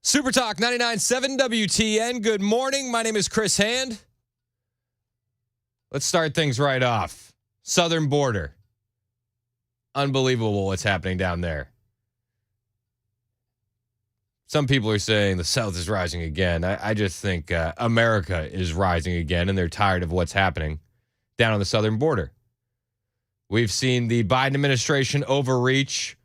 Super Talk 99.7 WTN. Good morning. My name is Chris Hand. Let's start things right off. Southern border. Unbelievable what's happening down there. Some people are saying the South is rising again. I just think America is rising again, and they're tired of what's happening down on the southern border. We've seen the Biden administration overreach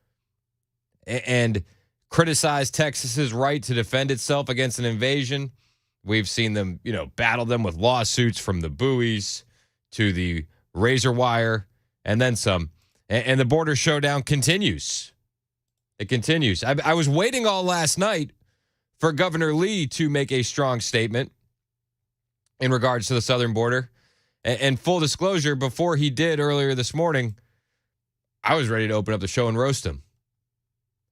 and criticize Texas's right to defend itself against an invasion. We've seen them, battle them with lawsuits from the buoys to the razor wire and then some. And the border showdown continues. It continues. I was waiting all last night for Governor Lee to make a strong statement in regards to the southern border. And full disclosure, before he did earlier this morning, I was ready to open up the show and roast him.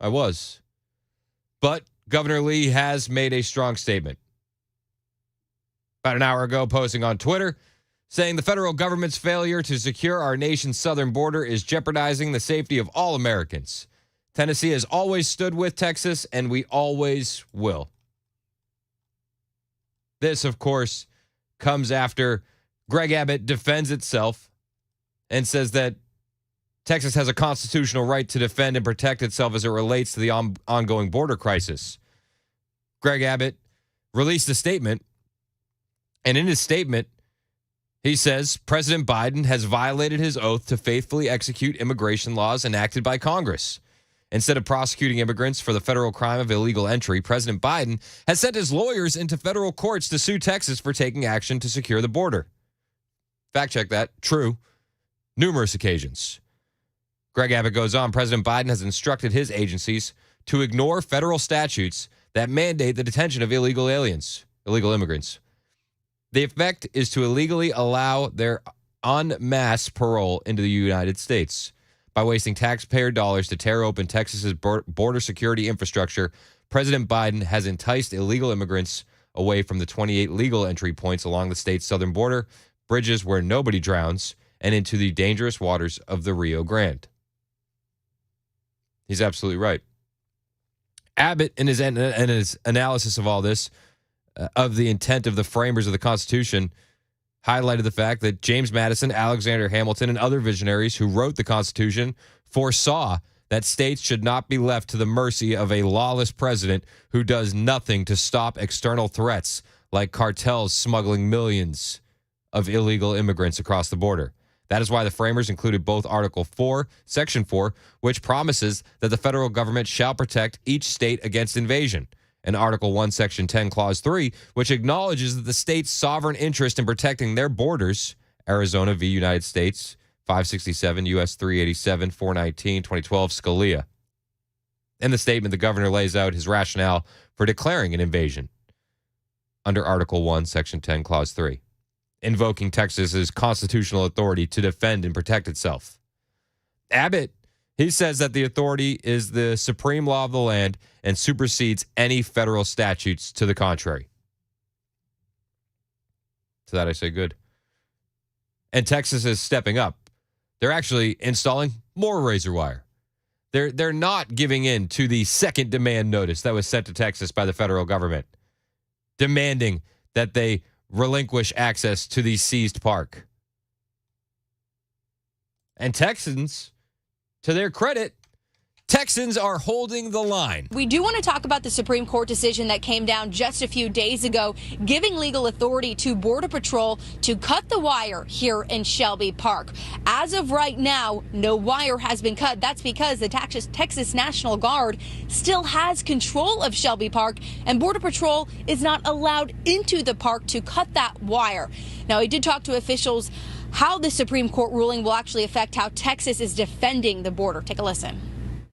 I was. But Governor Lee has made a strong statement. About an hour ago, posting on Twitter, saying the federal government's failure to secure our nation's southern border is jeopardizing the safety of all Americans. Tennessee has always stood with Texas, and we always will. This, of course, comes after Greg Abbott defends itself and says that Texas has a constitutional right to defend and protect itself as it relates to the ongoing border crisis. Greg Abbott released a statement, and in his statement, he says President Biden has violated his oath to faithfully execute immigration laws enacted by Congress. Instead of prosecuting immigrants for the federal crime of illegal entry, President Biden has sent his lawyers into federal courts to sue Texas for taking action to secure the border. Fact check that. True. Numerous occasions. Greg Abbott goes on, President Biden has instructed his agencies to ignore federal statutes that mandate the detention of illegal immigrants. The effect is to illegally allow their en masse parole into the United States. By wasting taxpayer dollars to tear open Texas's border security infrastructure, President Biden has enticed illegal immigrants away from the 28 legal entry points along the state's southern border, bridges where nobody drowns, and into the dangerous waters of the Rio Grande. He's absolutely right. Abbott, in his analysis of all this, of the intent of the framers of the Constitution, highlighted the fact that James Madison, Alexander Hamilton, and other visionaries who wrote the Constitution foresaw that states should not be left to the mercy of a lawless president who does nothing to stop external threats like cartels smuggling millions of illegal immigrants across the border. That is why the framers included both Article 4, Section 4, which promises that the federal government shall protect each state against invasion, and Article 1, Section 10, Clause 3, which acknowledges that the state's sovereign interest in protecting their borders, Arizona v. United States, 567, U.S. 387, 419, 2012, Scalia. In the statement, the governor lays out his rationale for declaring an invasion under Article 1, Section 10, Clause 3. Invoking Texas's constitutional authority to defend and protect itself. Abbott, he says that the authority is the supreme law of the land and supersedes any federal statutes to the contrary. To that I say good. And Texas is stepping up. They're actually installing more razor wire. They're not giving in to the second demand notice that was sent to Texas by the federal government, demanding that they relinquish access to the seized park. And Texans, to their credit, Texans are holding the line. We do want to talk about the Supreme Court decision that came down just a few days ago, giving legal authority to Border Patrol to cut the wire here in Shelby Park. As of right now, no wire has been cut. That's because the Texas National Guard still has control of Shelby Park, and Border Patrol is not allowed into the park to cut that wire. Now, I did talk to officials how the Supreme Court ruling will actually affect how Texas is defending the border. Take a listen.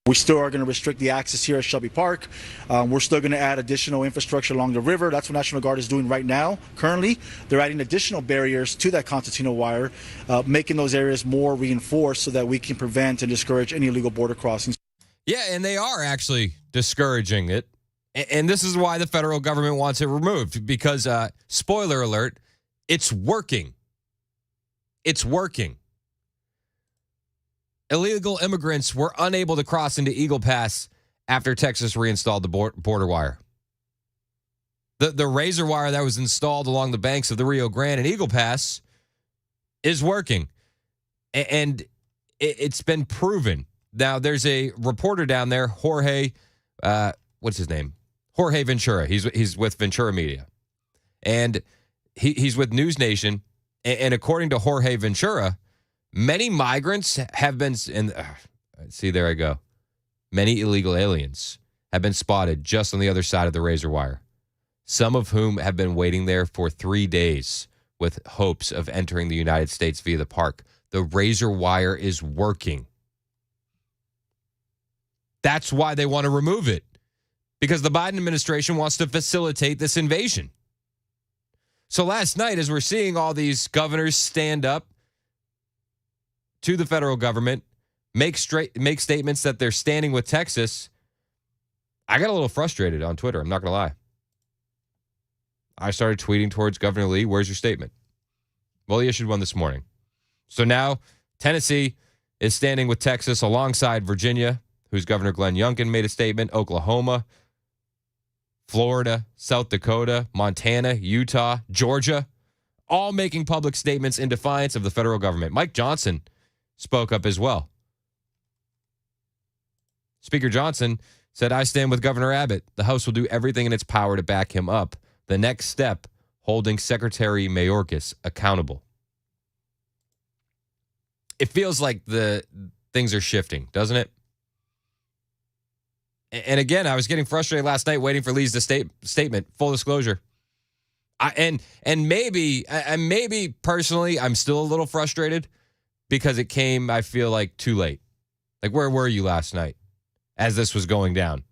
We still are going to restrict the access here at Shelby Park. We're still going to add additional infrastructure along the river. That's what National Guard is doing right now. Currently, they're adding additional barriers to that concertina wire, making those areas more reinforced so that we can prevent and discourage any illegal border crossings. Yeah, and they are actually discouraging it. And this is why the federal government wants it removed, because, spoiler alert, it's working. It's working. Illegal immigrants were unable to cross into Eagle Pass after Texas reinstalled the border wire. The razor wire that was installed along the banks of the Rio Grande and Eagle Pass is working. And it's been proven. Now, there's a reporter down there, Jorge, what's his name? Jorge Ventura. He's with Ventura Media. And he's with News Nation. And according to Jorge Ventura, many migrants have been, see, there I go. Many illegal aliens have been spotted just on the other side of the razor wire, some of whom have been waiting there for 3 days with hopes of entering the United States via the park. The razor wire is working. That's why they want to remove it, because the Biden administration wants to facilitate this invasion. So last night, as we're seeing all these governors stand up to the federal government, make statements that they're standing with Texas, I got a little frustrated on Twitter. I'm not going to lie. I started tweeting towards Governor Lee, where's your statement? Well, he issued one this morning. So now Tennessee is standing with Texas alongside Virginia, whose Governor Glenn Youngkin made a statement, Oklahoma, Florida, South Dakota, Montana, Utah, Georgia, all making public statements in defiance of the federal government. Mike Johnson spoke up as well. Speaker Johnson said, I stand with Governor Abbott. The House will do everything in its power to back him up. The next step, holding Secretary Mayorkas accountable. It feels like the things are shifting, doesn't it? And again, I was getting frustrated last night waiting for Lee's statement. Full disclosure. And maybe personally, I'm still a little frustrated because it came, I feel like, too late. Like, where were you last night as this was going down?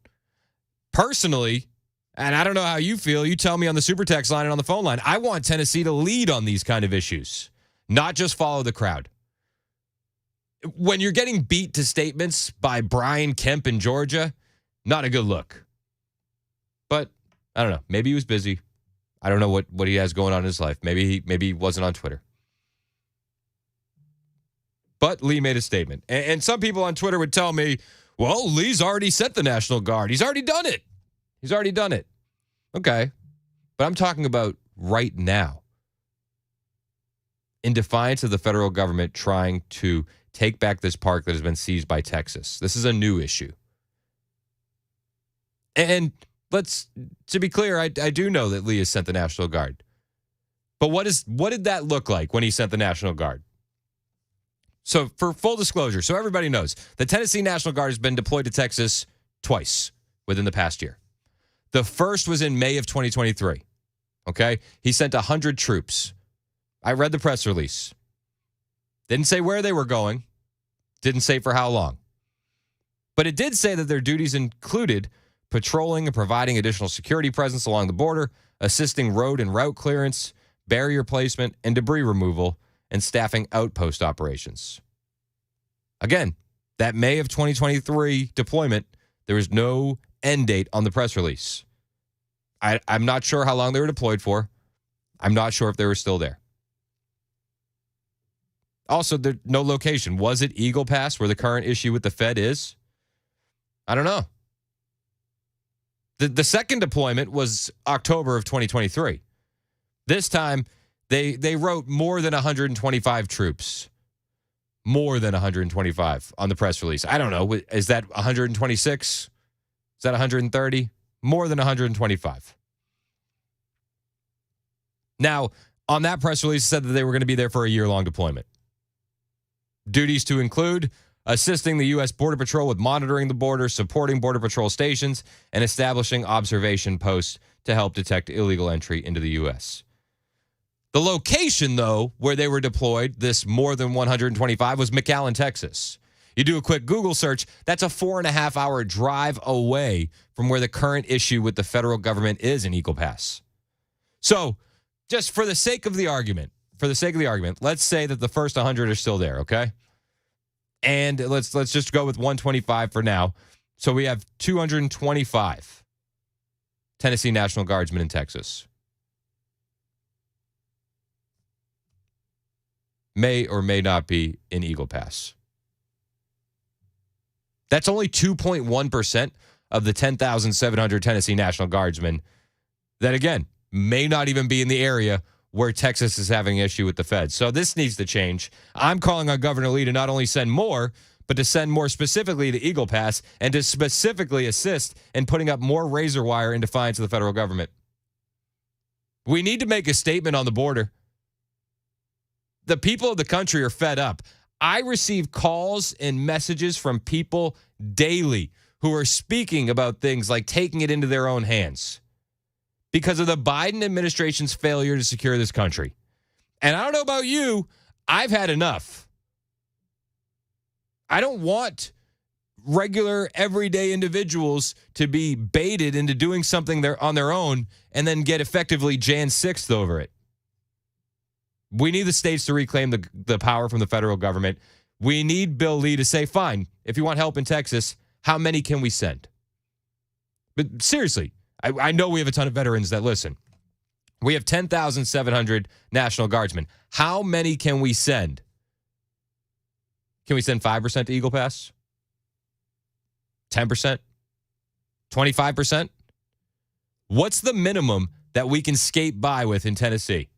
Personally, and I don't know how you feel, you tell me on the super text line and on the phone line, I want Tennessee to lead on these kind of issues, not just follow the crowd. When you're getting beat to statements by Brian Kemp in Georgia, not a good look. But I don't know. Maybe he was busy. I don't know what he has going on in his life. Maybe he wasn't on Twitter. But Lee made a statement. And some people on Twitter would tell me, well, Lee's already sent the National Guard. He's already done it. Okay. But I'm talking about right now. In defiance of the federal government trying to take back this park that has been seized by Texas. This is a new issue. And to be clear, I do know that Lee has sent the National Guard. But what did that look like when he sent the National Guard? So for full disclosure, so everybody knows, the Tennessee National Guard has been deployed to Texas twice within the past year. The first was in May of 2023. Okay? He sent 100 troops. I read the press release. Didn't say where they were going. Didn't say for how long. But it did say that their duties included patrolling and providing additional security presence along the border, assisting road and route clearance, barrier placement, and debris removal, and staffing outpost operations. Again, that May of 2023 deployment, there was no end date on the press release. I'm not sure how long they were deployed for. I'm not sure if they were still there. Also, there's no location. Was it Eagle Pass where the current issue with the Fed is? I don't know. The second deployment was October of 2023. This time, they wrote more than 125 troops. More than 125 on the press release. I don't know. Is that 126? Is that 130? More than 125. Now, on that press release, it said that they were going to be there for a year-long deployment. Duties to include assisting the U.S. Border Patrol with monitoring the border, supporting Border Patrol stations, and establishing observation posts to help detect illegal entry into the U.S. The location, though, where they were deployed, this more than 125, was McAllen, Texas. You do a quick Google search, that's a 4.5-hour drive away from where the current issue with the federal government is in Eagle Pass. So, just for the sake of the argument, let's say that the first 100 are still there, okay? And let's just go with 125 for now. So we have 225 Tennessee National Guardsmen in Texas. May or may not be in Eagle Pass. That's only 2.1% of the 10,700 Tennessee National Guardsmen that, again, may not even be in the area where Texas is having an issue with the feds. So this needs to change. I'm calling on Governor Lee to not only send more, but to send more specifically to Eagle Pass and to specifically assist in putting up more razor wire in defiance of the federal government. We need to make a statement on the border. The people of the country are fed up. I receive calls and messages from people daily who are speaking about things like taking it into their own hands because of the Biden administration's failure to secure this country. And I don't know about you, I've had enough. I don't want regular, everyday individuals to be baited into doing something on their own and then get effectively Jan 6th over it. We need the states to reclaim the power from the federal government. We need Bill Lee to say, fine, if you want help in Texas, how many can we send? But seriously, I know we have a ton of veterans that listen. We have 10,700 National Guardsmen. How many can we send? Can we send 5% to Eagle Pass? 10%? 25%? What's the minimum that we can skate by with in Tennessee?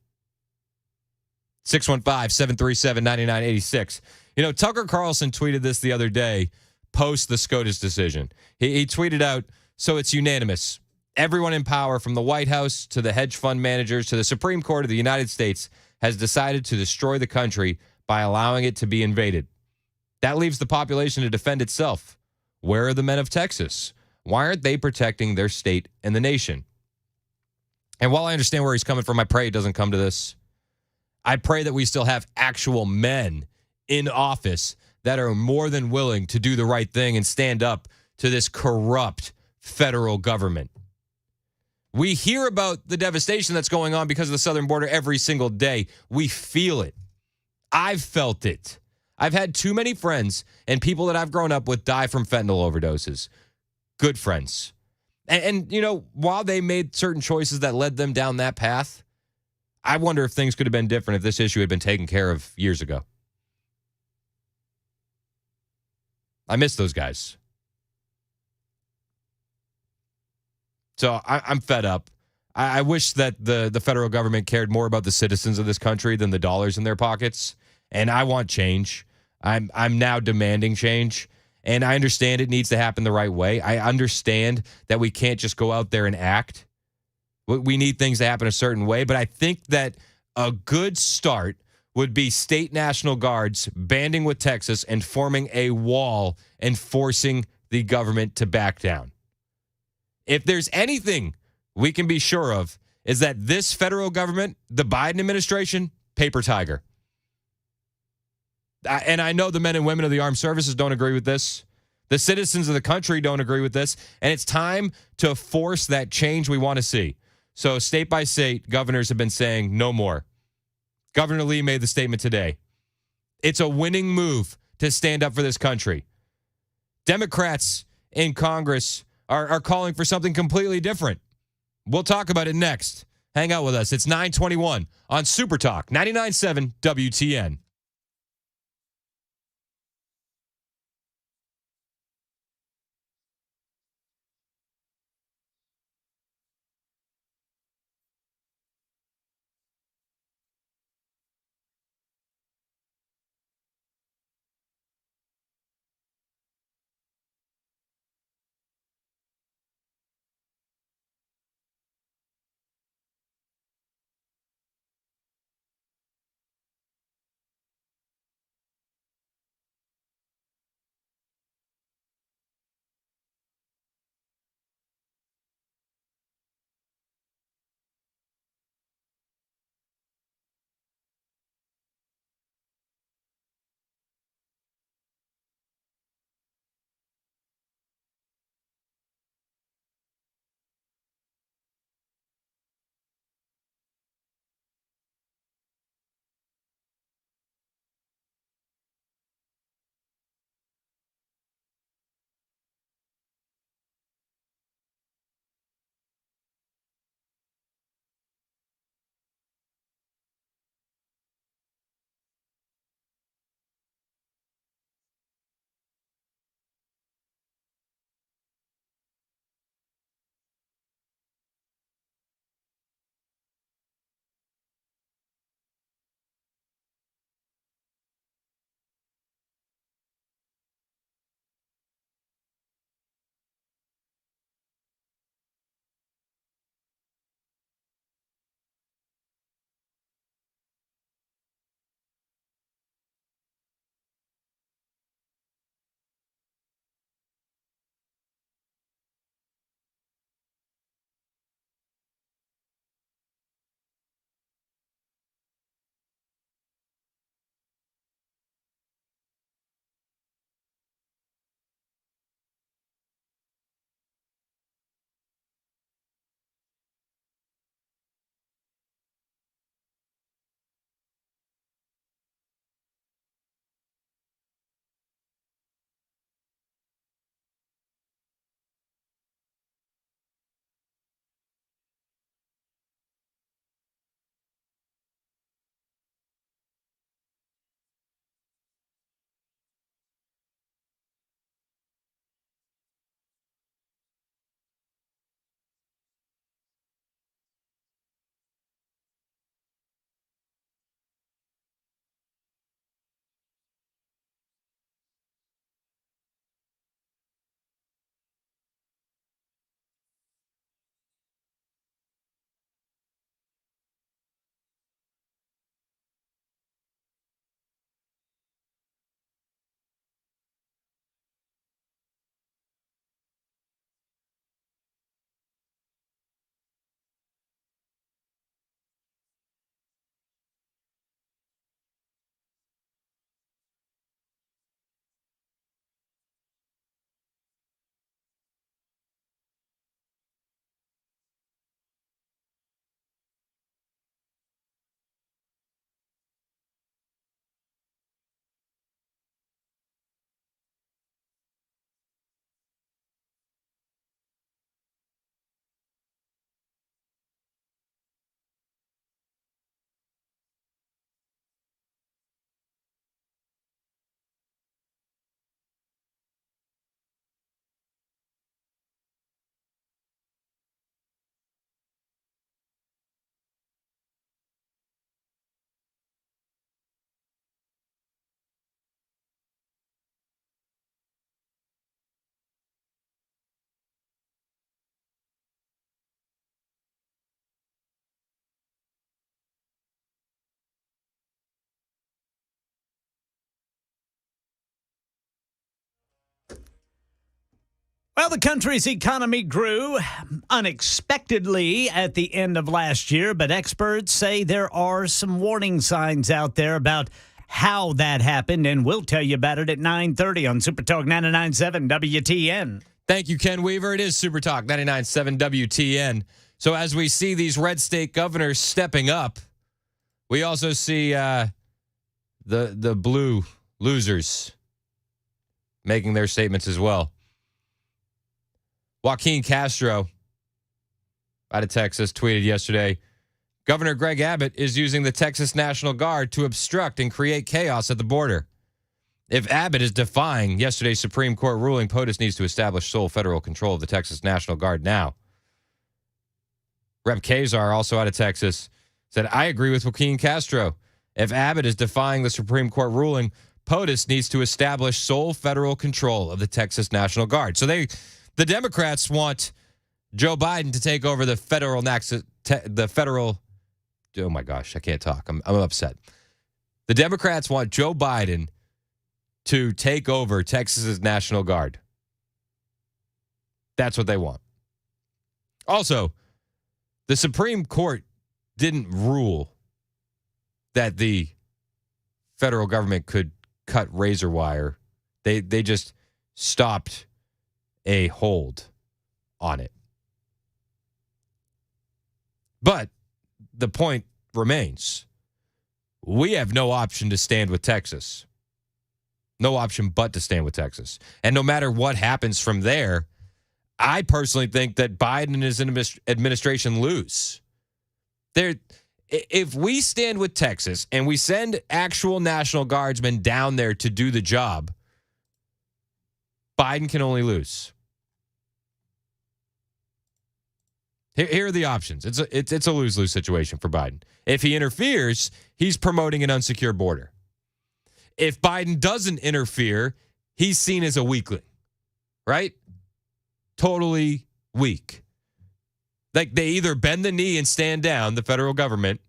615-737-9986. You know, Tucker Carlson tweeted this the other day, post the SCOTUS decision. He tweeted out, so it's unanimous. Everyone in power, from the White House to the hedge fund managers to the Supreme Court of the United States, has decided to destroy the country by allowing it to be invaded. That leaves the population to defend itself. Where are the men of Texas? Why aren't they protecting their state and the nation? And while I understand where he's coming from, I pray it doesn't come to this. I pray that we still have actual men in office that are more than willing to do the right thing and stand up to this corrupt federal government. We hear about the devastation that's going on because of the southern border every single day. We feel it. I've felt it. I've had too many friends and people that I've grown up with die from fentanyl overdoses. Good friends. And you know, while they made certain choices that led them down that path, I wonder if things could have been different if this issue had been taken care of years ago. I miss those guys. So I'm fed up. I wish that the federal government cared more about the citizens of this country than the dollars in their pockets. And I want change. I'm now demanding change. And I understand it needs to happen the right way. I understand that we can't just go out there and act. We need things to happen a certain way. But I think that a good start would be state National Guards banding with Texas and forming a wall and forcing the government to back down. If there's anything we can be sure of, is that this federal government, the Biden administration, paper tiger. And I know the men and women of the armed services don't agree with this. The citizens of the country don't agree with this. And it's time to force that change we want to see. So state by state, governors have been saying no more. Governor Lee made the statement today. It's a winning move to stand up for this country. Democrats in Congress are calling for something completely different. We'll talk about it next. Hang out with us. It's 9:21 on Super Talk 99.7 WTN. Well, the country's economy grew unexpectedly at the end of last year, but experts say there are some warning signs out there about how that happened, and we'll tell you about it at 9:30 on Super Talk 99.7 WTN. Thank you, Ken Weaver. It is Super Talk 99.7 WTN. So as we see these red state governors stepping up, we also see the blue losers making their statements as well. Joaquin Castro out of Texas tweeted yesterday, Governor Greg Abbott is using the Texas National Guard to obstruct and create chaos at the border. If Abbott is defying yesterday's Supreme Court ruling, POTUS needs to establish sole federal control of the Texas National Guard now. Rep. Kazar, also out of Texas, said, I agree with Joaquin Castro. If Abbott is defying the Supreme Court ruling, POTUS needs to establish sole federal control of the Texas National Guard. So the Democrats want Joe Biden to take over the federal. Oh my gosh, I can't talk. I'm upset. The Democrats want Joe Biden to take over Texas's National Guard. That's what they want. Also, the Supreme Court didn't rule that the federal government could cut razor wire. They just stopped a hold on it. But the point remains. We have no option to stand with Texas. No option but to stand with Texas. And no matter what happens from there, I personally think that Biden and his administration lose. If we stand with Texas and we send actual National Guardsmen down there to do the job, Biden can only lose. Here are the options. It's a lose-lose situation for Biden. If he interferes, he's promoting an unsecure border. If Biden doesn't interfere, he's seen as a weakling, right? Totally weak. Like they either bend the knee and stand down, the federal government,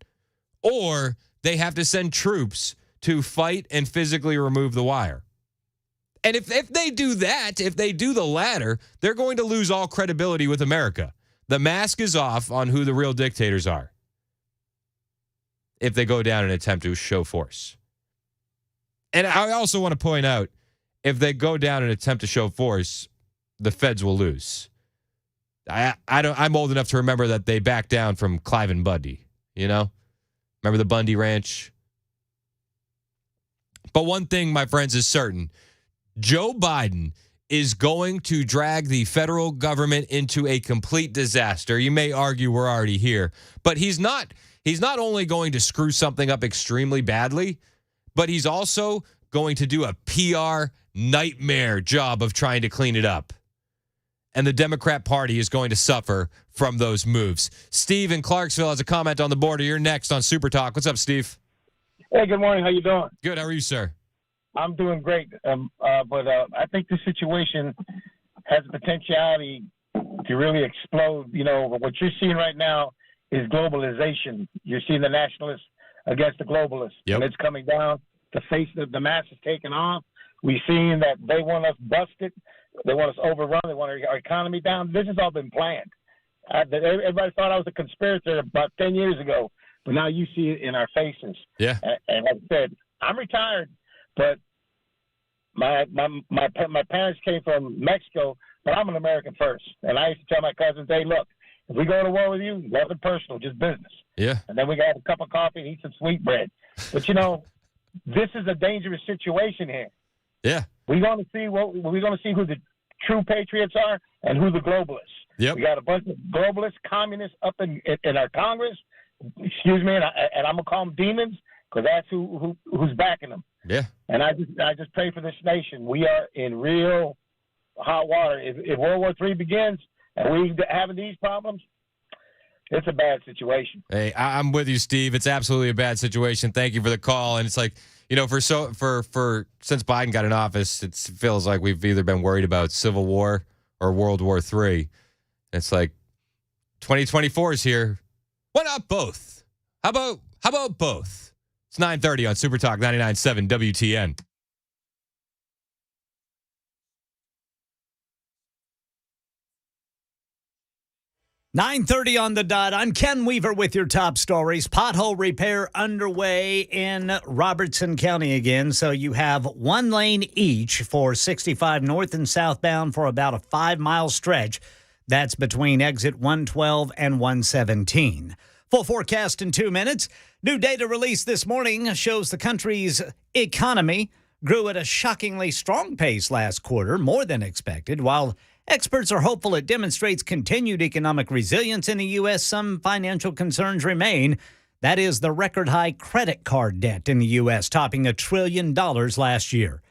or they have to send troops to fight and physically remove the wire. And if they do that, if they do the latter, they're going to lose all credibility with America. The mask is off on who the real dictators are if they go down and attempt to show force. And I also want to point out, if they go down and attempt to show force, the feds will lose. I'm old enough to remember that they backed down from Clive and Bundy, you know? Remember the Bundy Ranch? But one thing, my friends, is certain. Joe Biden is going to drag the federal government into a complete disaster. You may argue we're already here, but he's not only going to screw something up extremely badly, but he's also going to do a PR nightmare job of trying to clean it up. And the Democrat Party is going to suffer from those moves. Steve in Clarksville has a comment on the border. You're next on Super Talk. What's up, Steve? Hey, good morning. How you doing? Good. How are you, sir? I'm doing great. But I think the situation has the potentiality to really explode. You know, what you're seeing right now is globalization. You're seeing the nationalists against the globalists. Yep. And it's coming down. The face of the mass is taking off. We've seen that they want us busted. They want us overrun. They want our economy down. This has all been planned. Everybody thought I was a conspirator about 10 years ago, but now you see it in our faces. Yeah. And like I said, I'm retired, but my parents came from Mexico, but I'm an American first. And I used to tell my cousins, hey, look, if we go to war with you, nothing personal, just business. Yeah. And then we got a cup of coffee and eat some sweetbread. But, you know, this is a dangerous situation here. Yeah. We're going to see who the true patriots are and who the globalists. Yep. We got a bunch of globalist communists up in our Congress. Excuse me, and I'm gonna call them demons because that's who's backing them. Yeah. And I just pray for this nation. We are in real hot water. If World War III begins and we having these problems, it's a bad situation. Hey, I'm with you, Steve. It's absolutely a bad situation. Thank you for the call. And it's like, you know, for since Biden got in office, it feels like we've either been worried about Civil War or World War III. It's like 2024 is here. Why not both? How about both? It's 9:30 on Super Talk 99.7 WTN. 9:30 on the dot. I'm Ken Weaver with your top stories. Pothole repair underway in Robertson County again. So you have one lane each for 65 north and southbound for about a 5-mile stretch. That's between exit 112 and 117. Full forecast in 2 minutes. New data released this morning shows the country's economy grew at a shockingly strong pace last quarter, more than expected. While experts are hopeful it demonstrates continued economic resilience in the U.S., some financial concerns remain. That is the record-high credit card debt in the U.S., topping $1 trillion last year.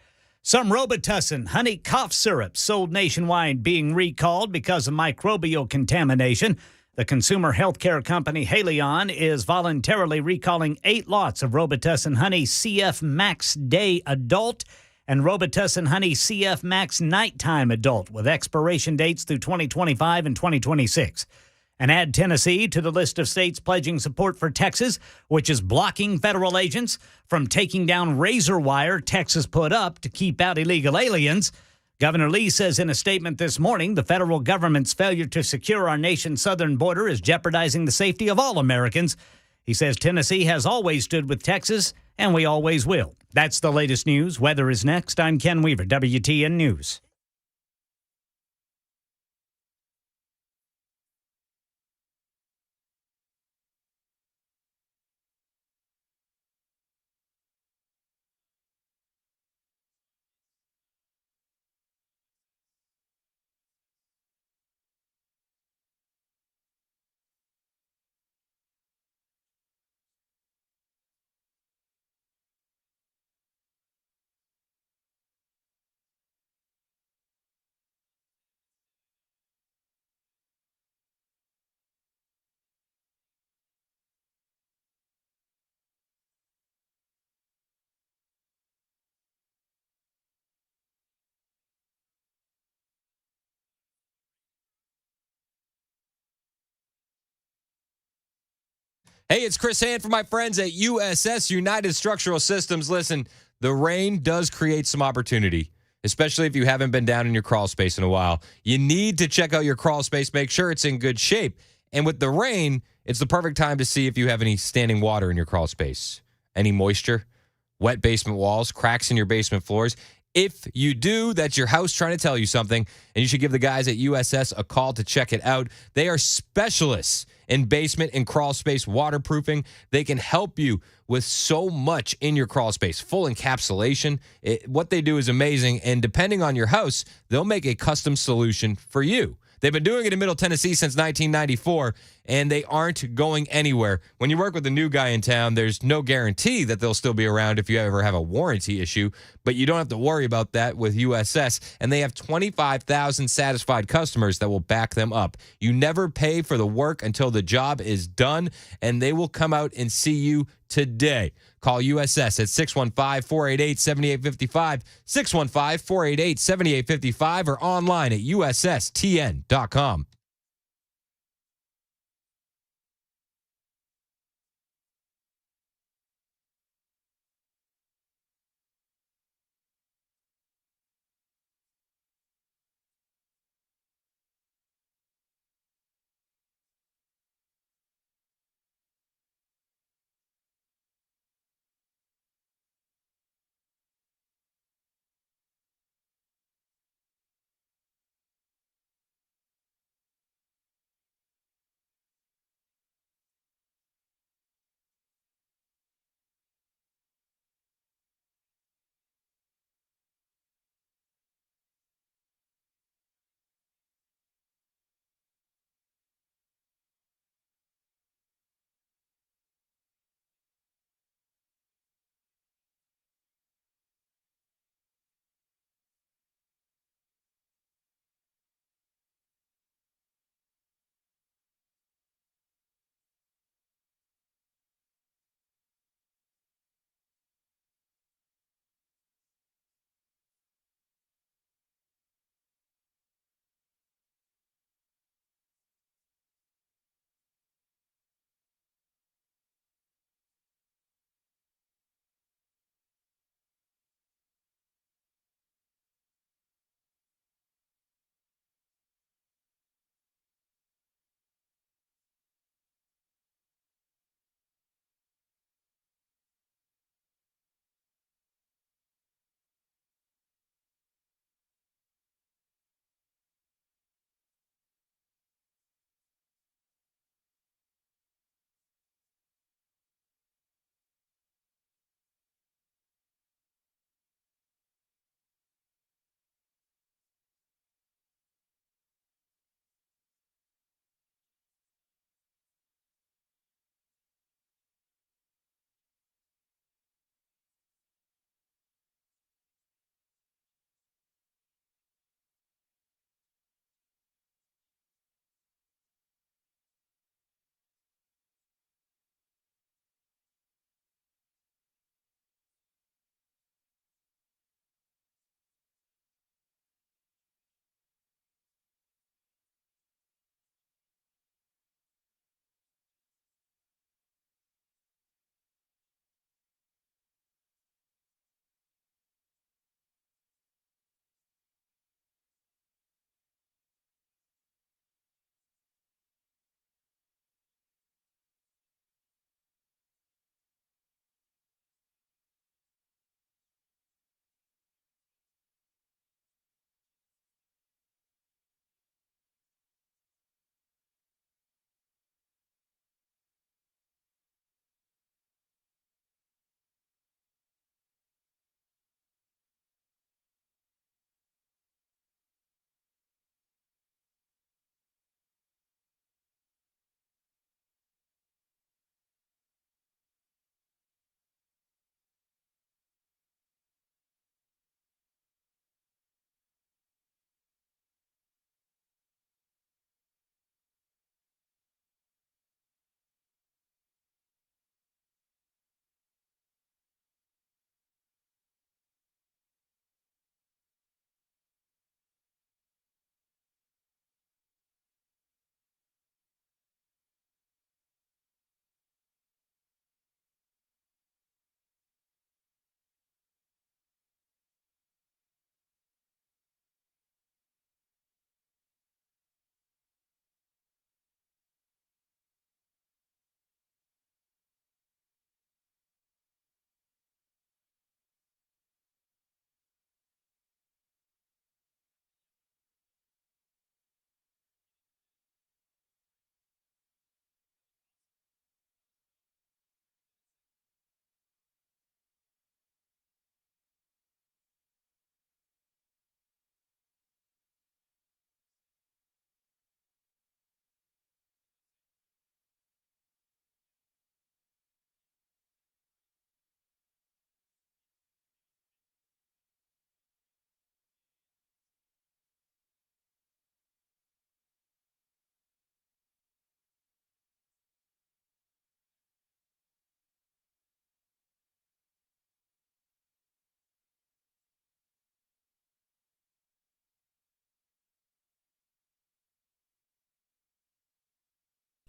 Some Robitussin honey cough syrups sold nationwide being recalled because of microbial contamination. The consumer healthcare company Haleon is voluntarily recalling 8 lots of Robitussin Honey CF Max Day Adult and Robitussin Honey CF Max Nighttime Adult with expiration dates through 2025 and 2026. And add Tennessee to the list of states pledging support for Texas, which is blocking federal agents from taking down razor wire Texas put up to keep out illegal aliens. Governor Lee says in a statement this morning, the federal government's failure to secure our nation's southern border is jeopardizing the safety of all Americans. He says Tennessee has always stood with Texas, and we always will. That's the latest news. Weather is next. I'm Ken Weaver, WTN News. Hey, it's Chris Hand for my friends at USS United Structural Systems. Listen, the rain does create some opportunity, especially if you haven't been down in your crawl space in a while. You need to check out your crawl space, make sure it's in good shape. And with the rain, it's the perfect time to see if you have any standing water in your crawl space, any moisture, wet basement walls, cracks in your basement floors. If you do, that's your house trying to tell you something, and you should give the guys at USS a call to check it out. They are specialists in basement and crawl space waterproofing. They can help you with so much in your crawl space, full encapsulation. What they do is amazing, and depending on your house, they'll make a custom solution for you. They've been doing it in Middle Tennessee since 1994, and they aren't going anywhere. When you work with a new guy in town, there's no guarantee that they'll still be around if you ever have a warranty issue, but you don't have to worry about that with USS, and they have 25,000 satisfied customers that will back them up. You never pay for the work until the job is done, and they will come out and see you today. Call USS at 615-488-7855, 615-488-7855, or online at USSTN.com.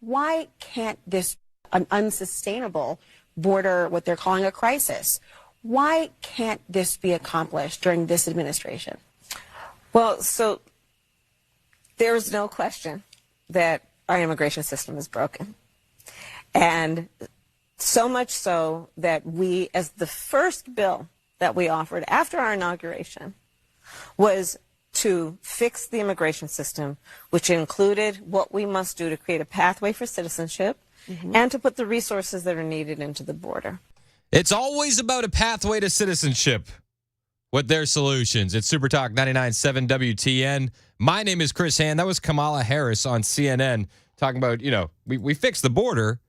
Why can't this an unsustainable border, what they're calling a crisis? Why can't this be accomplished during this administration? Well, so there's no question that our immigration system is broken. And so much so that we, as the first bill that we offered after our inauguration, was to fix the immigration system, which included what we must do to create a pathway for citizenship and to put the resources that are needed into the border. It's always about a pathway to citizenship with their solutions. It's Super Talk 99.7 WTN. My name is Chris Hand. That was Kamala Harris on CNN talking about, we fixed the border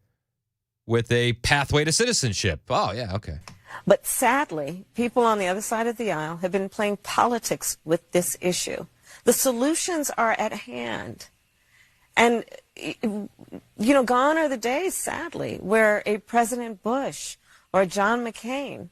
with a pathway to citizenship. Oh, yeah, okay. But sadly, people on the other side of the aisle have been playing politics with this issue. The solutions are at hand. And, gone are the days, sadly, where a President Bush or John McCain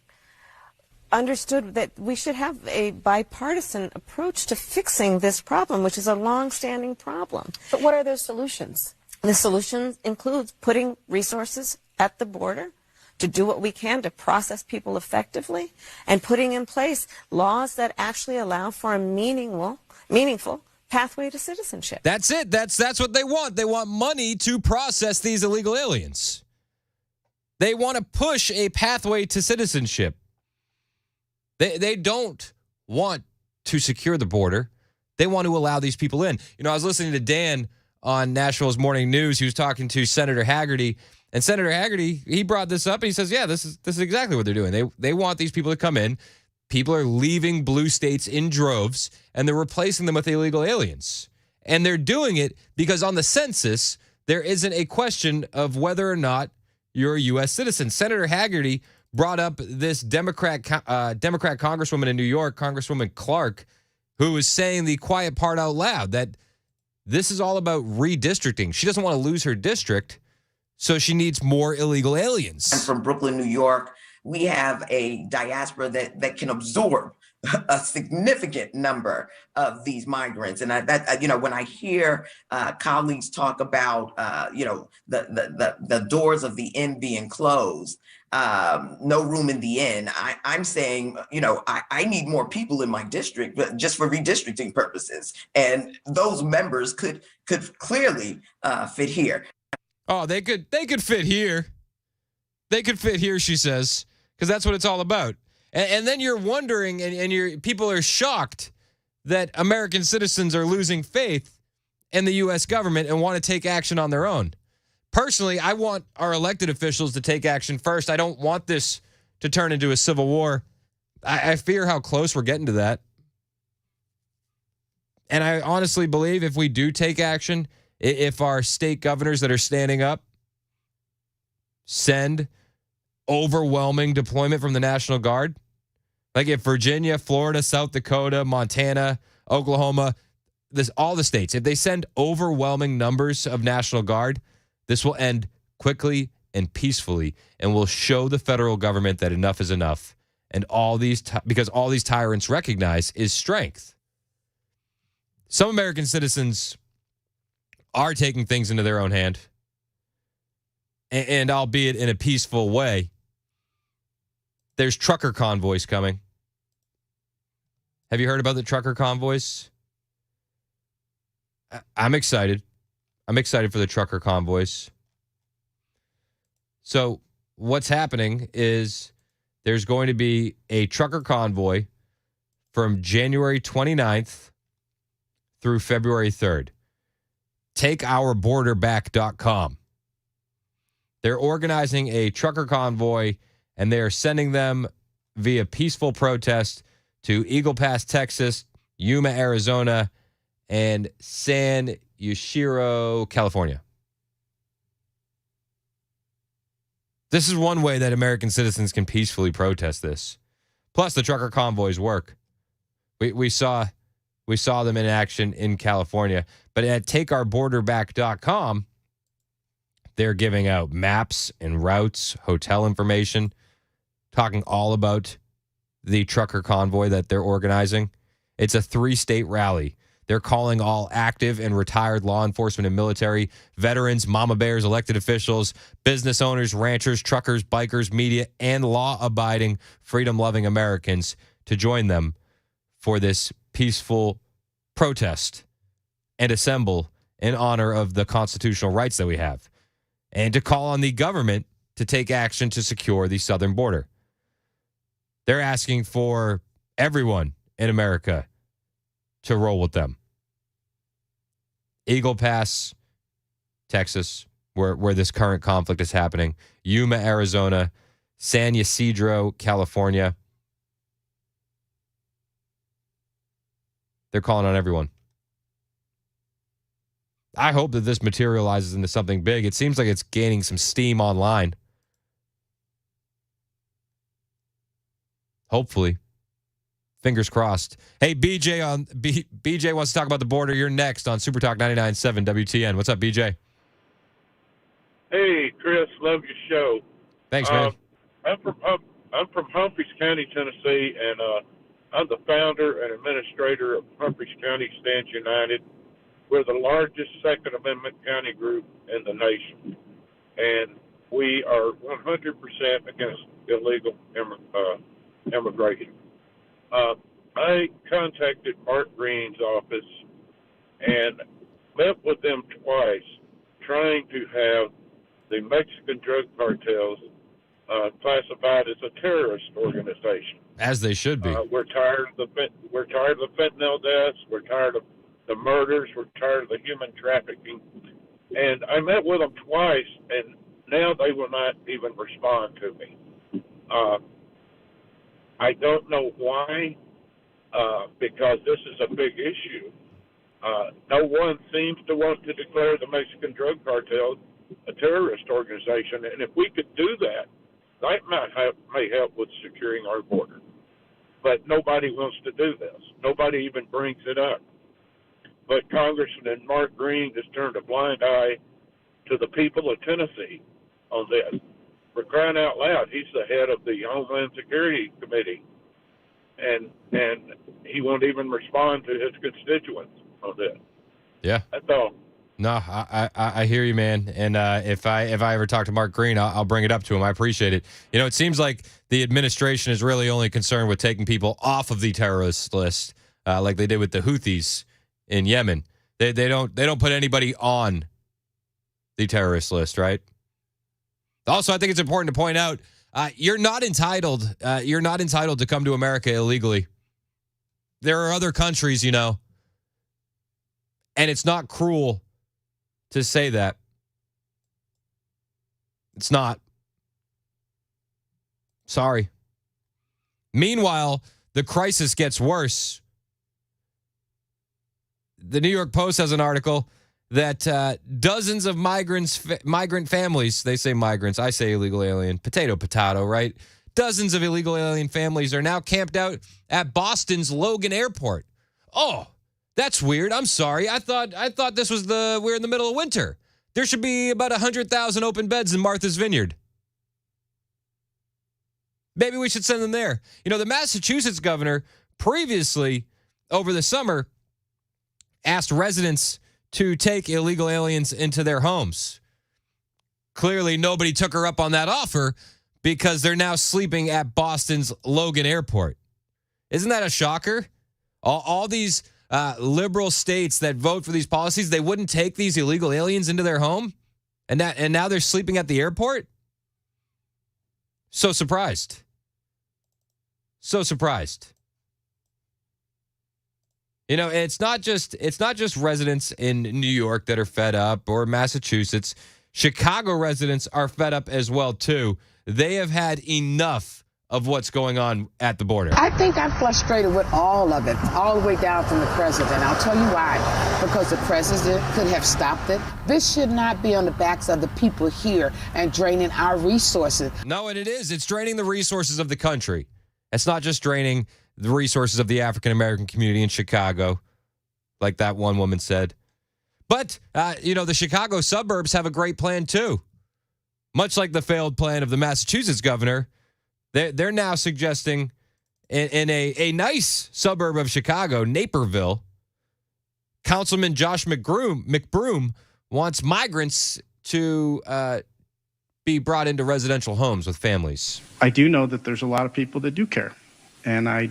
understood that we should have a bipartisan approach to fixing this problem, which is a long-standing problem. But what are those solutions? The solution includes putting resources at the border to do what we can to process people effectively and putting in place laws that actually allow for a meaningful pathway to citizenship. That's it. That's what they want. They want money to process these illegal aliens. They want to push a pathway to citizenship. They don't want to secure the border. They want to allow these people in. I was listening to Dan on Nashville's Morning News. He was talking to Senator Haggerty. And Senator Haggerty, he brought this up, and he says, yeah, this is exactly what they're doing. They want these people to come in. People are leaving blue states in droves, and they're replacing them with illegal aliens. And they're doing it because on the census, there isn't a question of whether or not you're a U.S. citizen. Senator Haggerty brought up this Democrat congresswoman in New York, Congresswoman Clark, who was saying the quiet part out loud, that this is all about redistricting. She doesn't want to lose her district, so she needs more illegal aliens. I'm from Brooklyn, New York. We have a diaspora that can absorb a significant number of these migrants. And when I hear colleagues talk about, the doors of the inn being closed, no room in the inn, I'm saying, I need more people in my district, but just for redistricting purposes. And those members could clearly fit here. Oh, they could fit here. They could fit here, she says, because that's what it's all about. And then you're wondering, and people are shocked that American citizens are losing faith in the U.S. government and want to take action on their own. Personally, I want our elected officials to take action first. I don't want this to turn into a civil war. I fear how close we're getting to that. And I honestly believe if we do take action, if our state governors that are standing up send overwhelming deployment from the National Guard, like if Virginia, Florida, South Dakota, Montana, Oklahoma, all the states, if they send overwhelming numbers of National Guard, this will end quickly and peacefully and will show the federal government that enough is enough. And because all these tyrants recognize is strength. Some American citizens are taking things into their own hand, and albeit in a peaceful way. There's trucker convoys coming. Have you heard about the trucker convoys? I'm excited. I'm excited for the trucker convoys. So what's happening is there's going to be a trucker convoy from January 29th through February 3rd. TakeOurBorderBack.com. They're organizing a trucker convoy, and they're sending them via peaceful protest to Eagle Pass, Texas, Yuma, Arizona, and San Yashiro, California. This is one way that American citizens can peacefully protest this. Plus, the trucker convoys work. We saw them in action in California. But at TakeOurBorderBack.com, they're giving out maps and routes, hotel information, talking all about the trucker convoy that they're organizing. It's a 3-state rally. They're calling all active and retired law enforcement and military, veterans, mama bears, elected officials, business owners, ranchers, truckers, bikers, media, and law-abiding, freedom-loving Americans to join them for this peaceful protest and assemble in honor of the constitutional rights that we have, and to call on the government to take action to secure the southern border. They're asking for everyone in America to roll with them. Eagle Pass, Texas, where this current conflict is happening. Yuma, Arizona. San Ysidro, California. They're calling on everyone. I hope that this materializes into something big. It seems like it's gaining some steam online. Hopefully. Fingers crossed. Hey, BJ wants to talk about the border. You're next on Super Talk 99.7 WTN. What's up, BJ? Hey, Chris, love your show. Thanks, man. I'm from Humphreys County, Tennessee, and I'm the founder and administrator of Humphreys County Stands United. We're the largest Second Amendment county group in the nation, and we are 100% against illegal immigration. I contacted Mark Green's office and met with them twice, trying to have the Mexican drug cartels classified as a terrorist organization. As they should be. We're tired of the fentanyl deaths. We're tired of the murders. We're tired of the human trafficking. And I met with them twice, and now they will not even respond to me. I don't know why, because this is a big issue. No one seems to want to declare the Mexican drug cartel a terrorist organization, and if we could do that, that may help with securing our border. But nobody wants to do this. Nobody even brings it up. But Congressman Mark Green has turned a blind eye to the people of Tennessee on this. For crying out loud, he's the head of the Homeland Security Committee, and he won't even respond to his constituents on this. Yeah. That's all. No, I hear you, man. And if I ever talk to Mark Green, I'll bring it up to him. I appreciate it. You know, it seems like the administration is really only concerned with taking people off of the terrorist list, like they did with the Houthis in Yemen. They don't put anybody on the terrorist list, right? Also, I think it's important to point out you're not entitled. You're not entitled to come to America illegally. There are other countries, you know, and it's not cruel to say that. It's not. Sorry. Meanwhile, the crisis gets worse. The New York Post has an article that dozens of migrant families, they say migrants, I say illegal alien, potato, right? Dozens of illegal alien families are now camped out at Boston's Logan Airport. Oh, that's weird. I'm sorry. I thought this was we're in the middle of winter. There should be about 100,000 open beds in Martha's Vineyard. Maybe we should send them there. You know, the Massachusetts governor previously, over the summer, asked residents to take illegal aliens into their homes. Clearly, nobody took her up on that offer because they're now sleeping at Boston's Logan Airport. Isn't that a shocker? All these liberal states that vote for these policies, they wouldn't take these illegal aliens into their home, and now they're sleeping at the airport? So surprised. So surprised. You know, it's not just residents in New York that are fed up, or Massachusetts. Chicago residents are fed up as well, too. They have had enough of what's going on at the border. I think I'm frustrated with all of it, all the way down from the president. I'll tell you why. Because the president could have stopped it. This should not be on the backs of the people here and draining our resources. No, and it is. It's draining the resources of the country. It's not just draining the resources of the African-American community in Chicago, like that one woman said. But, you know, the Chicago suburbs have a great plan, too. Much like the failed plan of the Massachusetts governor, they're now suggesting in a nice suburb of Chicago, Naperville, Councilman Josh McBroom wants migrants to be brought into residential homes with families. I do know that there's a lot of people that do care, and I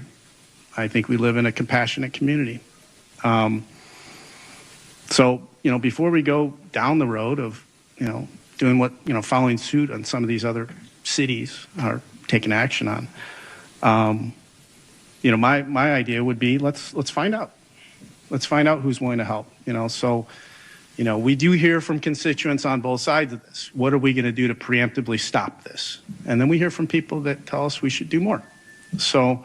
think we live in a compassionate community. So, before we go down the road of, doing what, following suit on some of these other cities are taking action on, my idea would be let's find out. Let's find out who's willing to help. We do hear from constituents on both sides of this. What are we going to do to preemptively stop this? And then we hear from people that tell us we should do more. So,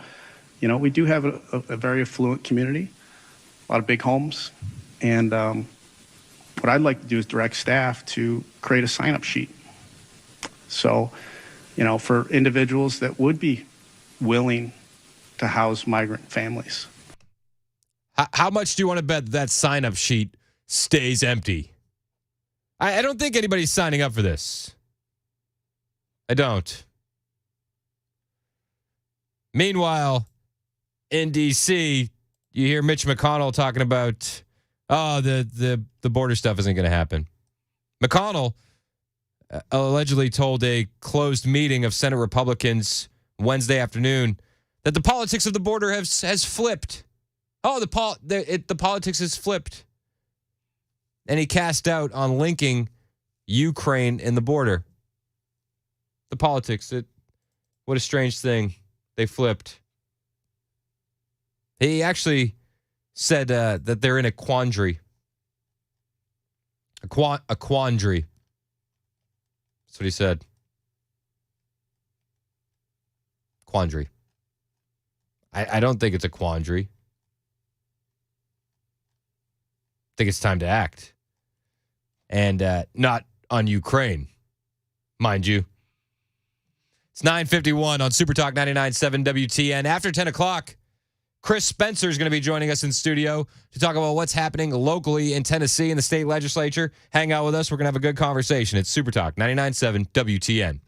we do have a very affluent community, a lot of big homes. And what I'd like to do is direct staff to create a sign-up sheet. So, for individuals that would be willing to house migrant families. How much do you want to bet that sign-up sheet stays empty? I don't think anybody's signing up for this. I don't. Meanwhile, in D.C., you hear Mitch McConnell talking about, the border stuff isn't going to happen. McConnell allegedly told a closed meeting of Senate Republicans Wednesday afternoon that the politics of the border has flipped. The politics has flipped. And he cast doubt on linking Ukraine and the border. The politics, what a strange thing. They flipped. He actually said that they're in a quandary. A quandary. That's what he said. Quandary. I don't think it's a quandary. I think it's time to act. And not on Ukraine, mind you. It's 9:51 on Super Talk 99.7 WTN. After 10 o'clock, Chris Spencer is going to be joining us in studio to talk about what's happening locally in Tennessee in the state legislature. Hang out with us. We're going to have a good conversation. It's Super Talk 99.7 WTN.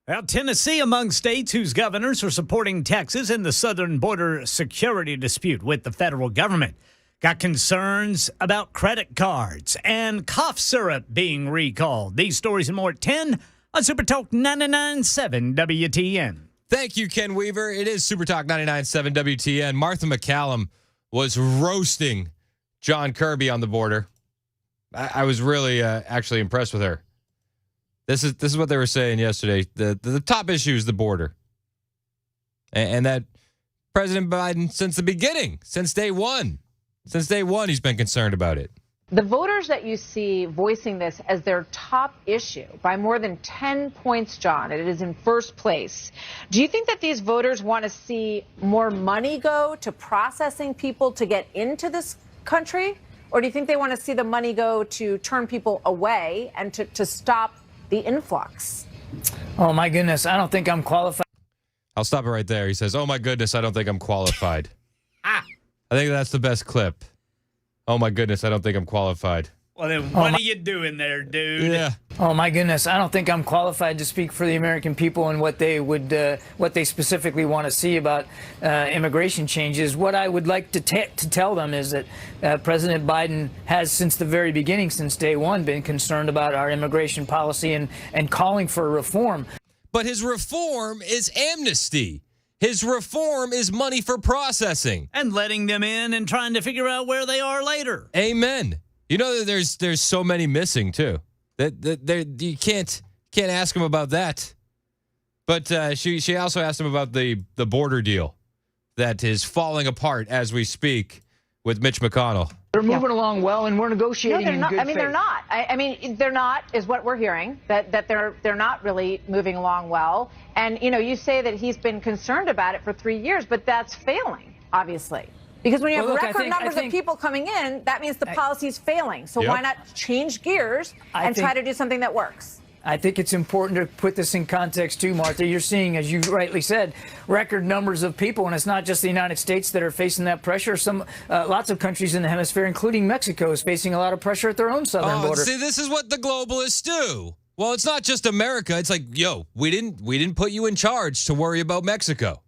Well, Tennessee among states whose governors are supporting Texas in the southern border security dispute with the federal government. Got concerns about credit cards and cough syrup being recalled. These stories and more at 10 on Super Talk 99.7 WTN. Thank you, Ken Weaver. It is Super Talk 99.7 WTN. Martha McCallum was roasting John Kirby on the border. I was really actually impressed with her. This is what they were saying yesterday. The top issue is the border. And that President Biden, since the beginning, since day one, he's been concerned about it. The voters that you see voicing this as their top issue by more than 10 points, John, it is in first place. Do you think that these voters want to see more money go to processing people to get into this country? Or do you think they want to see the money go to turn people away and to stop the influx? Oh, my goodness. I don't think I'm qualified. I'll stop it right there. He says, oh, my goodness, I don't think I'm qualified. I think that's the best clip. Oh, my goodness, I don't think I'm qualified. Well, then what are you doing there, dude? Yeah. Oh, my goodness. I don't think I'm qualified to speak for the American people and what they specifically want to see about immigration changes. What I would like to tell them is that President Biden has, since the very beginning, since day one, been concerned about our immigration policy and calling for reform. But his reform is amnesty. His reform is money for processing. And letting them in and trying to figure out where they are later. Amen. You know, there's so many missing, too. That you can't ask him about that. But she also asked him about the border deal that is falling apart as we speak with Mitch McConnell. They're moving along well, and we're negotiating No, they're not. in good faith. They're not. I mean, they're not, is what we're hearing, that they're not really moving along well. And, you know, you say that he's been concerned about it for 3 years, but that's failing, obviously. Because when you have record numbers of people coming in, that means the policy's failing. So why not change gears and try to do something that works? I think it's important to put this in context, too, Martha. You're seeing, as you rightly said, record numbers of people, and it's not just the United States that are facing that pressure. Lots of countries in the hemisphere, including Mexico, is facing a lot of pressure at their own southern border. See, this is what the globalists do. Well, it's not just America. It's like, yo, we didn't put you in charge to worry about Mexico.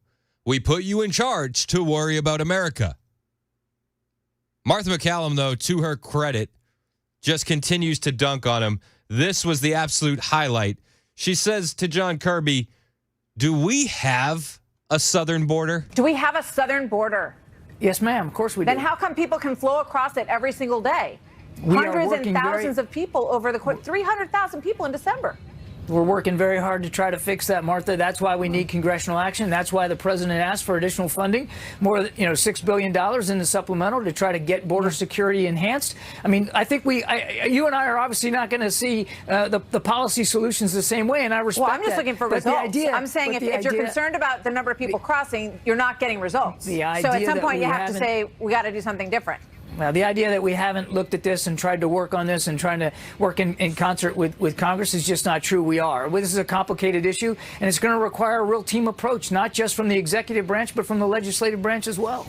We put you in charge to worry about America. Martha McCallum, though, to her credit, just continues to dunk on him. This was the absolute highlight. She says to John Kirby, do we have a southern border? Do we have a southern border? Yes, ma'am. Of course we do. Then how come people can flow across it every single day? Hundreds and thousands of people over the course, 300,000 people in December. We're working very hard to try to fix that, Martha. That's why we need congressional action. That's why the president asked for additional funding, more than $6 billion in the supplemental to try to get border security enhanced. I mean, I think you and I are obviously not going to see the policy solutions the same way, and I respect that. Well, I'm just looking for results. I'm saying if you're concerned about the number of people crossing, you're not getting results. So at some point you have to say, we got to do something different. Now, the idea that we haven't looked at this and tried to work on this and trying to work in concert with Congress is just not true. We are. This is a complicated issue, and it's going to require a real team approach, not just from the executive branch, but from the legislative branch as well.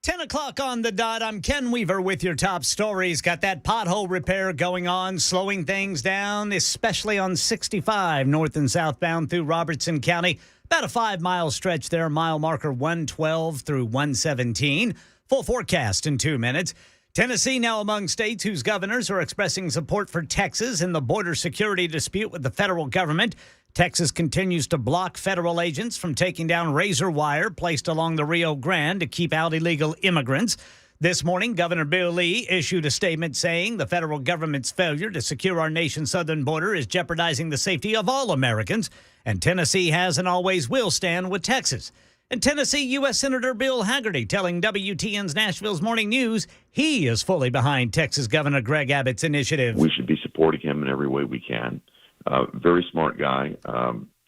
Ten o'clock on the dot. I'm Ken Weaver with your top stories. Got that pothole repair going on, slowing things down, especially on 65 north and southbound through Robertson County. About a 5-mile stretch there, mile marker 112 through 117. Full forecast in 2 minutes. Tennessee now among states whose governors are expressing support for Texas in the border security dispute with the federal government. Texas continues to block federal agents from taking down razor wire placed along the Rio Grande to keep out illegal immigrants. This morning, Governor Bill Lee issued a statement saying the federal government's failure to secure our nation's southern border is jeopardizing the safety of all Americans, and Tennessee has and always will stand with Texas. And Tennessee U.S. Senator Bill Hagerty telling WTN's Nashville's Morning News he is fully behind Texas Governor Greg Abbott's initiative. We should be supporting him in every way we can. Very smart guy,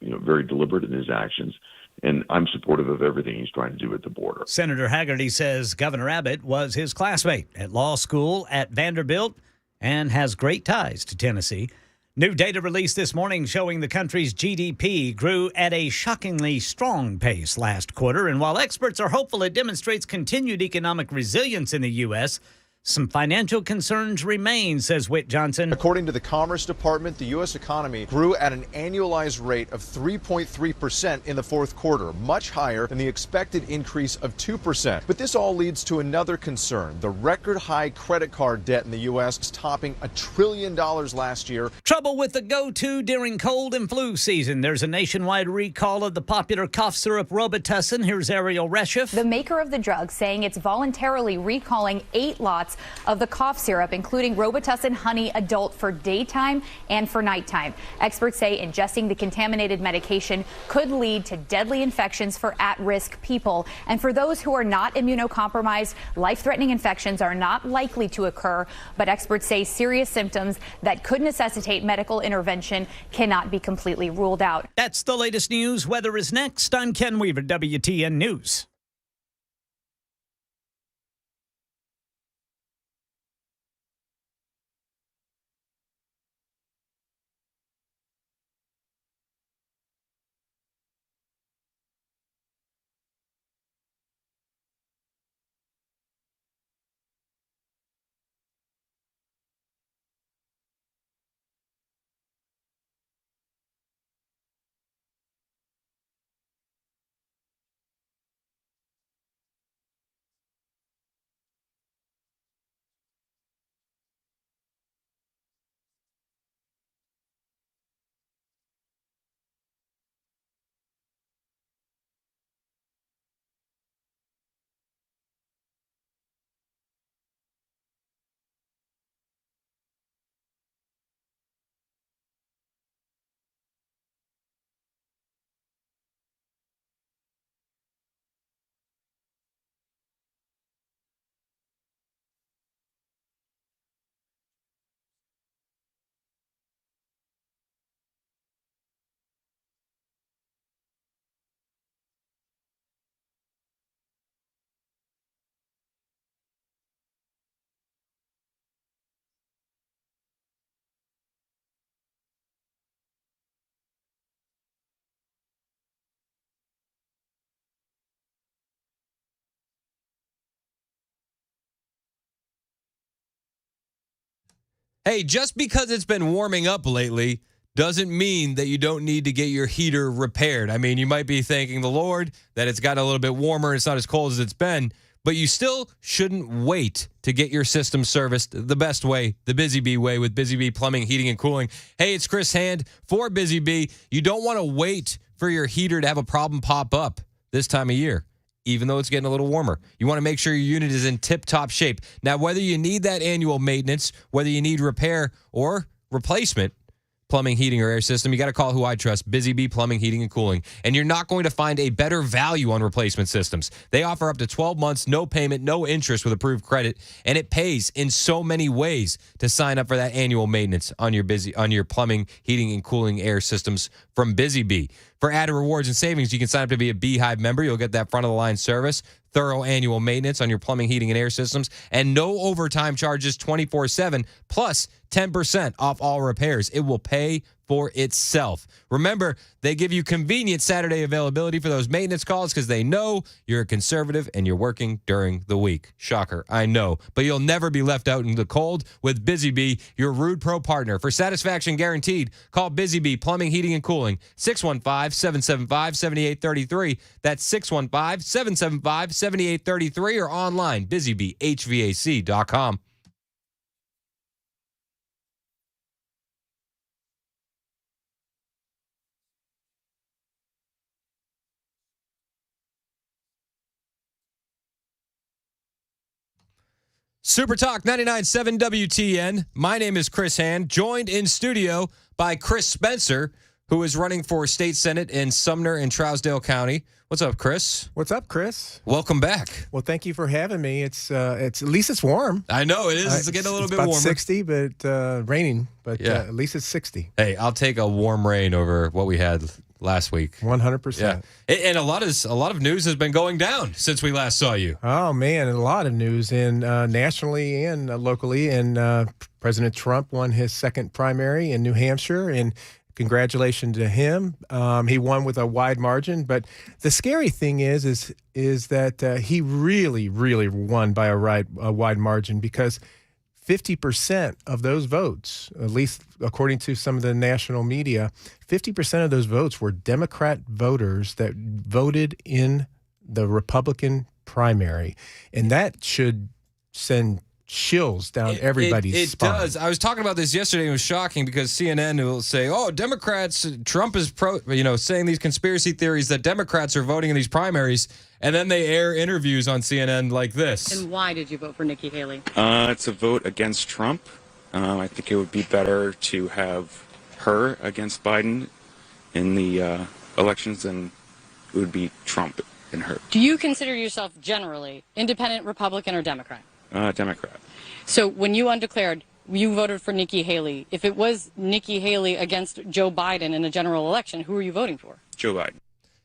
very deliberate in his actions. And I'm supportive of everything he's trying to do at the border. Senator Hagerty says Governor Abbott was his classmate at law school at Vanderbilt and has great ties to Tennessee. New data released this morning showing the country's GDP grew at a shockingly strong pace last quarter. And while experts are hopeful it demonstrates continued economic resilience in the U.S., some financial concerns remain, says Whit Johnson. According to the Commerce Department, the U.S. economy grew at an annualized rate of 3.3% in the fourth quarter, much higher than the expected increase of 2%. But this all leads to another concern. The record high credit card debt in the U.S. is topping $1 trillion last year. Trouble with the go-to during cold and flu season. There's a nationwide recall of the popular cough syrup Robitussin. Here's Ariel Reshef. The maker of the drug saying it's voluntarily recalling 8 lots of the cough syrup, including Robitussin Honey Adult for daytime and for nighttime. Experts say ingesting the contaminated medication could lead to deadly infections for at-risk people. And for those who are not immunocompromised, life-threatening infections are not likely to occur. But experts say serious symptoms that could necessitate medical intervention cannot be completely ruled out. That's the latest news. Weather is next. I'm Ken Weaver, WTN News. Hey, just because it's been warming up lately doesn't mean that you don't need to get your heater repaired. I mean, you might be thanking the Lord that it's gotten a little bit warmer and it's not as cold as it's been, but you still shouldn't wait to get your system serviced the best way, the Busy Bee way with Busy Bee Plumbing, Heating, and Cooling. Hey, it's Chris Hand for Busy Bee. You don't want to wait for your heater to have a problem pop up this time of year, even though it's getting a little warmer. You want to make sure your unit is in tip-top shape. Now, whether you need that annual maintenance, whether you need repair or replacement, plumbing, heating, or air system, you got to call who I trust, Busy Bee Plumbing, Heating, and Cooling. And you're not going to find a better value on replacement systems. They offer up to 12 months, no payment, no interest with approved credit, and it pays in so many ways to sign up for that annual maintenance on your plumbing, heating, and cooling air systems from Busy Bee. For added rewards and savings, you can sign up to be a Beehive member. You'll get that front-of-the-line service, thorough annual maintenance on your plumbing, heating, and air systems, and no overtime charges 24/7, plus 10% off all repairs. It will pay for itself. Remember, they give you convenient Saturday availability for those maintenance calls because they know you're a conservative and you're working during the week. Shocker, I know. But you'll never be left out in the cold with Busy Bee, your Rude Pro partner. For satisfaction guaranteed, call Busy Bee Plumbing, Heating, and Cooling, 615-775-7833. That's 615-775-7833 or online, busybeehvac.com. Super Talk 99.7 WTN. My name is Chris Hand, joined in studio by Chris Spencer, who is running for state senate in Sumner and Trousdale County. What's up, Chris? What's up, Chris? Welcome back. Well, thank you for having me. It's at least it's warm. I know it is. It's getting a little bit about warmer. 60, but raining. But Yeah. at least it's 60. Hey, I'll take a warm rain over what we had last week. 100%. Yeah, and a lot of news has been going down since we last saw you. Oh man, and a lot of news in nationally and locally. And President Trump won his second primary in New Hampshire, and congratulations to him. He won with a wide margin, but the scary thing is that he really, really won by a wide margin, because 50% of those votes, at least according to some of the national media, 50% of those votes were Democrat voters that voted in the Republican primary. And that should send chills down everybody's spine. It does. I was talking about this yesterday. It was shocking because CNN will say, "Oh, Democrats, Trump is saying these conspiracy theories that Democrats are voting in these primaries," and then they air interviews on CNN like this. And why did you vote for Nikki Haley? It's a vote against Trump. I think it would be better to have her against Biden in the elections than it would be Trump and her. Do you consider yourself generally independent, Republican, or Democrat? Democrat. So when you undeclared, you voted for Nikki Haley. If it was Nikki Haley against Joe Biden in a general election, who are you voting for? Joe Biden.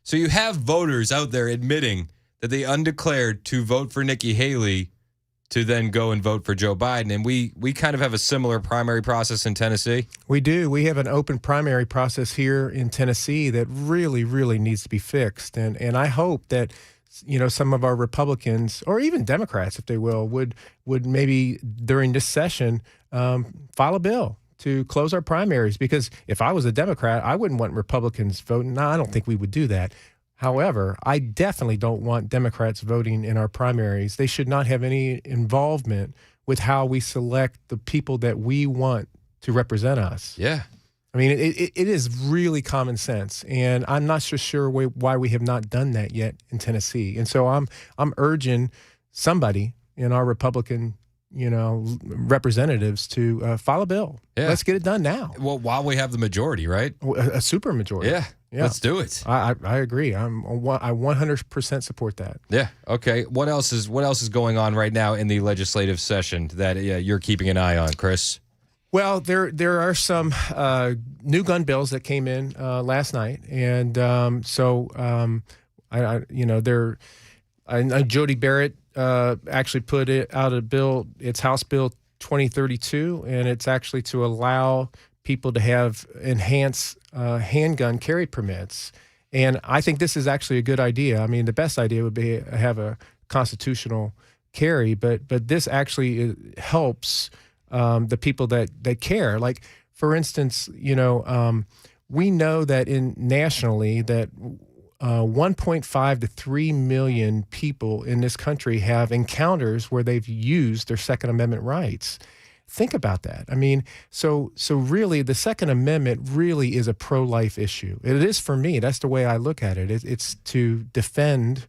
So you have voters out there admitting that they undeclared to vote for Nikki Haley to then go and vote for Joe Biden. And we kind of have a similar primary process in Tennessee. We do. We have an open primary process here in Tennessee that really, really needs to be fixed. And I hope that some of our Republicans, or even Democrats, if they will, would maybe during this session file a bill to close our primaries. Because if I was a Democrat, I wouldn't want Republicans voting. No, I don't think we would do that. However, I definitely don't want Democrats voting in our primaries. They should not have any involvement with how we select the people that we want to represent us. Yeah. I mean, it is really common sense, and I'm not so sure why we have not done that yet in Tennessee. And so I'm urging somebody in our Republican, representatives to file a bill. Yeah. Let's get it done now. Well, while we have the majority, right? A super majority. Yeah. Let's do it. I agree. I 100% support that. Yeah. Okay. What else is going on right now in the legislative session that you're keeping an eye on, Chris? Well, there are some new gun bills that came in last night, and I know Jody Barrett actually put it out a bill. It's House Bill 2032, and it's actually to allow people to have enhanced handgun carry permits. And I think this is actually a good idea. I mean, the best idea would be to have a constitutional carry, but this actually helps the people that care. Like, for instance, we know that nationally that 1.5 to 3 million people in this country have encounters where they've used their Second Amendment rights. Think about that. I mean, so really the Second Amendment really is a pro-life issue. It is for me. That's the way I look at it. It's to defend,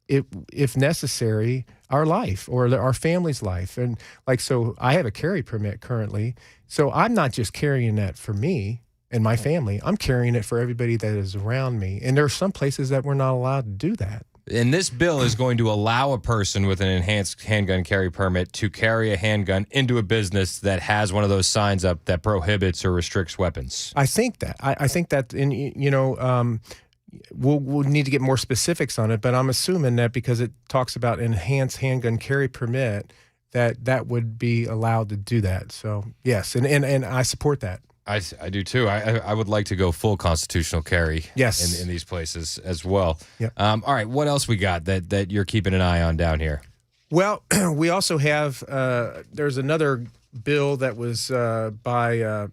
if necessary, our life or our family's life. And so I have a carry permit currently. So I'm not just carrying that for me and my family. I'm carrying it for everybody that is around me. And there are some places that we're not allowed to do that. And this bill is going to allow a person with an enhanced handgun carry permit to carry a handgun into a business that has one of those signs up that prohibits or restricts weapons. I think that. I think that, we'll need to get more specifics on it, but I'm assuming that because it talks about enhanced handgun carry permit, that would be allowed to do that. So, yes, and I support that. I do too. I would like to go full constitutional carry. Yes. in these places as well. Yep. All right, what else we got that you're keeping an eye on down here? Well, we also have there's another bill that was by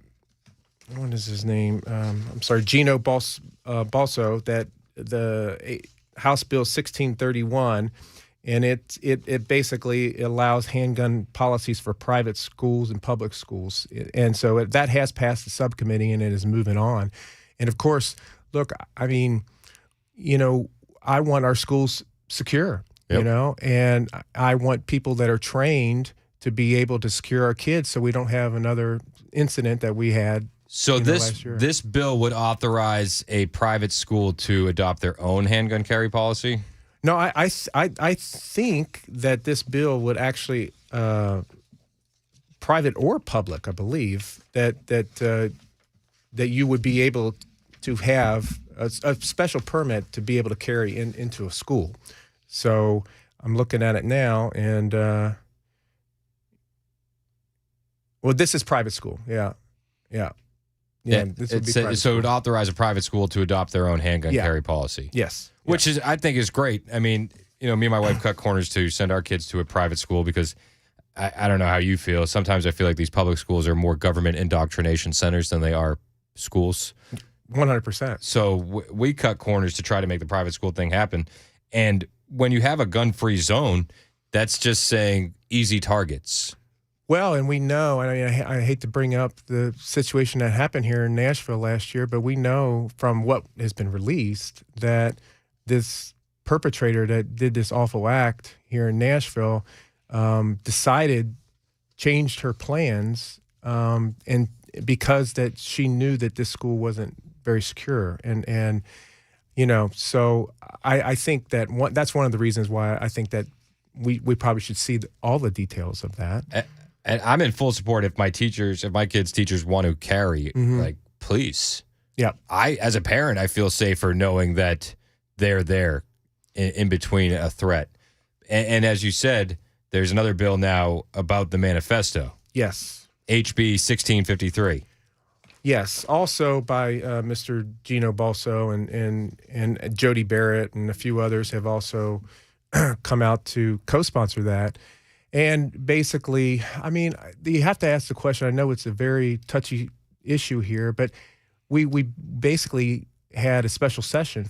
what is his name? I'm sorry, Gino Balso, that the House Bill 1631. And it basically allows handgun policies for private schools and public schools. And so that has passed the subcommittee, and it is moving on. And, of course, look, I mean, I want our schools secure, and I want people that are trained to be able to secure our kids so we don't have another incident that we had. So this bill would authorize a private school to adopt their own handgun carry policy? No, I think that this bill would actually, private or public, I believe, that you would be able to have a special permit to be able to carry into a school. So I'm looking at it now, and well, this is private school. Yeah. This would be private so it would school. authorize a private school to adopt their own handgun carry policy. Yes. Which is, I think, is great. I mean, me and my wife cut corners to send our kids to a private school because I don't know how you feel. Sometimes I feel like these public schools are more government indoctrination centers than they are schools. 100%. So we cut corners to try to make the private school thing happen. And when you have a gun-free zone, that's just saying easy targets. Well, and we know, and I hate to bring up the situation that happened here in Nashville last year, but we know from what has been released that this perpetrator that did this awful act here in Nashville changed her plans, and because that she knew that this school wasn't very secure, and so I think that that's one of the reasons why I think that we probably should see all the details of that. And I'm in full support if my kids' teachers want to carry, like, please. Yeah. As a parent, I feel safer knowing that they're there in between a threat. And as you said, there's another bill now about the manifesto. Yes. HB 1653. Yes, also by Mr. Gino Balso and Jody Barrett and a few others have also come out to co-sponsor that. And basically, I mean, you have to ask the question. I know it's a very touchy issue here, but we basically had a special session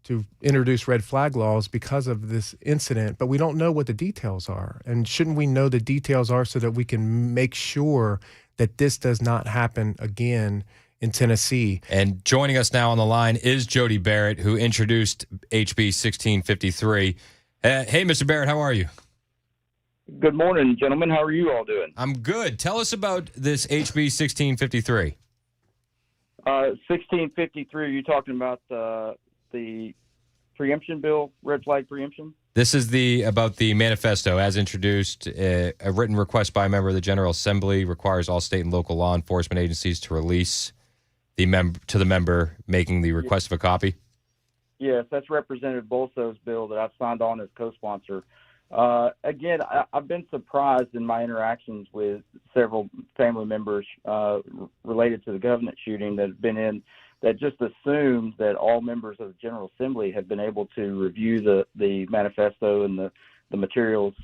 to introduce red flag laws because of this incident, but we don't know what the details are. And shouldn't we know the details are so that we can make sure that this does not happen again in Tennessee? And joining us now on the line is Jody Barrett, who introduced HB 1653. Hey, Mr. Barrett, how are you? Good morning, gentlemen. How are you all doing? I'm good. Tell us about this HB 1653. 1653, are you talking about the preemption bill, red flag preemption? This is about the manifesto as introduced. A written request by a member of the General Assembly requires all state and local law enforcement agencies to release to the member making the request of a copy. Yes, that's Representative Bolso's bill that I've signed on as co-sponsor. Again, I've been surprised in my interactions with several family members related to the Covenant shooting that have been in, that just assumed that all members of the General Assembly have been able to review the manifesto and the materials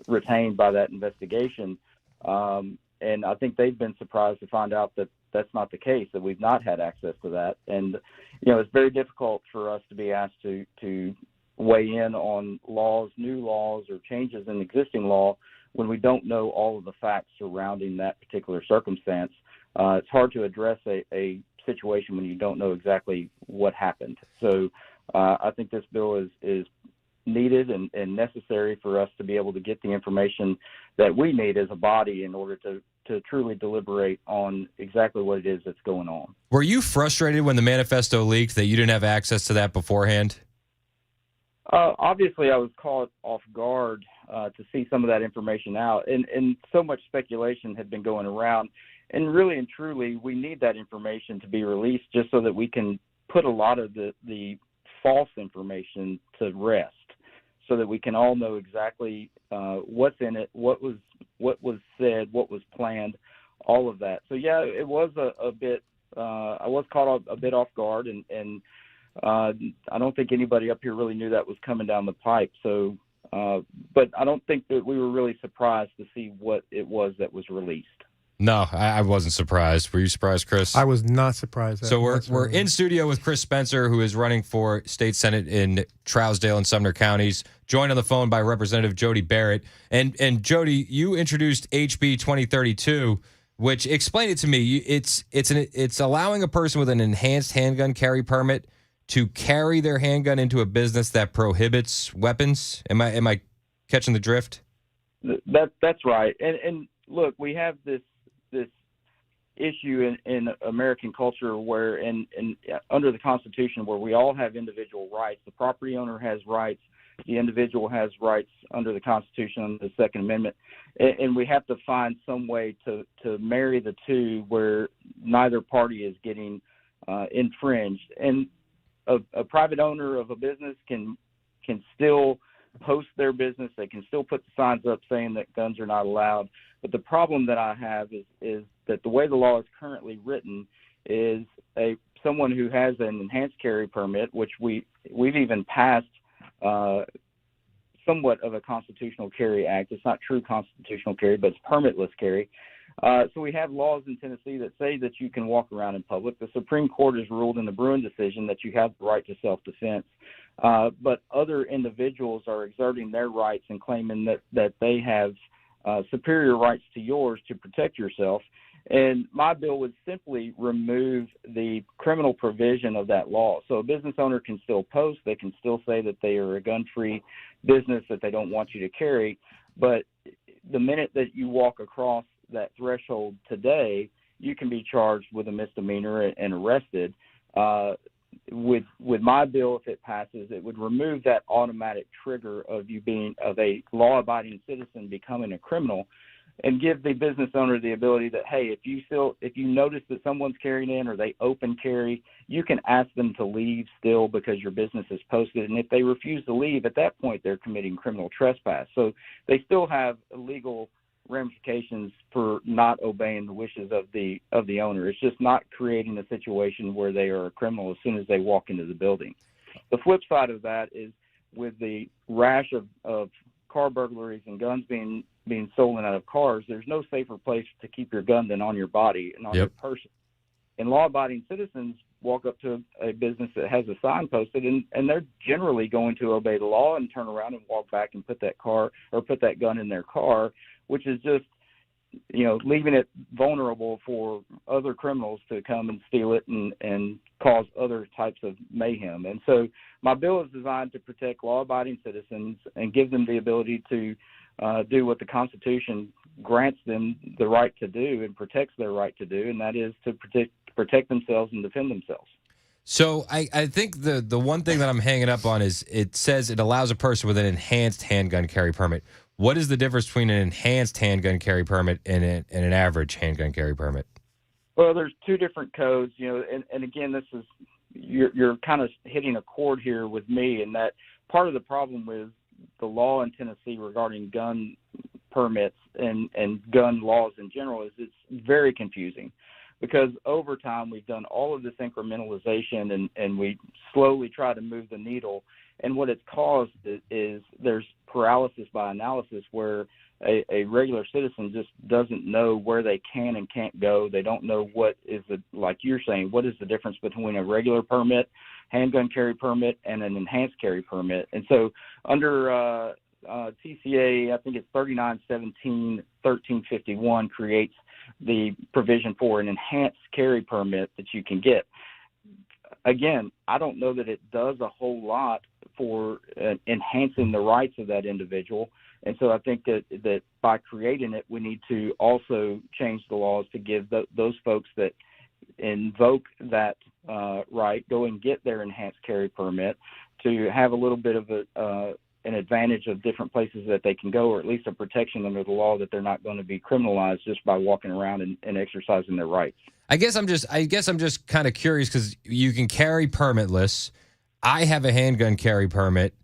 retained by that investigation. And I think they've been surprised to find out that that's not the case, that we've not had access to that. And, it's very difficult for us to be asked to weigh in on new laws or changes in existing law when we don't know all of the facts surrounding that particular circumstance. It's hard to address a situation when you don't know exactly what happened. So I think this bill is needed and necessary for us to be able to get the information that we need as a body in order to truly deliberate on exactly what it is that's going on. Were you frustrated when the manifesto leaked that you didn't have access to that beforehand? Obviously, I was caught off guard to see some of that information out, and so much speculation had been going around. And really and truly, we need that information to be released just so that we can put a lot of the false information to rest, so that we can all know exactly what's in it, what was said, what was planned, all of that. So yeah, it was a bit. I was caught a bit off guard, and I don't think anybody up here really knew that was coming down the pipe. So, but I don't think that we were really surprised to see what it was that was released. No, I wasn't surprised. Were you surprised, Chris? I was not surprised. So we're in studio with Chris Spencer, who is running for state senate in Trousdale and Sumner counties, joined on the phone by Representative Jody Barrett. And Jody, you introduced HB 2032, which, explain it to me. It's allowing a person with an enhanced handgun carry permit to carry their handgun into a business that prohibits weapons. Am I catching the drift? That's right. And look, we have this issue in American culture where under the Constitution, where we all have individual rights. The property owner has rights. The individual has rights under the Constitution, under the Second Amendment. And we have to find some way to marry the two where neither party is getting infringed. And a private owner of a business can still post their business. They can still put the signs up saying that guns are not allowed. But the problem that I have is that the way the law is currently written is someone who has an enhanced carry permit, which we've even passed somewhat of a constitutional carry act. It's not true constitutional carry, but it's permitless carry. So we have laws in Tennessee that say that you can walk around in public. The Supreme Court has ruled in the Bruin decision that you have the right to self-defense. But other individuals are exerting their rights and claiming that they have superior rights to yours to protect yourself. And my bill would simply remove the criminal provision of that law. So a business owner can still post. They can still say that they are a gun-free business, that they don't want you to carry. But the minute that you walk across that threshold today, you can be charged with a misdemeanor and arrested. With my bill, if it passes, it would remove that automatic trigger of you being of a law-abiding citizen becoming a criminal, and give the business owner the ability that, hey, if you notice that someone's carrying in or they open carry, you can ask them to leave still because your business is posted. And if they refuse to leave, at that point they're committing criminal trespass. So they still have legal ramifications for not obeying the wishes of the owner. It's just not creating a situation where they are a criminal as soon as they walk into the building. The flip side of that is with the rash of car burglaries and guns being stolen out of cars, there's no safer place to keep your gun than on your body and on your person. And law-abiding citizens walk up to a business that has a sign posted, and they're generally going to obey the law and turn around and walk back and put that gun in their car, which is just, leaving it vulnerable for other criminals to come and steal it and cause other types of mayhem. And so my bill is designed to protect law-abiding citizens and give them the ability to do what the Constitution grants them the right to do and protects their right to do, and that is to protect themselves and defend themselves. So I think the one thing that I'm hanging up on is it says it allows a person with an enhanced handgun carry permit. What is the difference between an enhanced handgun carry permit and an average handgun carry permit? Well, there's two different codes, and again, this is you're kind of hitting a chord here with me, in that part of the problem with the law in Tennessee regarding gun permits and gun laws in general is it's very confusing, because over time we've done all of this incrementalization and we slowly try to move the needle. And what it's caused is there's paralysis by analysis, where a regular citizen just doesn't know where they can and can't go. They don't know what is like you're saying, what is the difference between a regular permit, handgun carry permit, and an enhanced carry permit. And so under TCA, I think it's 3917-1351 creates the provision for an enhanced carry permit that you can get. Again, I don't know that it does a whole lot for enhancing the rights of that individual. And so I think that by creating it, we need to also change the laws to give those folks that invoke that right, go and get their enhanced carry permit, to have a little bit of an advantage of different places that they can go, or at least a protection under the law that they're not going to be criminalized just by walking around and exercising their rights. I guess I'm just kind of curious, because you can carry permitless. I have a handgun carry permit,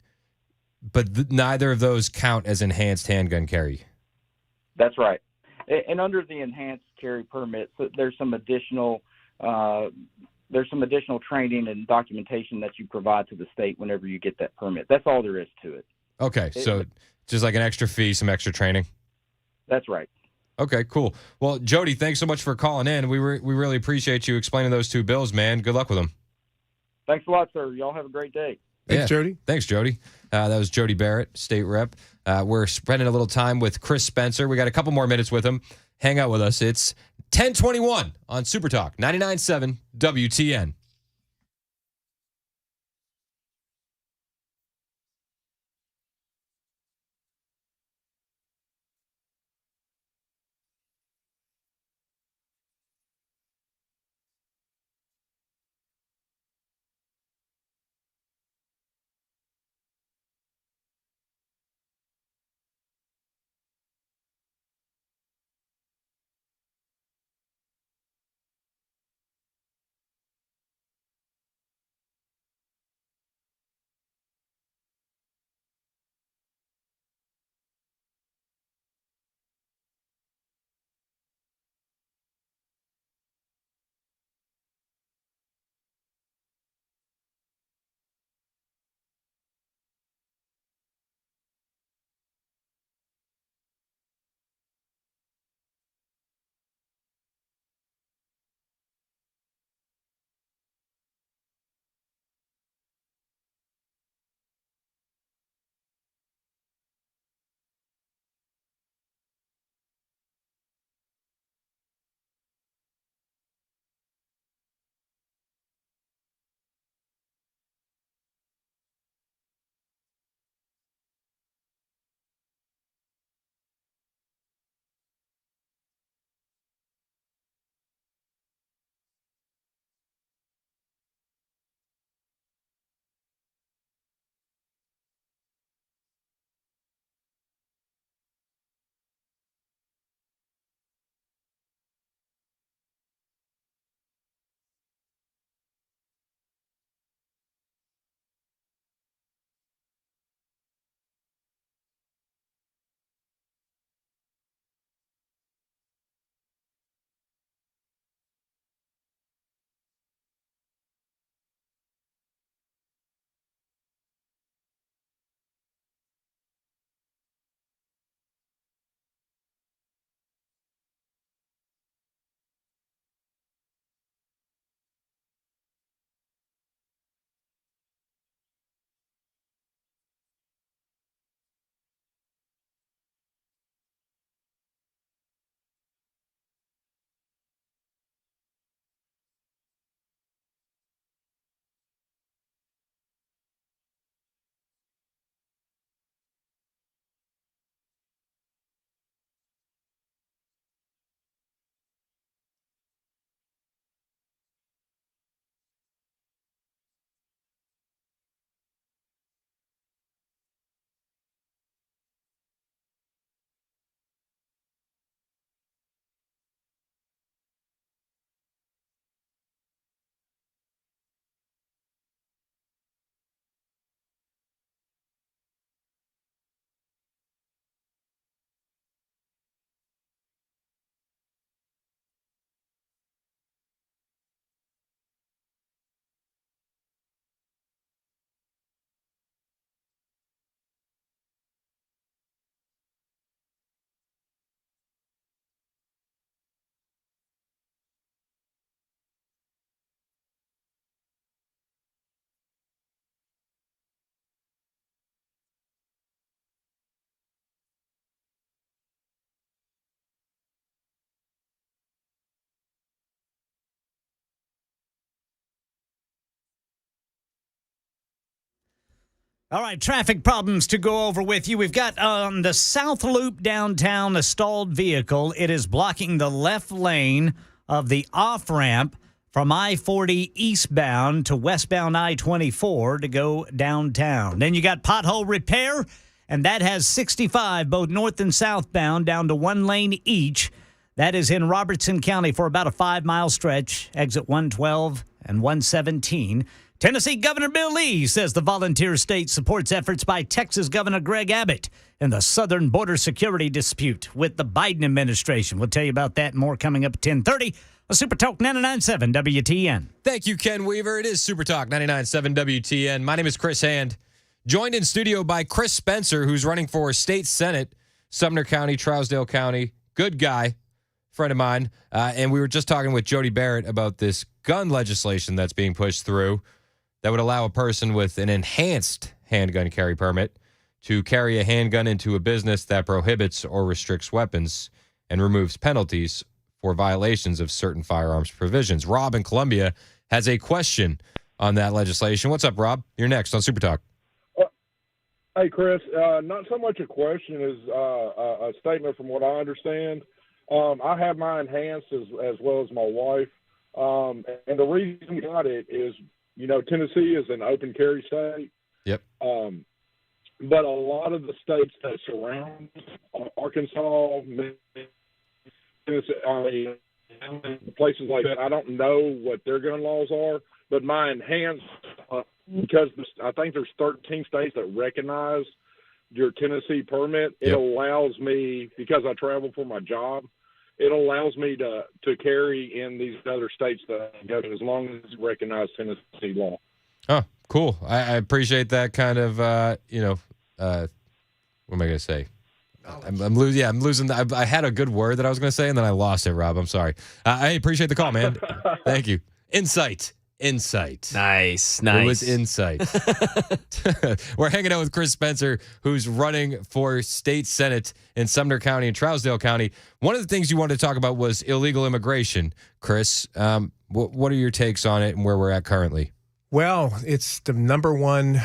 but neither of those count as enhanced handgun carry. That's right. And under the enhanced carry permit, so there's some additional training and documentation that you provide to the state whenever you get that permit. That's all there is to it. Okay, so just like an extra fee, some extra training. That's right. Okay, cool. Well, Jody, thanks so much for calling in. We really appreciate you explaining those two bills, man. Good luck with them. Thanks a lot, sir. Y'all have a great day. Thanks, Jody. Thanks, Jody. That was Jody Barrett, state rep. We're spending a little time with Chris Spencer. We got a couple more minutes with him. Hang out with us. It's 10:21 on Super Talk 99.7 WTN. All right, traffic problems to go over with you. We've got on the South Loop downtown a stalled vehicle. It is blocking the left lane of the off-ramp from I-40 eastbound to westbound I-24 to go downtown. Then you got pothole repair, and that has 65 both north and southbound down to one lane each. That is in Robertson County for about a 5-mile stretch, exit 112 and 117. Tennessee Governor Bill Lee says the volunteer state supports efforts by Texas Governor Greg Abbott in the southern border security dispute with the Biden administration. We'll tell you about that and more coming up at 10:30 on Super Talk 99.7 WTN. Thank you, Ken Weaver. It is Super Talk 99.7 WTN. My name is Chris Hand, joined in studio by Chris Spencer, who's running for state senate, Sumner County, Trousdale County. Good guy, friend of mine. And we were just talking with Jody Barrett about this gun legislation that's being pushed through that would allow a person with an enhanced handgun carry permit to carry a handgun into a business that prohibits or restricts weapons and removes penalties for violations of certain firearms provisions. Rob in Columbia has a question on that legislation. What's up, Rob? You're next on Super Talk. Hey, Chris, not so much a question as a statement from what I understand. I have mine enhanced as well as my wife. And the reason we got it is, Tennessee is an open carry state. Yep. But a lot of the states that surround Arkansas, Tennessee, places like that, I don't know what their gun laws are, but my enhanced, because I think there's 13 states that recognize your Tennessee permit, it allows me, because I travel for my job, it allows me to carry in these other states that I go to as long as it's recognized Tennessee law. Oh, cool. I appreciate that kind of, what am I going to say? I'm losing. I had a good word that I was going to say, and then I lost it, Rob. I'm sorry. I appreciate the call, man. Thank you. Insight. Nice. It was insight. We're hanging out with Chris Spencer, who's running for state senate in Sumner County and Trousdale County. One of the things you wanted to talk about was illegal immigration. Chris, what are your takes on it and where we're at currently? Well, it's the number one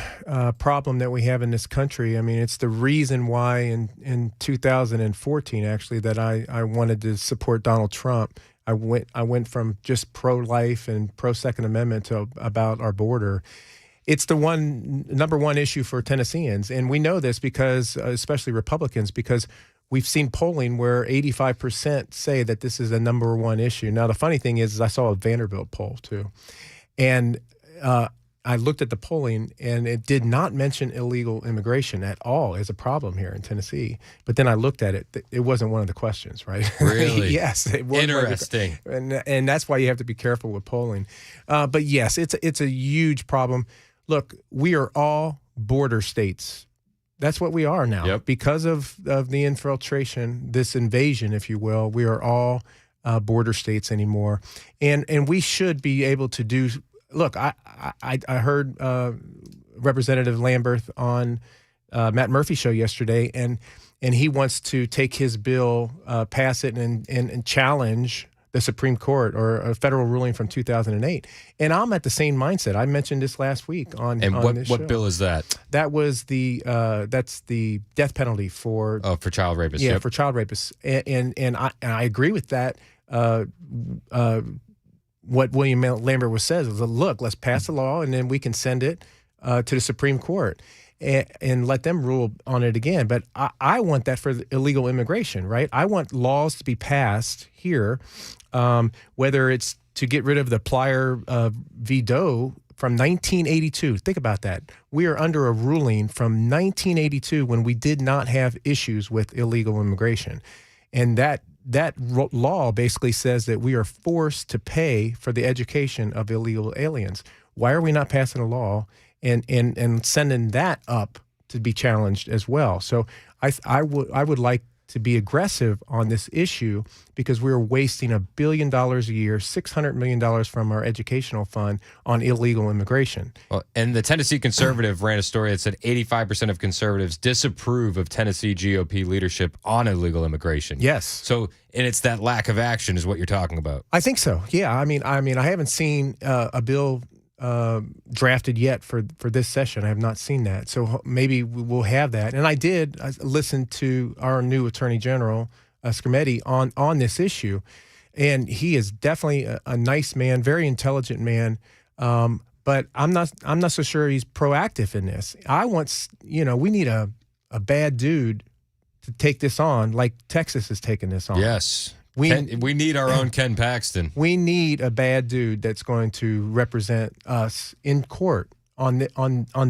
problem that we have in this country. I mean, it's the reason why in 2014, actually, that I wanted to support Donald Trump. I went from just pro-life and pro-Second Amendment to about our border. It's the number one issue for Tennesseans. And we know this because, especially Republicans, because we've seen polling where 85% say that this is a number one issue. Now, the funny thing is I saw a Vanderbilt poll, too. And I looked at the polling, and it did not mention illegal immigration at all as a problem here in Tennessee. But then I looked at it; it wasn't one of the questions, right? Really? Yes. It wasn't. Interesting. And that's why you have to be careful with polling. But yes, it's a huge problem. Look, we are all border states. That's what we are now. Yep. Because of the infiltration, this invasion, if you will, we are all border states anymore, and we should be able to do. Look, I heard Representative Lamberth on Matt Murphy's show yesterday, and he wants to take his bill, pass it, and challenge the Supreme Court or a federal ruling from 2008. And I'm at the same mindset. I mentioned this last week on And on this what show. bill is that? That was that's the death penalty for child rapists. Yeah, Yep. for child rapists, and I agree with that. What William Lambert was says is, look, let's pass a law and then we can send it to the Supreme Court and let them rule on it again. But I want that for illegal immigration, right? I want laws to be passed here, whether it's to get rid of the Plyer v. Doe from 1982. Think about that. We are under a ruling from 1982 when we did not have issues with illegal immigration. And that law basically says that we are forced to pay for the education of illegal aliens. Why are we not passing a law and sending that up to be challenged as well? So I would like to be aggressive on this issue because we're wasting $1 billion a year, $600 million from our educational fund on illegal immigration. Well, and the Tennessee Conservative ran a story that said 85% of conservatives disapprove of Tennessee GOP leadership on illegal immigration. Yes. So, and it's that lack of action is what you're talking about. I think so. Yeah. I mean, I haven't seen a bill drafted yet for this session. I have not seen that. So maybe we'll have that. And I listened to our new Attorney General, Scrimetti, on this issue. And he is definitely a nice man, very intelligent man. But I'm not so sure he's proactive in this. We need a bad dude to take this on, like Texas is taking this on. Yes. We need our own Ken Paxton. We need a bad dude that's going to represent us in court on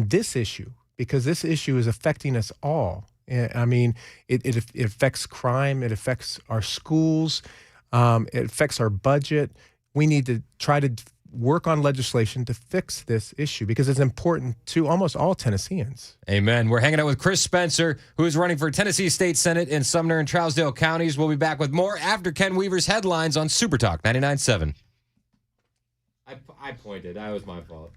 this issue, because this issue is affecting us all. I mean, it affects crime. It affects our schools. It affects our budget. We need to try to work on legislation to fix this issue because it's important to almost all Tennesseans. Amen. We're hanging out with Chris Spencer, who is running for Tennessee State Senate in Sumner and Trousdale counties. We'll be back with more after Ken Weaver's headlines on Super Talk 99.7. I pointed. That was my fault.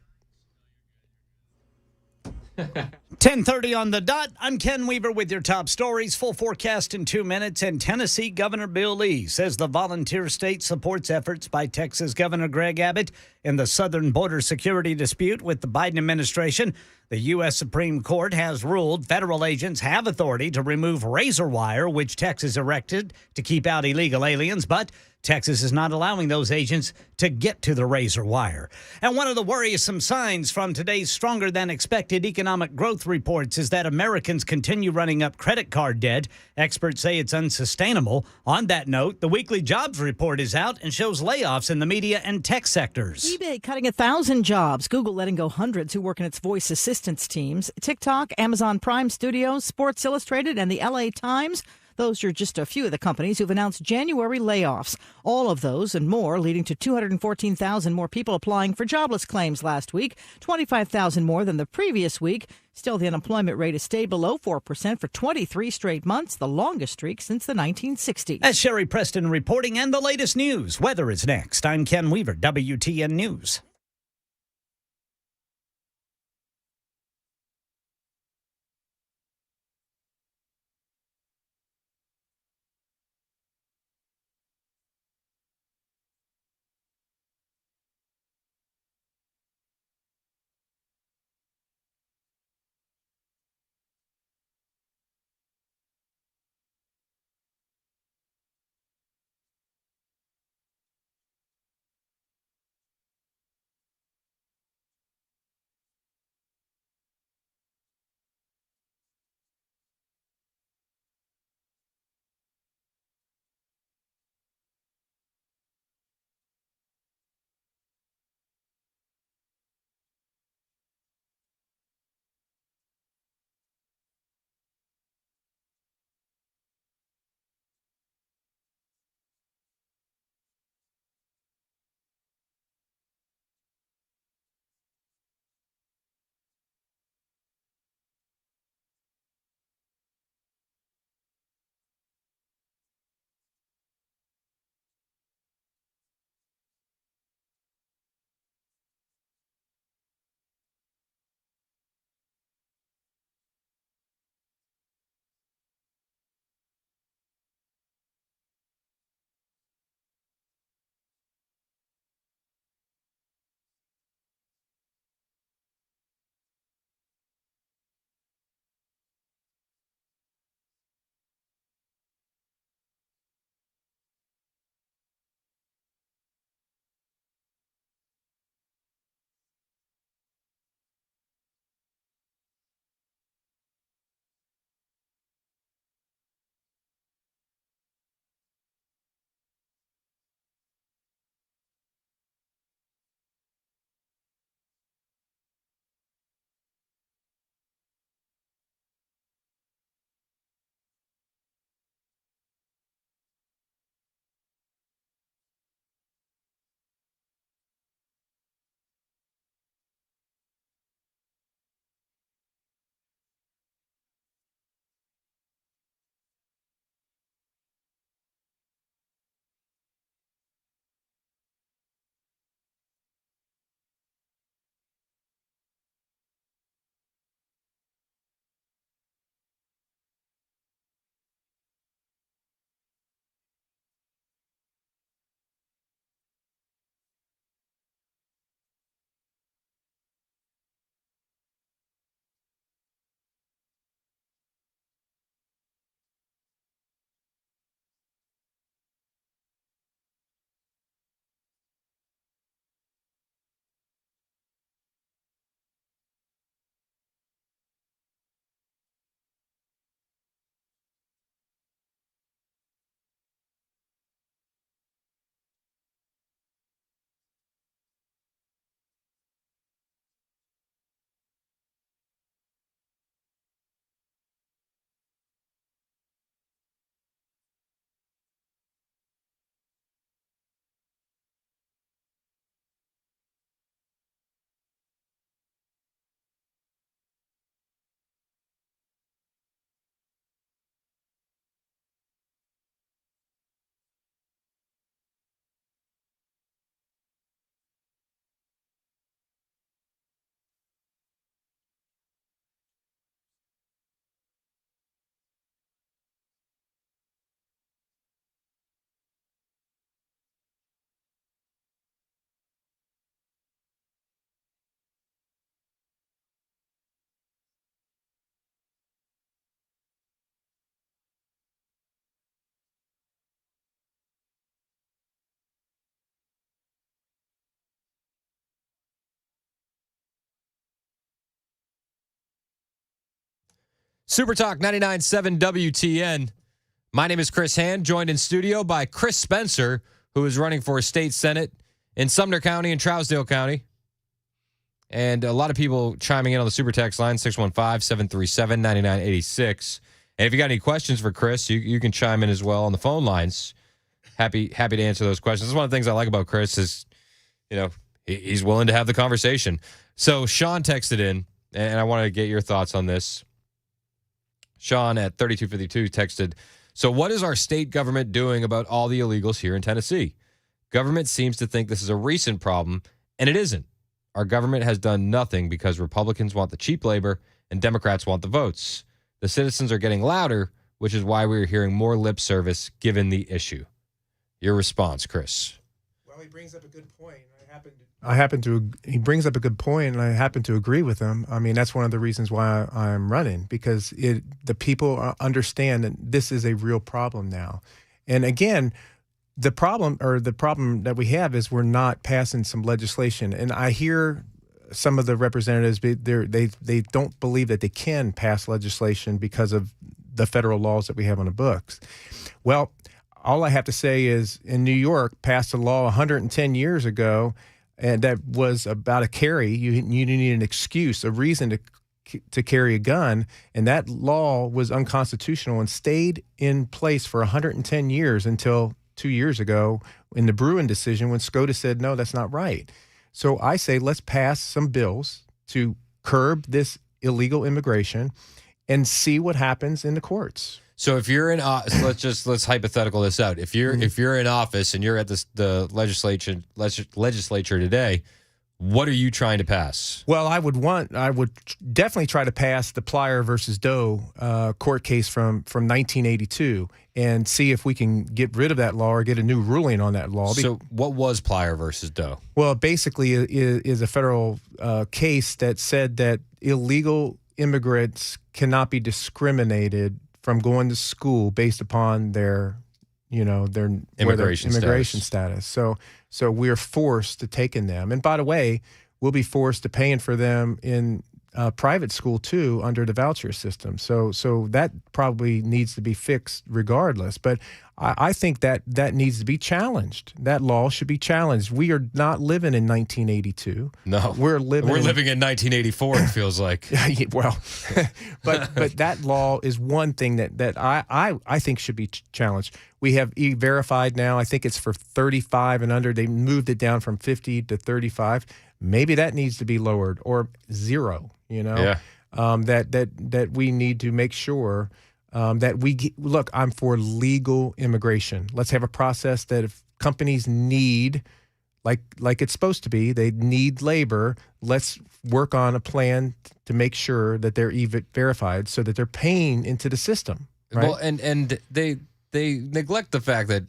10:30 on the dot. I'm Ken Weaver with your top stories. Full forecast in 2 minutes. And Tennessee Governor Bill Lee says the volunteer state supports efforts by Texas Governor Greg Abbott in the southern border security dispute with the Biden administration. The U.S. Supreme Court has ruled federal agents have authority to remove razor wire, which Texas erected to keep out illegal aliens, but Texas is not allowing those agents to get to the razor wire. And one of the worrisome signs from today's stronger than expected economic growth reports is that Americans continue running up credit card debt. Experts say it's unsustainable. On that note, the weekly jobs report is out and shows layoffs in the media and tech sectors. eBay cutting 1,000 jobs. Google letting go hundreds who work in its voice assistance teams. TikTok, Amazon Prime Studios, Sports Illustrated, and the LA Times. Those are just a few of the companies who've announced January layoffs. All of those and more leading to 214,000 more people applying for jobless claims last week, 25,000 more than the previous week. Still, the unemployment rate has stayed below 4% for 23 straight months, the longest streak since the 1960s. That's Sherry Preston reporting, and the latest news. Weather is next. I'm Ken Weaver, WTN News. Super Talk 99.7 WTN. My name is Chris Hand, joined in studio by Chris Spencer, who is running for state senate in Sumner County and Trousdale County. And a lot of people chiming in on the Super Text line, 615-737-9986. And if you got any questions for Chris, you can chime in as well on the phone lines. Happy to answer those questions. This is one of the things I like about Chris is, he's willing to have the conversation. So Sean texted in, and I wanted to get your thoughts on this. Sean at 3252 texted, so what is our state government doing about all the illegals here in Tennessee? Government seems to think this is a recent problem, and it isn't. Our government has done nothing because Republicans want the cheap labor and Democrats want the votes. The citizens are getting louder, which is why we're hearing more lip service given the issue. Your response, Chris. Well, he brings up a good point. He brings up a good point, and I happen to agree with him. I mean, that's one of the reasons why I'm running, because the people understand that this is a real problem now. And again, the problem that we have is we're not passing some legislation. And I hear some of the representatives, they don't believe that they can pass legislation because of the federal laws that we have on the books. Well, all I have to say is in New York passed a law 110 years ago, and that was about a carry. You need an excuse, a reason to carry a gun, and that law was unconstitutional and stayed in place for 110 years until 2 years ago in the Bruin decision when SCOTUS said, no, that's not right. So I say let's pass some bills to curb this illegal immigration and see what happens in the courts. So if you're in, let's hypothetical this out. If you're in office and you're at the legislature today, what are you trying to pass? Well, I would definitely try to pass the Plyer versus Doe court case from 1982 and see if we can get rid of that law or get a new ruling on that law. So what was Plyer versus Doe? Well, basically is a federal case that said that illegal immigrants cannot be discriminated from going to school based upon their immigration status. So we're forced to take in them. And by the way, we'll be forced to paying for them in private school too under the voucher system. So that probably needs to be fixed regardless. But I think that needs to be challenged. That law should be challenged. We are not living in 1982. No, we're living in 1984. It feels like. Well, but that law is one thing that I think should be challenged. We have E-Verified now. I think it's for 35 and under. They moved it down from 50 to 35. Maybe that needs to be lowered or zero. Yeah. That we need to make sure that look. I'm for legal immigration. Let's have a process that if companies need, like it's supposed to be, they need labor. Let's work on a plan to make sure that they're verified so that they're paying into the system. Right? Well, and they neglect the fact that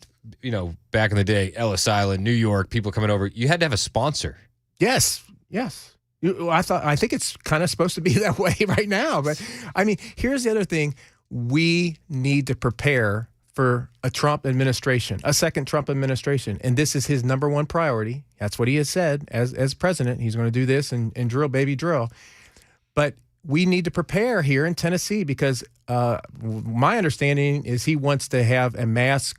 back in the day, Ellis Island, New York, people coming over, you had to have a sponsor. Yes. I think it's kind of supposed to be that way right now. But I mean, here's the other thing. We need to prepare for a Trump administration, a second Trump administration. And this is his number one priority. That's what he has said as president. He's going to do this and drill, baby, drill. But we need to prepare here in Tennessee because my understanding is he wants to have a mass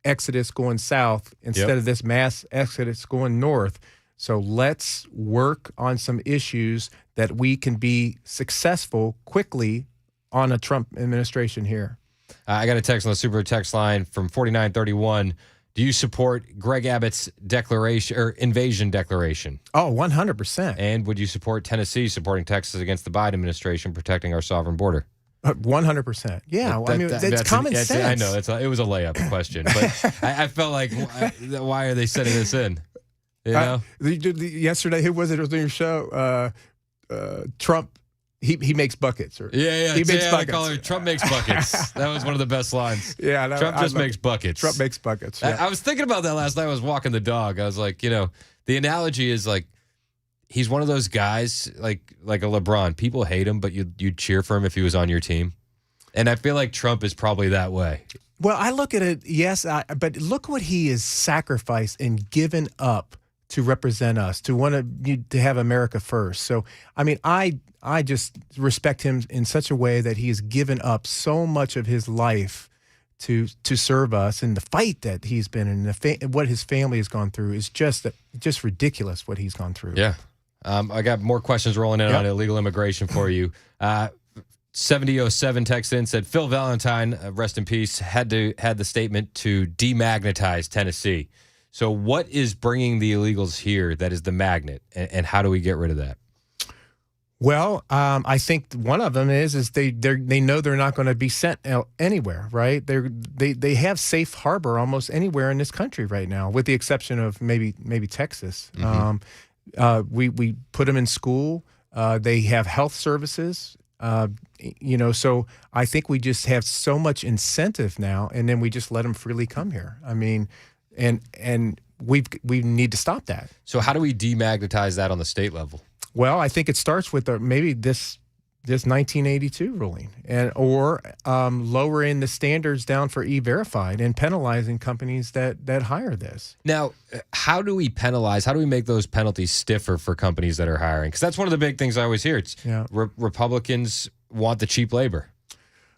exodus going south instead of this mass exodus going north. So let's work on some issues that we can be successful quickly on a Trump administration here. I got a text on the super text line from 4931. Do you support Greg Abbott's declaration or invasion declaration? Oh, 100%. And would you support Tennessee supporting Texas against the Biden administration protecting our sovereign border? 100%. Yeah, it's common sense. I know it was a layup question, but I felt like why are they sending this in? Yesterday, who was it? It was on your show. Trump. He makes buckets. He makes buckets. Trump makes buckets. That was one of the best lines. Yeah, Trump just makes buckets. Trump makes buckets. Yeah. I was thinking about that last night. I was walking the dog. I was like, the analogy is like he's one of those guys like a LeBron. People hate him, but you'd cheer for him if he was on your team. And I feel like Trump is probably that way. Well, I look at it, yes, but look what he has sacrificed and given up to represent us, to have America first. So, I mean, I just respect him in such a way that he has given up so much of his life to serve us, and the fight that he's been in, what his family has gone through is just ridiculous. What he's gone through. Yeah, I got more questions rolling in on illegal immigration for you. 7007 texted in, said Phil Valentine, rest in peace, had the statement to demagnetize Tennessee. So what is bringing the illegals here that is the magnet, and how do we get rid of that? Well, I think one of them is they know they're not going to be sent anywhere, right? They have safe harbor almost anywhere in this country right now, with the exception of maybe Texas. Mm-hmm. We put them in school. They have health services. So I think we just have so much incentive now, and then we just let them freely come here. I mean, and we need to stop that. So how do we demagnetize that on the state level? Well, I think it starts with maybe this 1982 ruling, or lowering the standards down for E-Verified and penalizing companies that hire this. Now, how do we penalize? How do we make those penalties stiffer for companies that are hiring? Because that's one of the big things I always hear. It's Republicans want the cheap labor.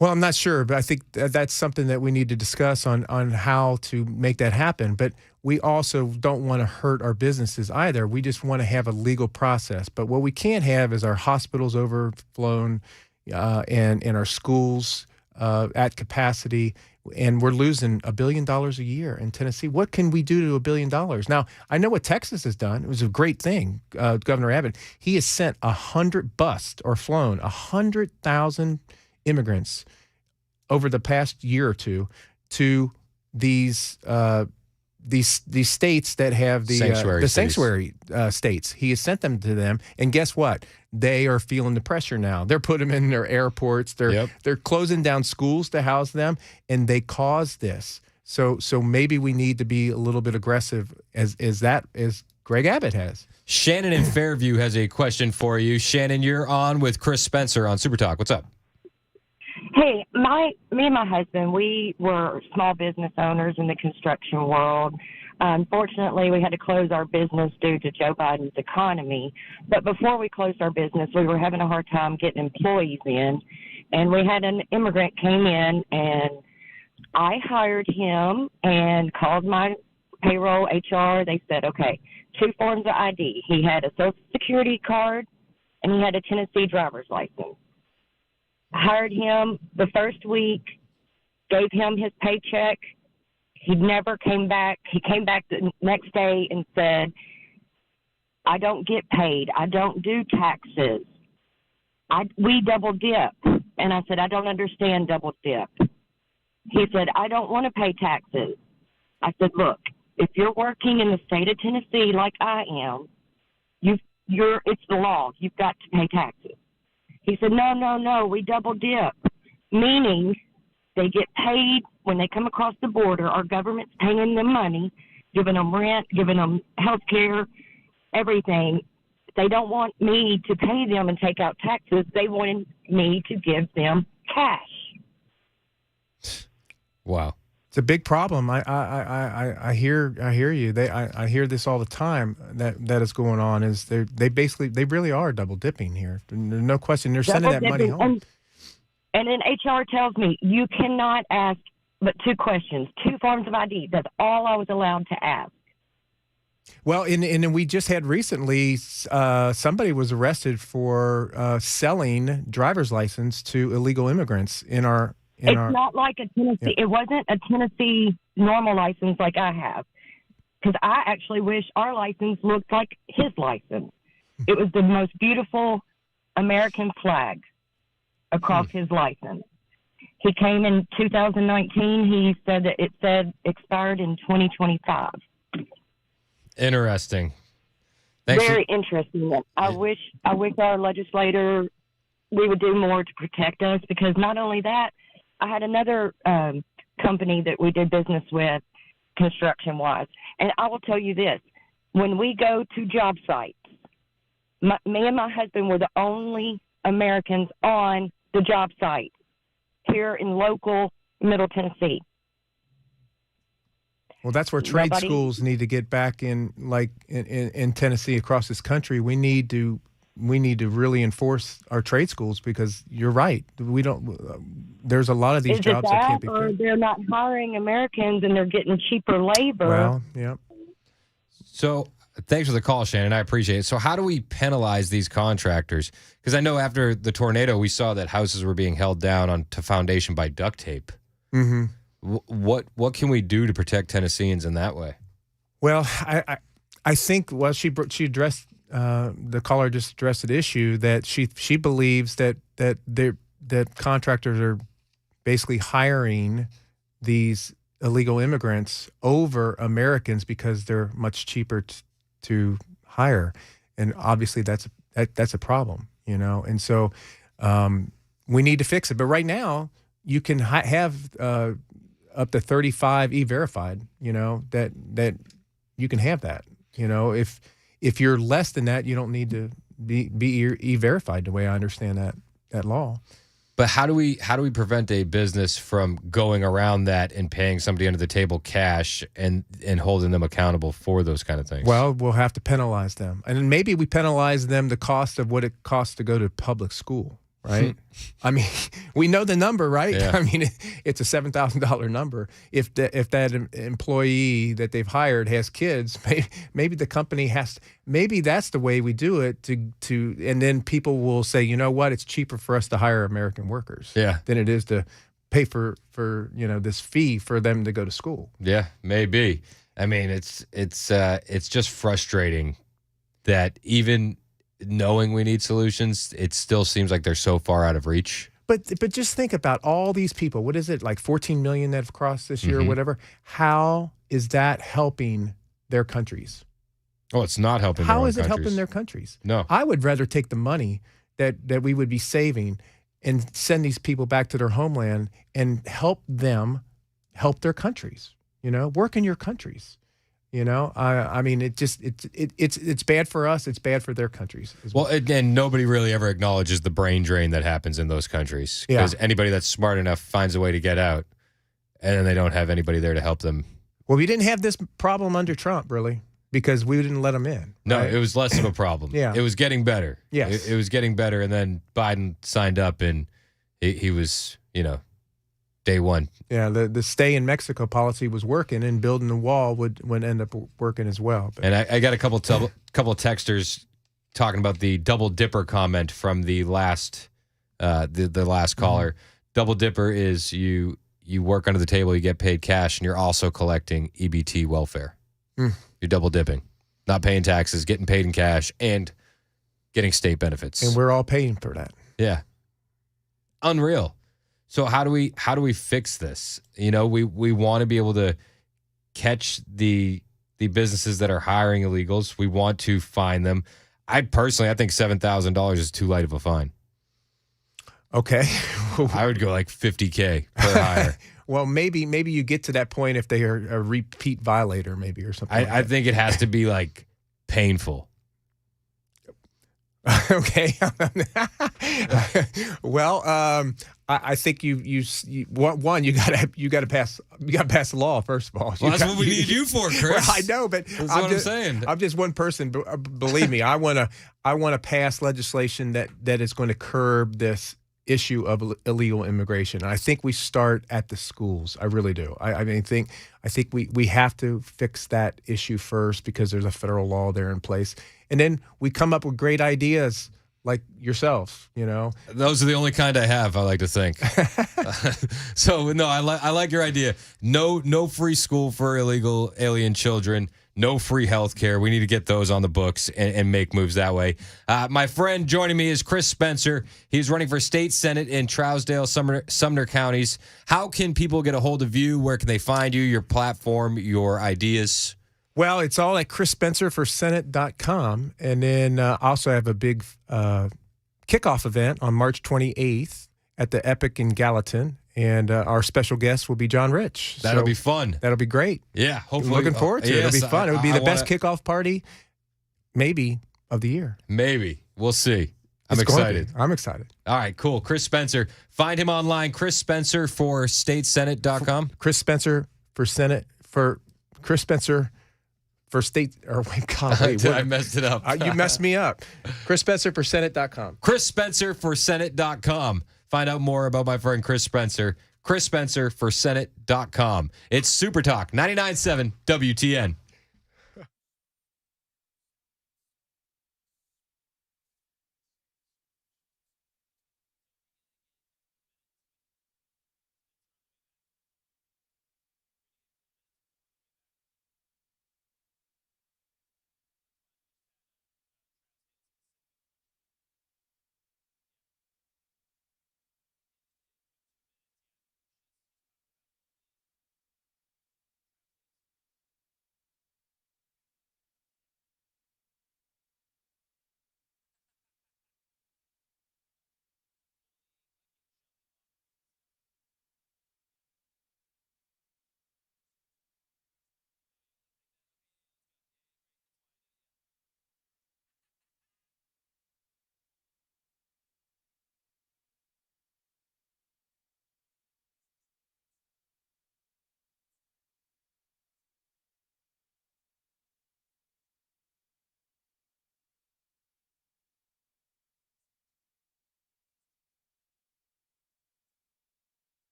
Well, I'm not sure, but I think that's something that we need to discuss on how to make that happen. But we also don't want to hurt our businesses either. We just want to have a legal process. But what we can't have is our hospitals overflown and our schools at capacity. And we're losing $1 billion a year in Tennessee. What can we do to $1 billion? Now, I know what Texas has done. It was a great thing. Governor Abbott, he has sent 100 flown 100,000 immigrants over the past year or two to these states that have the sanctuary states. He has sent them to them, and guess what? They are feeling the pressure now. They're putting them in their airports. They're closing down schools to house them, and they caused this. So maybe we need to be a little bit aggressive as Greg Abbott has. Shannon in Fairview has a question for you. Shannon, you're on with Chris Spencer on Super Talk. What's up? Hey, me and my husband, we were small business owners in the construction world. Unfortunately, we had to close our business due to Joe Biden's economy. But before we closed our business, we were having a hard time getting employees in. And we had an immigrant came in, and I hired him and called my payroll, HR. They said, okay, 2 forms of ID. He had a Social Security card, and he had a Tennessee driver's license. Hired him the first week, gave him his paycheck. He never came back. He came back the next day and said, I don't get paid. I don't do taxes. We double dip. And I said, I don't understand double dip. He said, I don't want to pay taxes. I said, look, if you're working in the state of Tennessee like I am, it's the law. You've got to pay taxes. He said, no, we double dip, meaning they get paid when they come across the border. Our government's paying them money, giving them rent, giving them health care, everything. They don't want me to pay them and take out taxes. They wanted me to give them cash. Wow. It's a big problem. I hear you. I hear this all the time that is going on. Is they really are double dipping here. There's no question. They're sending that money home. And then HR tells me you cannot ask but 2 questions, 2 forms of ID. That's all I was allowed to ask. Well, and we just had recently somebody was arrested for selling driver's license to illegal immigrants in our. Not like a Tennessee. It wasn't a Tennessee normal license like I have, because I actually wish our license looked like his license. It was the most beautiful American flag across his license. He came in 2019. He said that it said expired in 2025. Interesting. Very interesting. I wish our legislator, we would do more to protect us, because not only that, I had another company that we did business with construction-wise. And I will tell you this. When we go to job sites, me and my husband were the only Americans on the job site here in local Middle Tennessee. Well, that's where trade Nobody- schools need to get back in, like in Tennessee, across this country. We need to really enforce our trade schools, because you're right. We don't. There's a lot of these Is jobs it that can't be or filled. they're not hiring Americans and they're getting cheaper labor? Well, yeah. So thanks for the call, Shannon. I appreciate it. So how do we penalize these contractors? Because I know after the tornado, we saw that houses were being held down to foundation by duct tape. Mm-hmm. What can we do to protect Tennesseans in that way? Well, I think she addressed the caller just addressed an issue that she believes that contractors are basically hiring these illegal immigrants over Americans because they're much cheaper to hire, and obviously that's a problem, And so we need to fix it. But right now, you can have up to 35 e-verified. That you can have that. If you're less than that, you don't need to be e-verified. The way I understand that law. But how do we prevent a business from going around that and paying somebody under the table cash and holding them accountable for those kind of things? Well, we'll have to penalize them, and maybe we penalize them the cost of what it costs to go to public school, right? I mean, we know the number, right? Yeah. I mean, it's a $7,000 number. If that employee that they've hired has kids, maybe the company has. Maybe that's the way we do it. And then people will say, you know what? It's cheaper for us to hire American workers, than it is to pay for this fee for them to go to school. Yeah, maybe. I mean, it's just frustrating that even knowing we need solutions, it still seems like they're so far out of reach. But just think about all these people. What is it, like 14 million that have crossed this year or whatever? How is that helping their countries? Oh, it's not helping. How is it helping their countries? No. I would rather take the money that we would be saving and send these people back to their homeland and help them help their countries. Work in your countries. I mean, it's bad for us. It's bad for their countries as well. Well, and nobody really ever acknowledges the brain drain that happens in those countries. Because anybody that's smart enough finds a way to get out, and then they don't have anybody there to help them. Well, we didn't have this problem under Trump, really, because we didn't let them in. No, right? it was less of a problem. Yeah. It was getting better. Yes. It was getting better, and then Biden signed up, and he was, day one. Yeah, the stay in Mexico policy was working, and building the wall would end up working as well. But. And I got a couple of texters talking about the double dipper comment from the last the last caller. Mm-hmm. Double dipper is you work under the table, you get paid cash, and you're also collecting EBT welfare. You're double dipping, not paying taxes, getting paid in cash, and getting state benefits. And we're all paying for that. Yeah, unreal. So how do we fix this? We want to be able to catch the businesses that are hiring illegals. We want to fine them. I think $7,000 is too light of a fine. Okay. I would go like $50K per hire. Well, maybe you get to that point if they are a repeat violator, maybe, or something. I think it has to be like painful. Okay. Well, I think you gotta pass the law first of all. Well, that's what we need you for, Chris. Well, I know, but I'm saying. I'm just one person. Believe me, I want to pass legislation that is going to curb this issue of illegal immigration. And I think we start at the schools. I really do. I think we have to fix that issue first because there's a federal law there in place. And then we come up with great ideas like yourself, Those are the only kind I have, I like to think. So, no, I like your idea. No free school for illegal alien children. No free health care. We need to get those on the books and make moves that way. My friend joining me is Chris Spencer. He's running for state senate in Trousdale, Sumner counties. How can people get a hold of you? Where can they find you, your platform, your ideas? Well, it's all at chrisspencerforsenate.com. And then I also have a big kickoff event on March 28th at the Epic in Gallatin. And our special guest will be John Rich. That'll be fun. That'll be great. Yeah, hopefully. Looking forward to it. Yes, It'll be fun. It would be the best wanna... kickoff party, maybe, of the year. Maybe. We'll see. I'm It's going to excited. be. I'm excited. All right, cool. Chris Spencer. Find him online, chrisspencerforstatesenate.com. Chris Spencer for Senate for Chris Spencer for state, or wait, God, wait, I messed it up. You messed me up. Chris Spencer for Senate.com. Chris Spencer for Senate.com. Find out more about my friend Chris Spencer. Chris Spencer for Senate.com. It's Super Talk 99.7 WTN.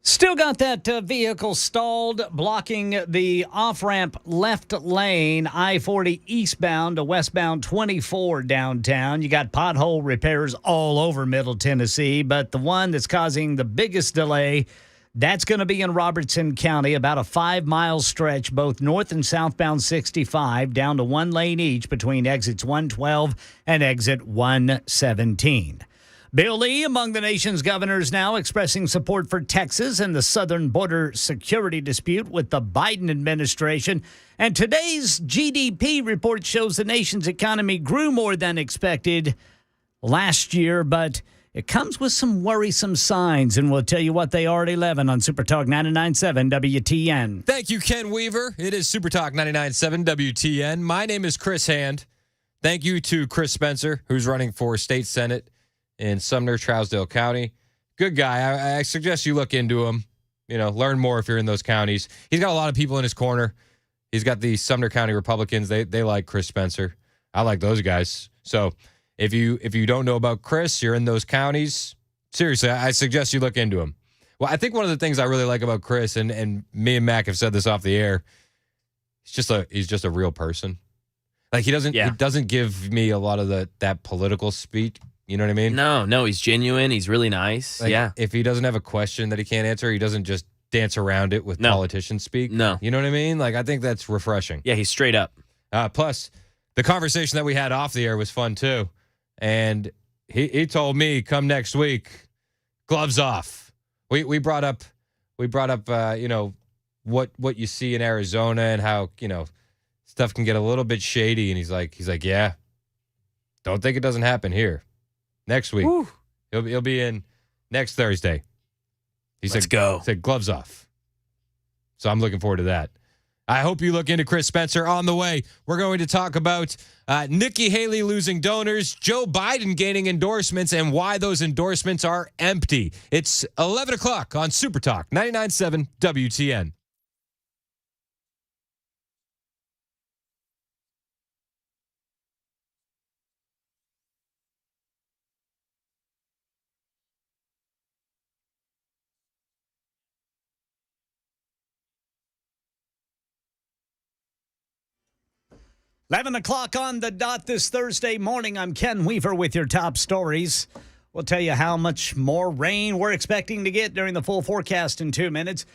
Still got that vehicle stalled, blocking the off-ramp left lane, I-40 eastbound to westbound 24 downtown. You got pothole repairs all over Middle Tennessee, but the one that's causing the biggest delay, that's going to be in Robertson County, about a 5-mile stretch, both north and southbound 65, down to one lane each between exits 112 and exit 117. Bill Lee, among the nation's governors now, expressing support for Texas and the southern border security dispute with the Biden administration. And today's GDP report shows the nation's economy grew more than expected last year, but it comes with some worrisome signs, and we'll tell you what they are at 11 on Super Talk 99.7 WTN. Thank you, Ken Weaver. It is Super Talk 99.7 WTN. My name is Chris Hand. Thank you to Chris Spencer, who's running for state senate in Sumner, Trousdale County. Good guy. I suggest you look into him. Learn more if you're in those counties. He's got a lot of people in his corner. He's got the Sumner County Republicans. They like Chris Spencer. I like those guys. So if you don't know about Chris, you're in those counties, seriously, I suggest you look into him. Well, I think one of the things I really like about Chris, and me and Mac have said this off the air, he's just a real person. Like he doesn't give me a lot of that political speech. You know what I mean? No, he's genuine. He's really nice. Like, if he doesn't have a question that he can't answer, he doesn't just dance around it with politicians speak. No. You know what I mean? Like, I think that's refreshing. Yeah, he's straight up. Plus, the conversation that we had off the air was fun, too. And he told me, come next week, gloves off. We brought up what you see in Arizona and how, stuff can get a little bit shady. And he's like, yeah, don't think it doesn't happen here. Next week. Woo. He'll be in next Thursday. Let's go. He said gloves off. So I'm looking forward to that. I hope you look into Chris Spencer. On the way, we're going to talk about Nikki Haley losing donors, Joe Biden gaining endorsements, and why those endorsements are empty. It's 11 o'clock on Super Talk 99.7 WTN. Eleven o'clock on the dot this Thursday morning. I'm Ken Weaver with your top stories. We'll tell you how much more rain we're expecting to get during the full forecast in 2 minutes.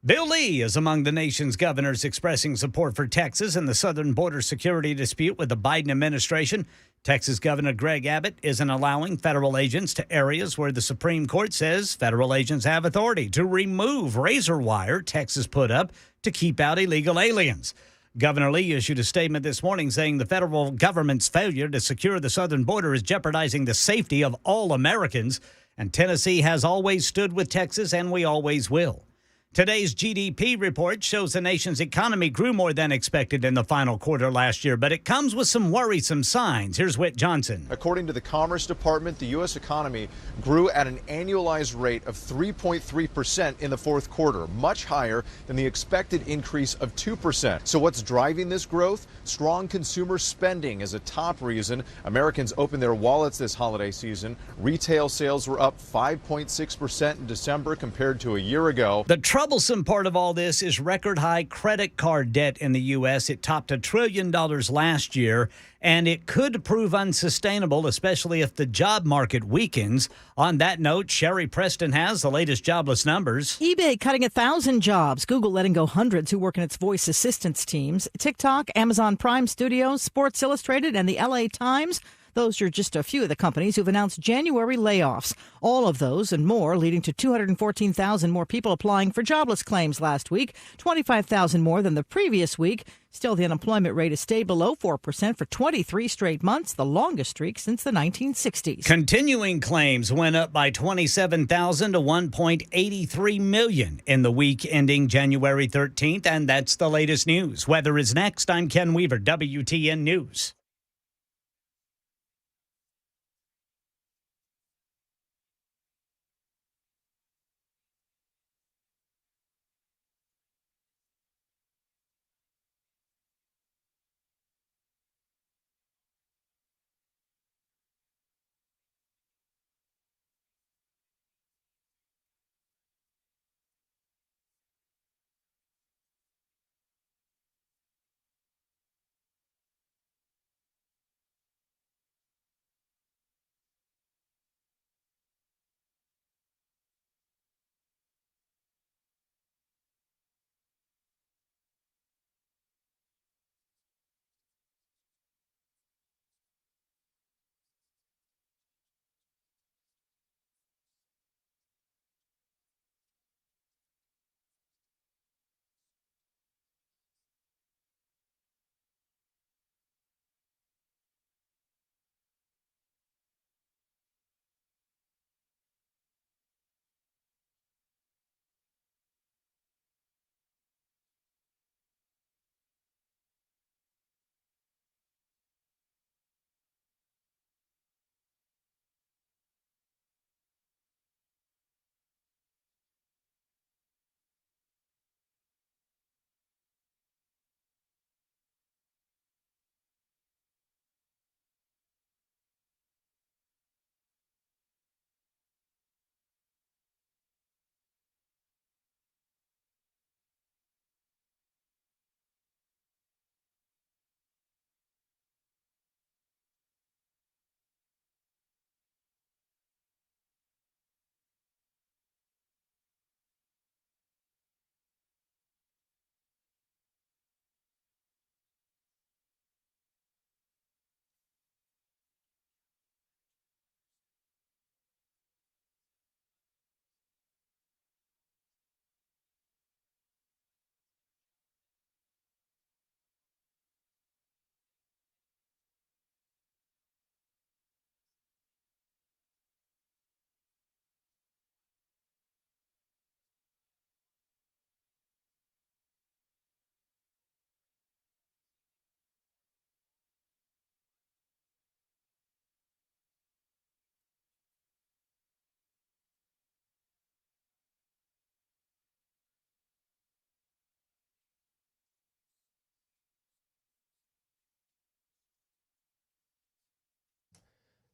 Bill Lee is among the nation's governors expressing support for Texas and the southern border security dispute with the Biden administration. Texas Governor Greg Abbott isn't allowing federal agents to areas where the Supreme Court says federal agents have authority to remove razor wire Texas put up to keep out illegal aliens. Governor Lee issued a statement this morning saying the federal government's failure to secure the southern border is jeopardizing the safety of all Americans, and Tennessee has always stood with Texas, and we always will. Today's GDP report shows the nation's economy grew more than expected in the final quarter last year, but it comes with some worrisome signs. Here's Whit Johnson. According to the Commerce Department, the U.S. economy grew at an annualized rate of 3.3% in the fourth quarter, much higher than the expected increase of 2%. So what's driving this growth? Strong consumer spending is a top reason. Americans opened their wallets this holiday season. Retail sales were up 5.6% in December compared to a year ago. The troublesome part of all this is record high credit card debt in the U.S. It topped $1 trillion last year, and it could prove unsustainable, especially if the job market weakens. On that note, Sherry Preston has the latest jobless numbers. eBay cutting 1,000 jobs. Google letting go hundreds who work in its voice assistance teams. TikTok, Amazon Prime Studios, Sports Illustrated, and the LA Times. Those are just a few of the companies who've announced January layoffs. All of those and more leading to 214,000 more people applying for jobless claims last week, 25,000 more than the previous week. Still, the unemployment rate has stayed below 4% for 23 straight months, the longest streak since the 1960s. Continuing claims went up by 27,000 to 1.83 million in the week ending January 13th, and that's the latest news. Weather is next. I'm Ken Weaver, WTN News.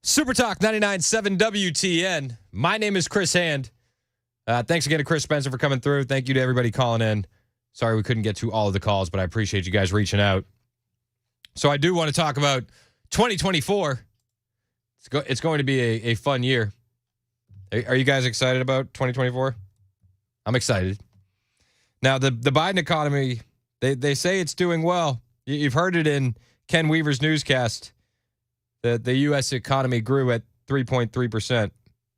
Super Talk 99.7 WTN. My name is Chris Hand. Thanks again to Chris Spencer for coming through. Thank you to everybody calling in. Sorry we couldn't get to all of the calls, but I appreciate you guys reaching out. So I do want to talk about 2024. It's going to be a fun year. Are you guys excited about 2024? I'm excited. Now, the Biden economy, they say it's doing well. You've heard it in Ken Weaver's newscast. The U.S. economy grew at 3.3%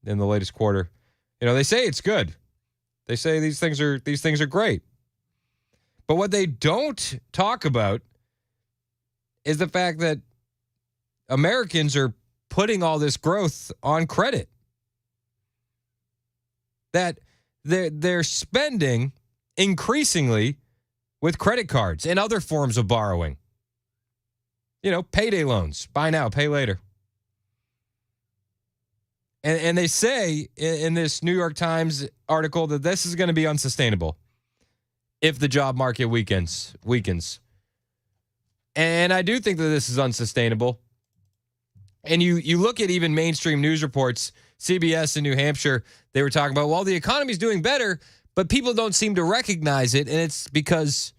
in the latest quarter. They say it's good. They say these things are great. But what they don't talk about is the fact that Americans are putting all this growth on credit. That they're spending increasingly with credit cards and other forms of borrowing. Payday loans, buy now, pay later. And they say in this New York Times article that this is going to be unsustainable if the job market weakens. And I do think that this is unsustainable. And you look at even mainstream news reports, CBS in New Hampshire, they were talking about, well, the economy's doing better, but people don't seem to recognize it. And it's because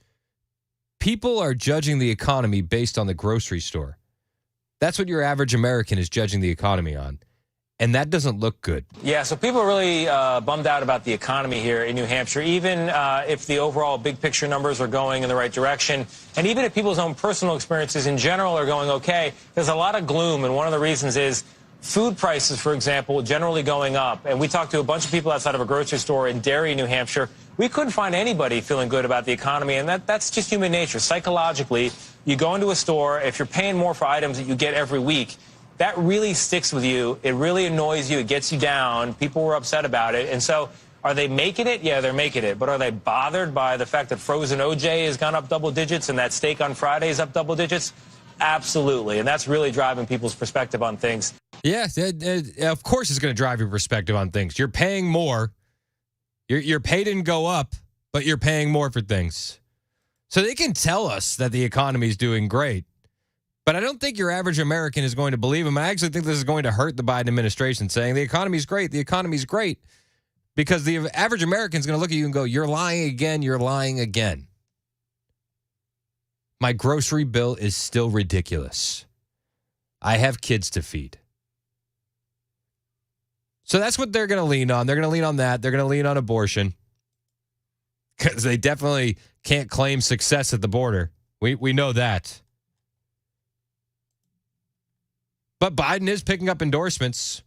people are judging the economy based on the grocery store. That's what your average American is judging the economy on. And that doesn't look good. Yeah, so people are really bummed out about the economy here in New Hampshire, even if the overall big picture numbers are going in the right direction. And even if people's own personal experiences in general are going okay, there's a lot of gloom. And one of the reasons is food prices, for example, generally going up. And we talked to a bunch of people outside of a grocery store in Derry, New Hampshire. We couldn't find anybody feeling good about the economy. And that's just human nature. Psychologically, you go into a store, if you're paying more for items that you get every week, that really sticks with you. It really annoys you. It gets you down. People were upset about it. And so are they making it? Yeah, they're making it. But are they bothered by the fact that frozen OJ has gone up double digits and that steak on Friday is up double digits? Absolutely. And that's really driving people's perspective on things. Yeah, of course it's going to drive your perspective on things. You're paying more. Your pay didn't go up, but you're paying more for things. So they can tell us that the economy is doing great. But I don't think your average American is going to believe him. I actually think this is going to hurt the Biden administration, saying the economy's great, the economy's great. Because the average American is going to look at you and go, you're lying again, you're lying again. My grocery bill is still ridiculous. I have kids to feed. So that's what they're going to lean on. They're going to lean on that. They're going to lean on abortion. Because they definitely can't claim success at the border. We know that. But Biden is picking up endorsements.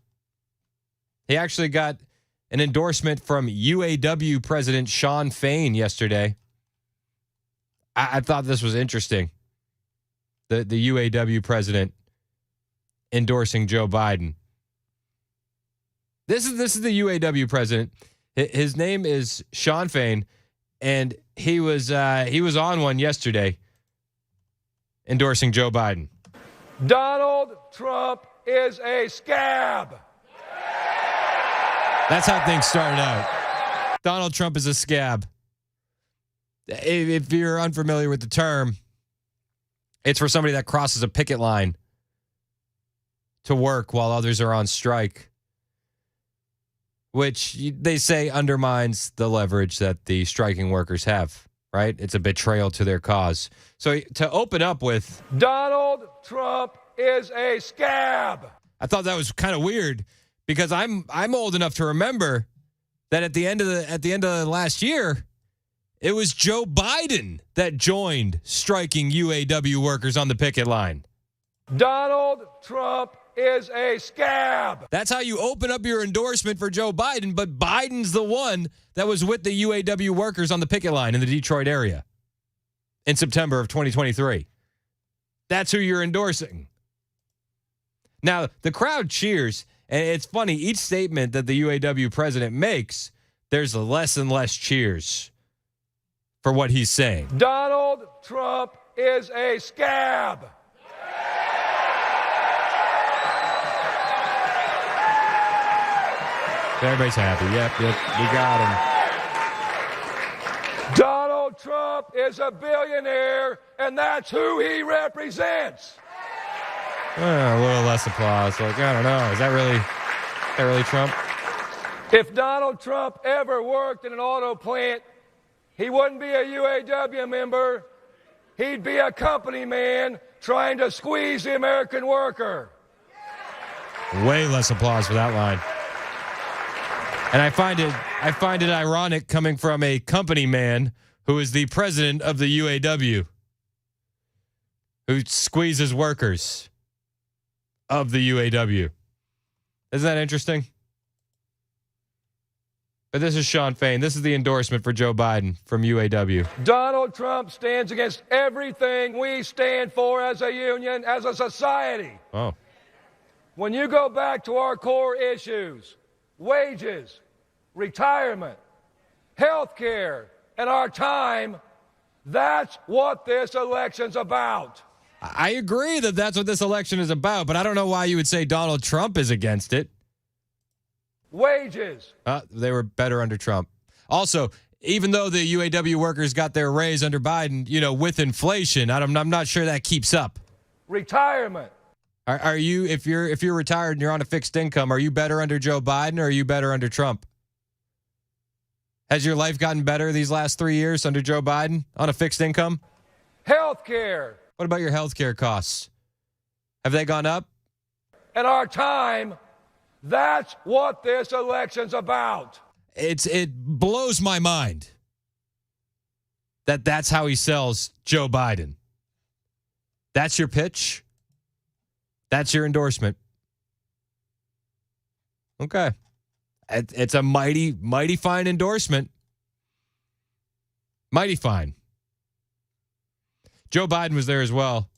He actually got an endorsement from UAW President Shawn Fain yesterday. I thought this was interesting. The UAW president endorsing Joe Biden. This is the UAW president. His name is Shawn Fain, and he was on one yesterday endorsing Joe Biden. Donald Trump is a scab. That's how things started out. Donald Trump is a scab. If you're unfamiliar with the term, it's for somebody that crosses a picket line to work while others are on strike, which they say undermines the leverage that the striking workers have, right? It's a betrayal to their cause. So to open up with Donald Trump is a scab. I thought that was kind of weird because I'm old enough to remember that at the end of last year, it was Joe Biden that joined striking UAW workers on the picket line. Donald Trump is a scab. That's how you open up your endorsement for Joe Biden, but Biden's the one that was with the UAW workers on the picket line in the Detroit area in September of 2023. That's who you're endorsing. Now, the crowd cheers, and it's funny, each statement that the UAW president makes, there's less and less cheers for what he's saying. Donald Trump is a scab. Everybody's happy. Yep, we got him. Donald Trump is a billionaire, and that's who he represents. A little less applause. Like, I don't know. Is that really Trump? If Donald Trump ever worked in an auto plant, he wouldn't be a UAW member. He'd be a company man trying to squeeze the American worker. Way less applause for that line. And I find it ironic coming from a company man who is the president of the UAW, who squeezes workers of the UAW. Isn't that interesting? But this is Sean Fain. This is the endorsement for Joe Biden from UAW. Donald Trump stands against everything we stand for as a union, as a society. Oh. When you go back to our core issues, wages, retirement, health care, and our time, that's what this election's about. I agree that that's what this election is about, but I don't know why you would say Donald Trump is against it. Wages. They were better under Trump. Also, even though the UAW workers got their raise under Biden, with inflation, I'm not sure that keeps up. Retirement. Are you, if you're retired and you're on a fixed income, are you better under Joe Biden or are you better under Trump? Has your life gotten better these last 3 years under Joe Biden on a fixed income? Health care. What about your health care costs? Have they gone up? And our time, that's what this election's about. It blows my mind that that's how he sells Joe Biden. That's your pitch? That's your endorsement. Okay. It's a mighty, mighty fine endorsement. Mighty fine. Joe Biden was there as well.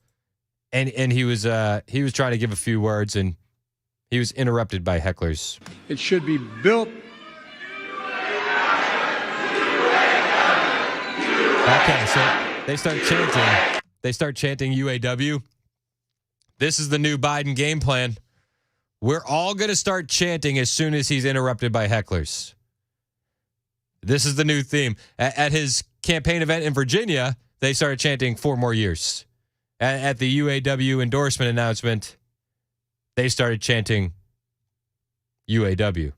And he was trying to give a few words and he was interrupted by hecklers. It should be built. Okay, so they start chanting UAW. This is the new Biden game plan. We're all going to start chanting as soon as he's interrupted by hecklers. This is the new theme. At his campaign event in Virginia, they started chanting 4 more years. At the UAW endorsement announcement, they started chanting UAW.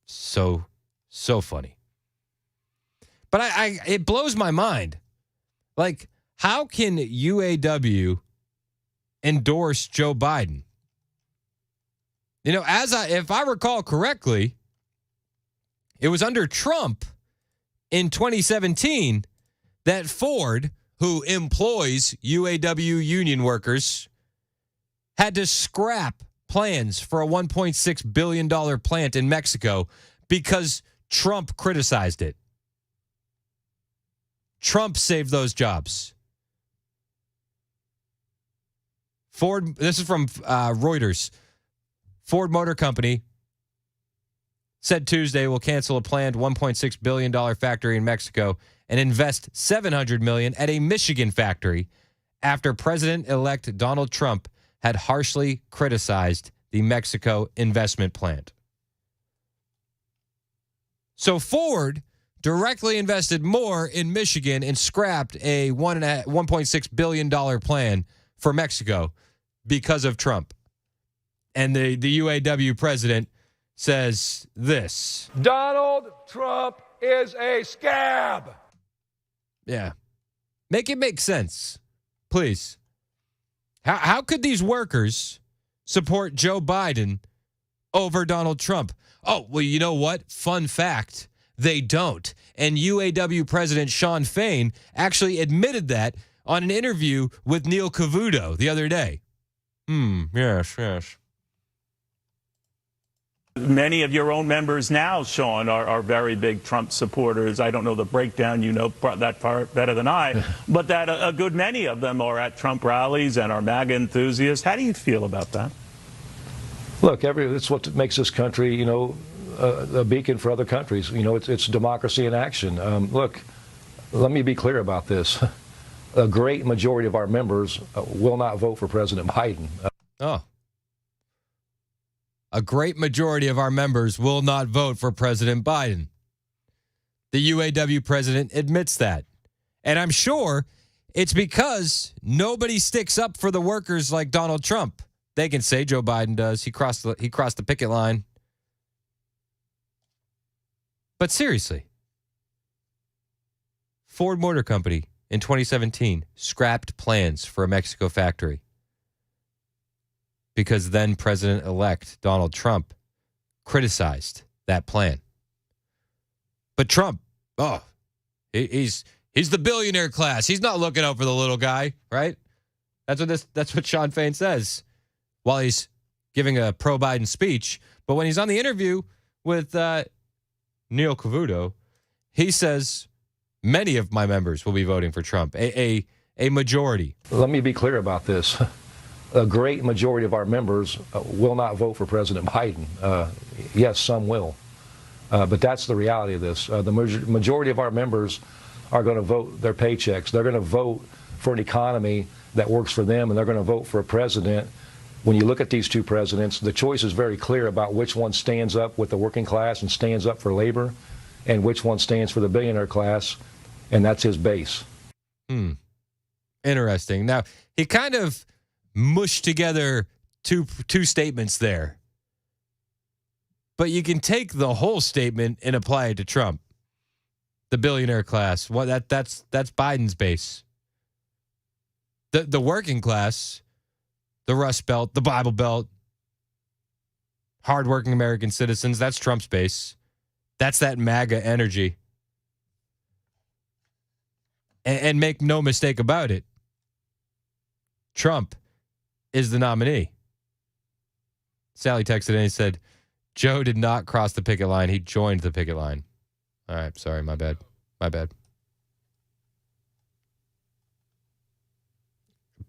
So funny. But it blows my mind. Like, how can UAW endorse Joe Biden? If I recall correctly, it was under Trump in 2017 that Ford, who employs UAW union workers, had to scrap plans for a $1.6 billion plant in Mexico because Trump criticized it. Trump saved those jobs. Ford, this is from Reuters. Ford Motor Company said Tuesday will cancel a planned $1.6 billion factory in Mexico and invest $700 million at a Michigan factory after President-elect Donald Trump had harshly criticized the Mexico investment plant. So Ford directly invested more in Michigan and scrapped a $1.6 billion plan for Mexico because of Trump. And the UAW president says this. Donald Trump is a scab. Yeah. Make it make sense, please. How could these workers support Joe Biden over Donald Trump? Oh, well, you know what? Fun fact. They don't. And UAW President Sean Fain actually admitted that on an interview with Neil Cavuto the other day. Yes. Many of your own members now, Sean, are very big Trump supporters. I don't know the breakdown, that part better than I, but that a good many of them are at Trump rallies and are MAGA enthusiasts. How do you feel about that? Look, it's what makes this country, a beacon for other countries. It's democracy in action. Look, let me be clear about this. A great majority of our members will not vote for President Biden. A great majority of our members will not vote for President Biden. The UAW president admits that. And I'm sure It's because nobody sticks up for the workers like Donald Trump. They can say Joe Biden does. He crossed the picket line. But seriously, Ford Motor Company in 2017 scrapped plans for a Mexico factory because then President-elect Donald Trump criticized that plan. But Trump, he's the billionaire class. He's not looking out for the little guy, right? That's what Sean Fain says while he's giving a pro-Biden speech. But when he's on the interview with Neil Cavuto, he says many of my members will be voting for Trump, a majority. Let me be clear about this. A great majority of our members will not vote for President Biden. Yes, some will. But that's the reality of this. The majority of our members are going to vote their paychecks. They're going to vote for an economy that works for them, and they're going to vote for a president. When you look at these two presidents, the choice is very clear about which one stands up with the working class and stands up for labor, and which one stands for the billionaire class, and that's his base. Interesting. Now, he kind of mushed together two statements there. But you can take the whole statement and apply it to Trump. The billionaire class. Well, that's Biden's base. The working class, the Rust Belt, the Bible Belt, hardworking American citizens, that's Trump's base. That's that MAGA energy. And make no mistake about it, Trump is the nominee. Sally texted in and said, Joe did not cross the picket line. He joined the picket line. All right. Sorry. My bad.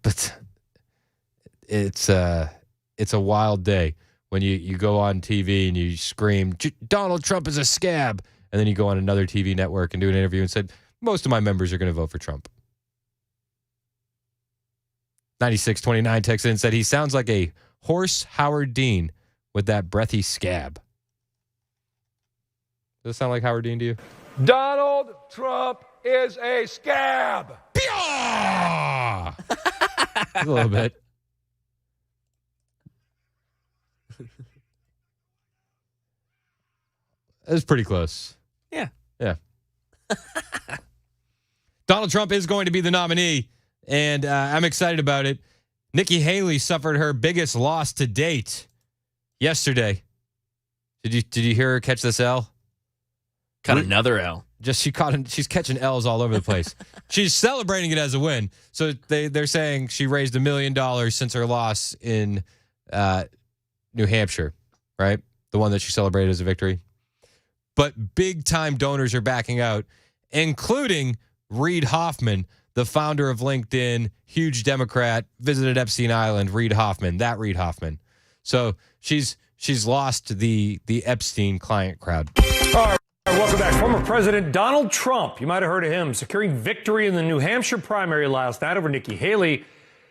But it's a wild day when you go on TV and you scream, Donald Trump is a scab. And then you go on another TV network and do an interview and said, most of my members are going to vote for Trump. 9629 texted in and said, he sounds like a hoarse Howard Dean with that breathy scab. Does it sound like Howard Dean to you? Donald Trump is a scab. A little bit. It was pretty close. Yeah. Donald Trump is going to be the nominee, and I'm excited about it. Nikki Haley suffered her biggest loss to date yesterday. Did you hear her catch this L? Caught another L. She's catching L's all over the place. She's celebrating it as a win. So they're saying she raised $1 million since her loss in New Hampshire, right? The one that she celebrated as a victory. But big time donors are backing out, including Reid Hoffman, the founder of LinkedIn, huge Democrat, visited Epstein Island. Reid Hoffman. So she's lost the Epstein client crowd. All right, welcome back. Former President Donald Trump, you might have heard of him, securing victory in the New Hampshire primary last night over Nikki Haley.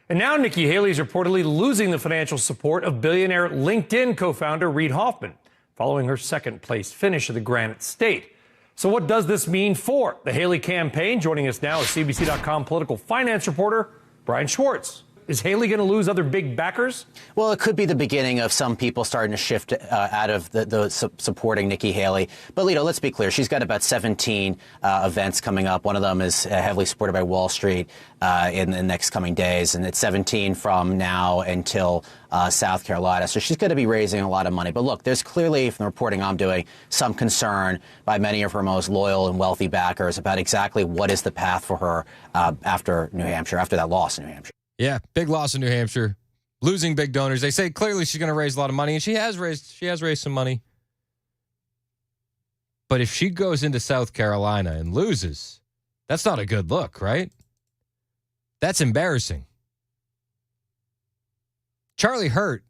And now Nikki Haley is reportedly losing the financial support of billionaire LinkedIn co-founder Reid Hoffman, following her second-place finish of the Granite State. So what does this mean for the Haley campaign? Joining us now is CBC.com political finance reporter Brian Schwartz. Is Haley going to lose other big backers? Well, it could be the beginning of some people starting to shift out of the supporting Nikki Haley. But, Lito, let's be clear. She's got about 17 events coming up. One of them is heavily supported by Wall Street in the next coming days. And it's 17 from now until South Carolina. So she's going to be raising a lot of money. But, look, there's clearly, from the reporting I'm doing, some concern by many of her most loyal and wealthy backers about exactly what is the path for her after New Hampshire, after that loss in New Hampshire. Yeah, big loss in New Hampshire, losing big donors. They say clearly she's going to raise a lot of money, and she has raised some money. But if she goes into South Carolina and loses, that's not a good look, right? That's embarrassing. Charlie Hurt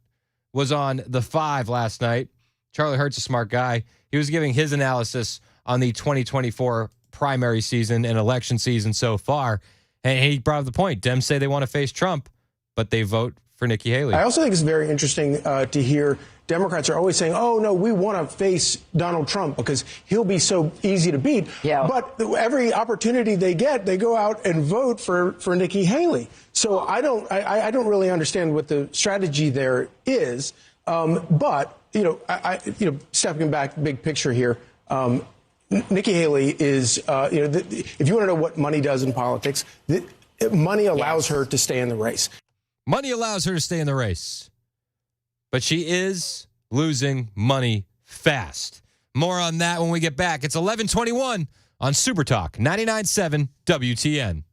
was on The Five last night. Charlie Hurt's a smart guy. He was giving his analysis on the 2024 primary season and election season so far. And he brought up the point. Dems say they want to face Trump, but they vote for Nikki Haley. I also think it's very interesting to hear Democrats are always saying, oh, no, we want to face Donald Trump because he'll be so easy to beat. Yeah. But every opportunity they get, they go out and vote for Nikki Haley. So I don't really understand what the strategy there is. But, stepping back, big picture here, Nikki Haley is, if you want to know what money does in politics, money allows her to stay in the race. Money allows her to stay in the race. But she is losing money fast. More on that when we get back. It's 11:21 on Super Talk 99.7 WTN.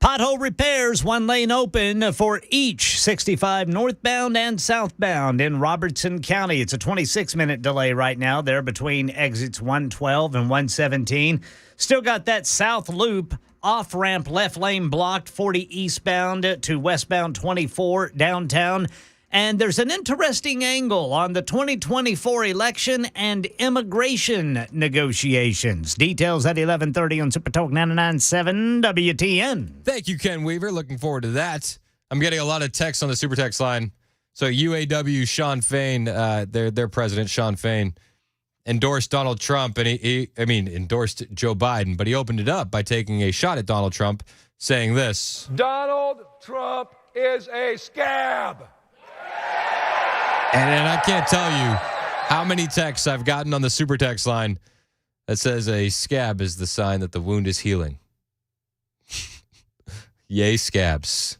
Pothole repairs, one lane open for each 65 northbound and southbound in Robertson County. It's a 26-minute delay right now there between exits 112 and 117. Still got that south loop off-ramp left lane blocked 40 eastbound to westbound 24 downtown. And there's an interesting angle on the 2024 election and immigration negotiations. Details at 11:30 on Super Talk 99.7 WTN. Thank you, Ken Weaver. Looking forward to that. I'm getting a lot of texts on the Super Text line So UAW Sean Fain, their president Sean Fain, endorsed Donald Trump, and he endorsed Joe Biden, but he opened it up by taking a shot at Donald Trump, saying this: Donald Trump is a scab. And I can't tell you how many texts I've gotten on the super text line that says a scab is the sign that the wound is healing. Yay, scabs.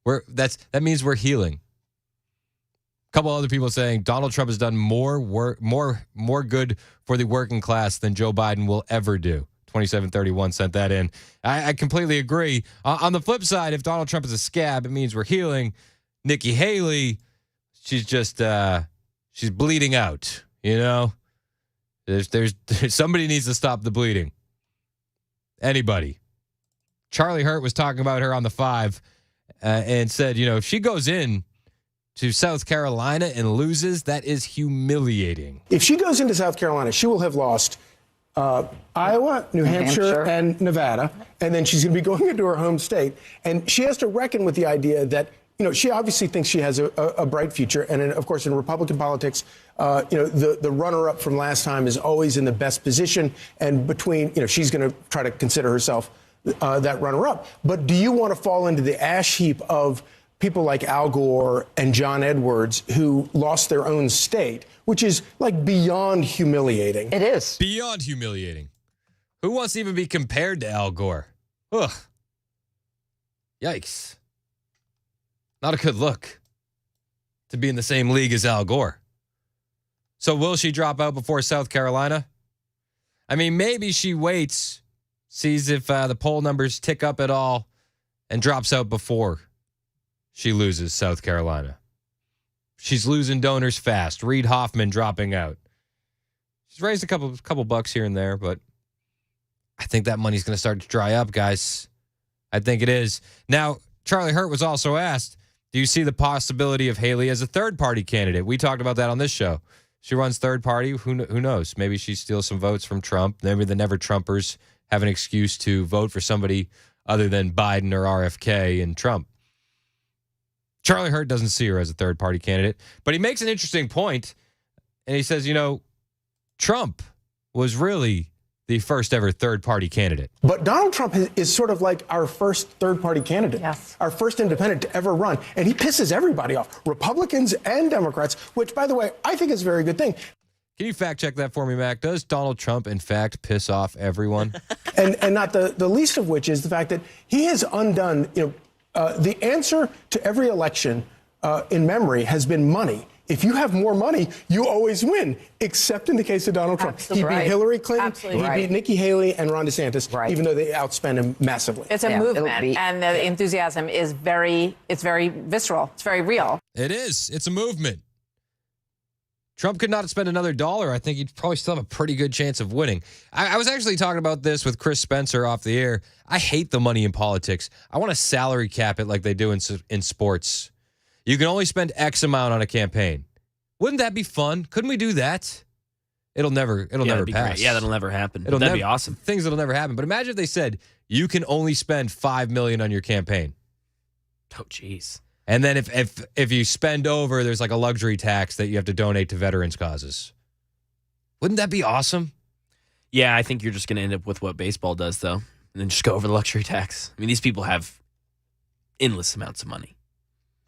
That means we're healing. A couple other people saying Donald Trump has done more good for the working class than Joe Biden will ever do. 2731 sent that in. I completely agree. On the flip side, if Donald Trump is a scab, it means we're healing. Nikki Haley, she's just she's bleeding out. You know, there's somebody needs to stop the bleeding. Anybody. Charlie Hurt was talking about her on the 5 and said, if she goes in to South Carolina and loses, that is humiliating. If she goes into South Carolina, she will have lost Iowa, New Hampshire, and Nevada, and then she's going to be going into her home state. And she has to reckon with the idea that, she obviously thinks she has a bright future. And of course, in Republican politics, the runner-up from last time is always in the best position. And she's going to try to consider herself that runner-up. But do you want to fall into the ash heap of people like Al Gore and John Edwards who lost their own state, which is like beyond humiliating? It is. Beyond humiliating. Who wants to even be compared to Al Gore? Ugh. Yikes. Not a good look to be in the same league as Al Gore. So will she drop out before South Carolina? I mean, maybe she waits, sees if the poll numbers tick up at all, and drops out before she loses South Carolina. She's losing donors fast. Reid Hoffman dropping out. She's raised a couple bucks here and there, but I think that money's going to start to dry up, guys. I think it is. Now, Charlie Hurt was also asked, do you see the possibility of Haley as a third-party candidate? We talked about that on this show. She runs third party. Who knows? Maybe she steals some votes from Trump. Maybe the never-Trumpers have an excuse to vote for somebody other than Biden or RFK and Trump. Charlie Hurt doesn't see her as a third-party candidate, but he makes an interesting point, and he says, Trump was really the first ever third-party candidate. But Donald Trump is sort of like our first third-party candidate, our first independent to ever run, and he pisses everybody off, Republicans and Democrats, which, by the way, I think is a very good thing. Can you fact-check that for me, Mac? Does Donald Trump, in fact, piss off everyone? and not the least of which is the fact that he has undone, the answer to every election in memory has been money. If you have more money, you always win, except in the case of Donald Trump. Absolutely He beat Hillary Clinton, Absolutely he beat Nikki Haley and Ron DeSantis, even though they outspent him massively. It's a movement, and the enthusiasm is very visceral. It's very real. It is. It's a movement. Trump could not spend another dollar. I think he'd probably still have a pretty good chance of winning. I was actually talking about this with Chris Spencer off the air. I hate the money in politics. I want to salary cap it like they do in sports. You can only spend X amount on a campaign. Wouldn't that be fun? Couldn't we do that? It'll never pass. Great. Yeah, that'll never happen. That'd be awesome. Things that'll never happen. But imagine if they said you can only spend $5 million on your campaign. Oh, jeez. And then if you spend over, there's like a luxury tax that you have to donate to veterans causes. Wouldn't that be awesome? Yeah, I think you're just going to end up with what baseball does, though, and then just go over the luxury tax. I mean, these people have endless amounts of money.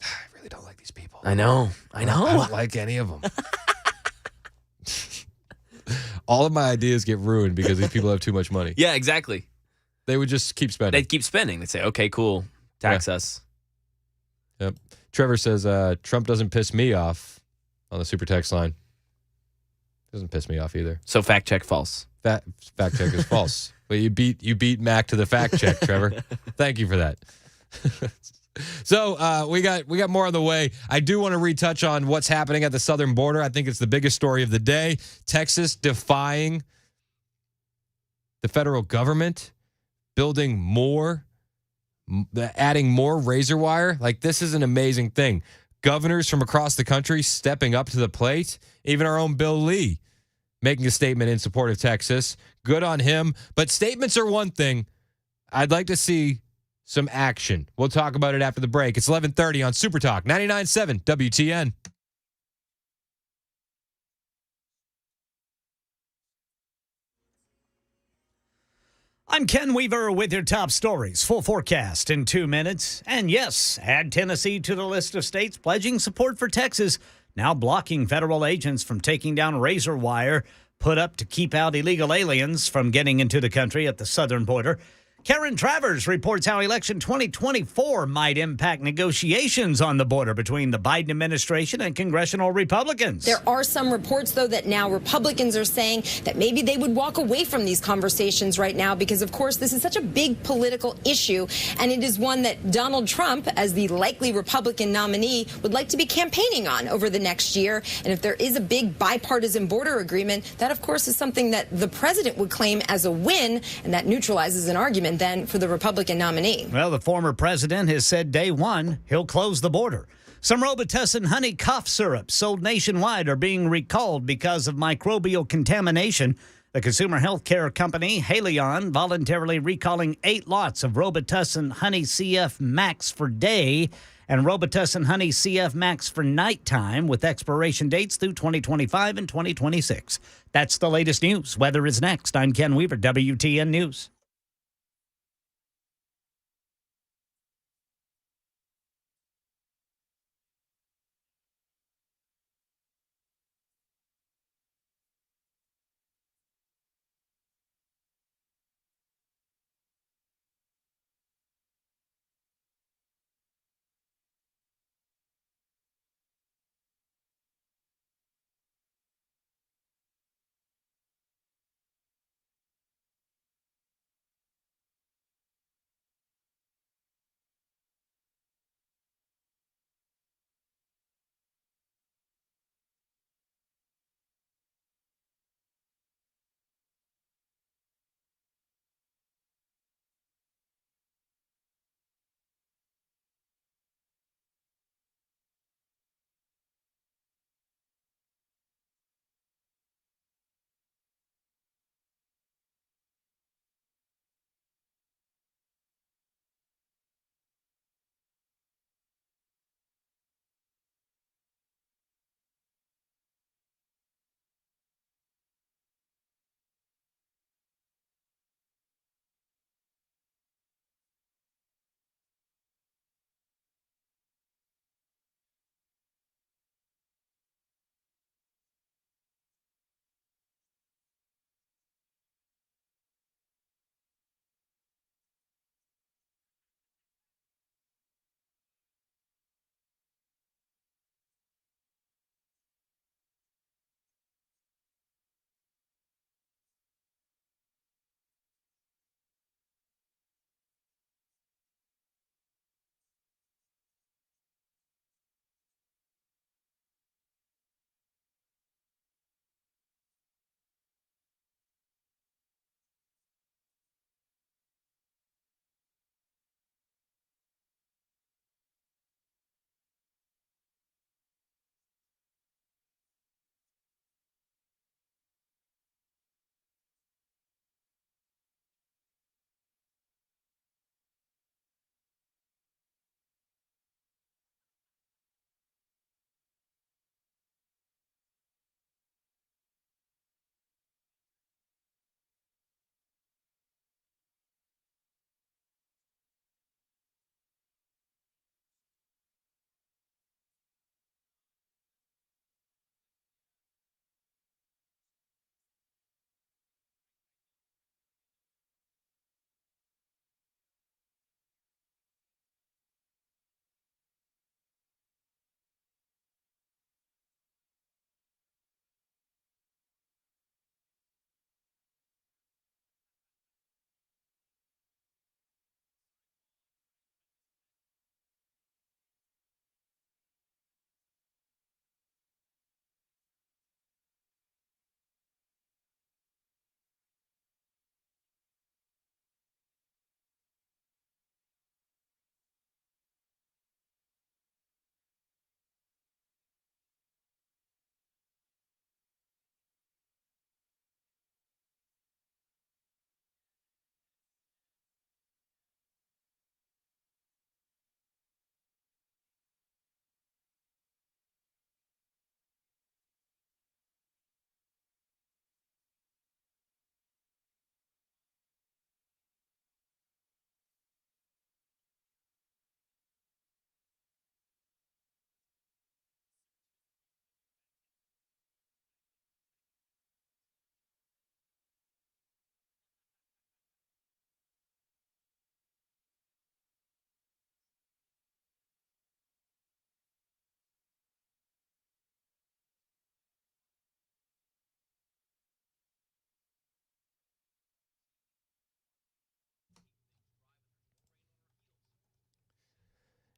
I really don't like these people. I know. I don't like any of them. All of my ideas get ruined because these people have too much money. Yeah, exactly. They would just keep spending. They'd keep spending. They'd say, okay, cool, tax us. Yep. Trevor says, Trump doesn't piss me off on the super text line. Doesn't piss me off either. So fact check false. Fact check is false. But you beat Mac to the fact check, Trevor. Thank you for that. So we got more on the way. I do want to retouch on what's happening at the southern border. I think it's the biggest story of the day. Texas defying the federal government, building more, adding more razor wire. Like, this is an amazing thing. Governors from across the country stepping up to the plate. Even our own Bill Lee making a statement in support of Texas. Good on him. But statements are one thing. I'd like to see some action. We'll talk about it after the break. It's 11:30 on Super Talk 99.7 WTN. I'm Ken Weaver with your top stories. Full forecast in 2 minutes. And yes, add Tennessee to the list of states pledging support for Texas, now blocking federal agents from taking down razor wire put up to keep out illegal aliens from getting into the country at the southern border. Karen Travers reports how election 2024 might impact negotiations on the border between the Biden administration and congressional Republicans. There are some reports, though, that now Republicans are saying that maybe they would walk away from these conversations right now because, of course, this is such a big political issue, and it is one that Donald Trump, as the likely Republican nominee, would like to be campaigning on over the next year. And if there is a big bipartisan border agreement, that, of course, is something that the president would claim as a win, and that neutralizes an argument then for the Republican nominee. Well, the former president has said day one he'll close the border. Some Robitussin honey cough syrups sold nationwide are being recalled because of microbial contamination. The consumer health care company Haleon voluntarily recalling 8 lots of Robitussin honey CF Max for day and Robitussin honey CF Max for nighttime with expiration dates through 2025 and 2026. That's the latest news. Weather is next. I'm Ken Weaver, WTN News.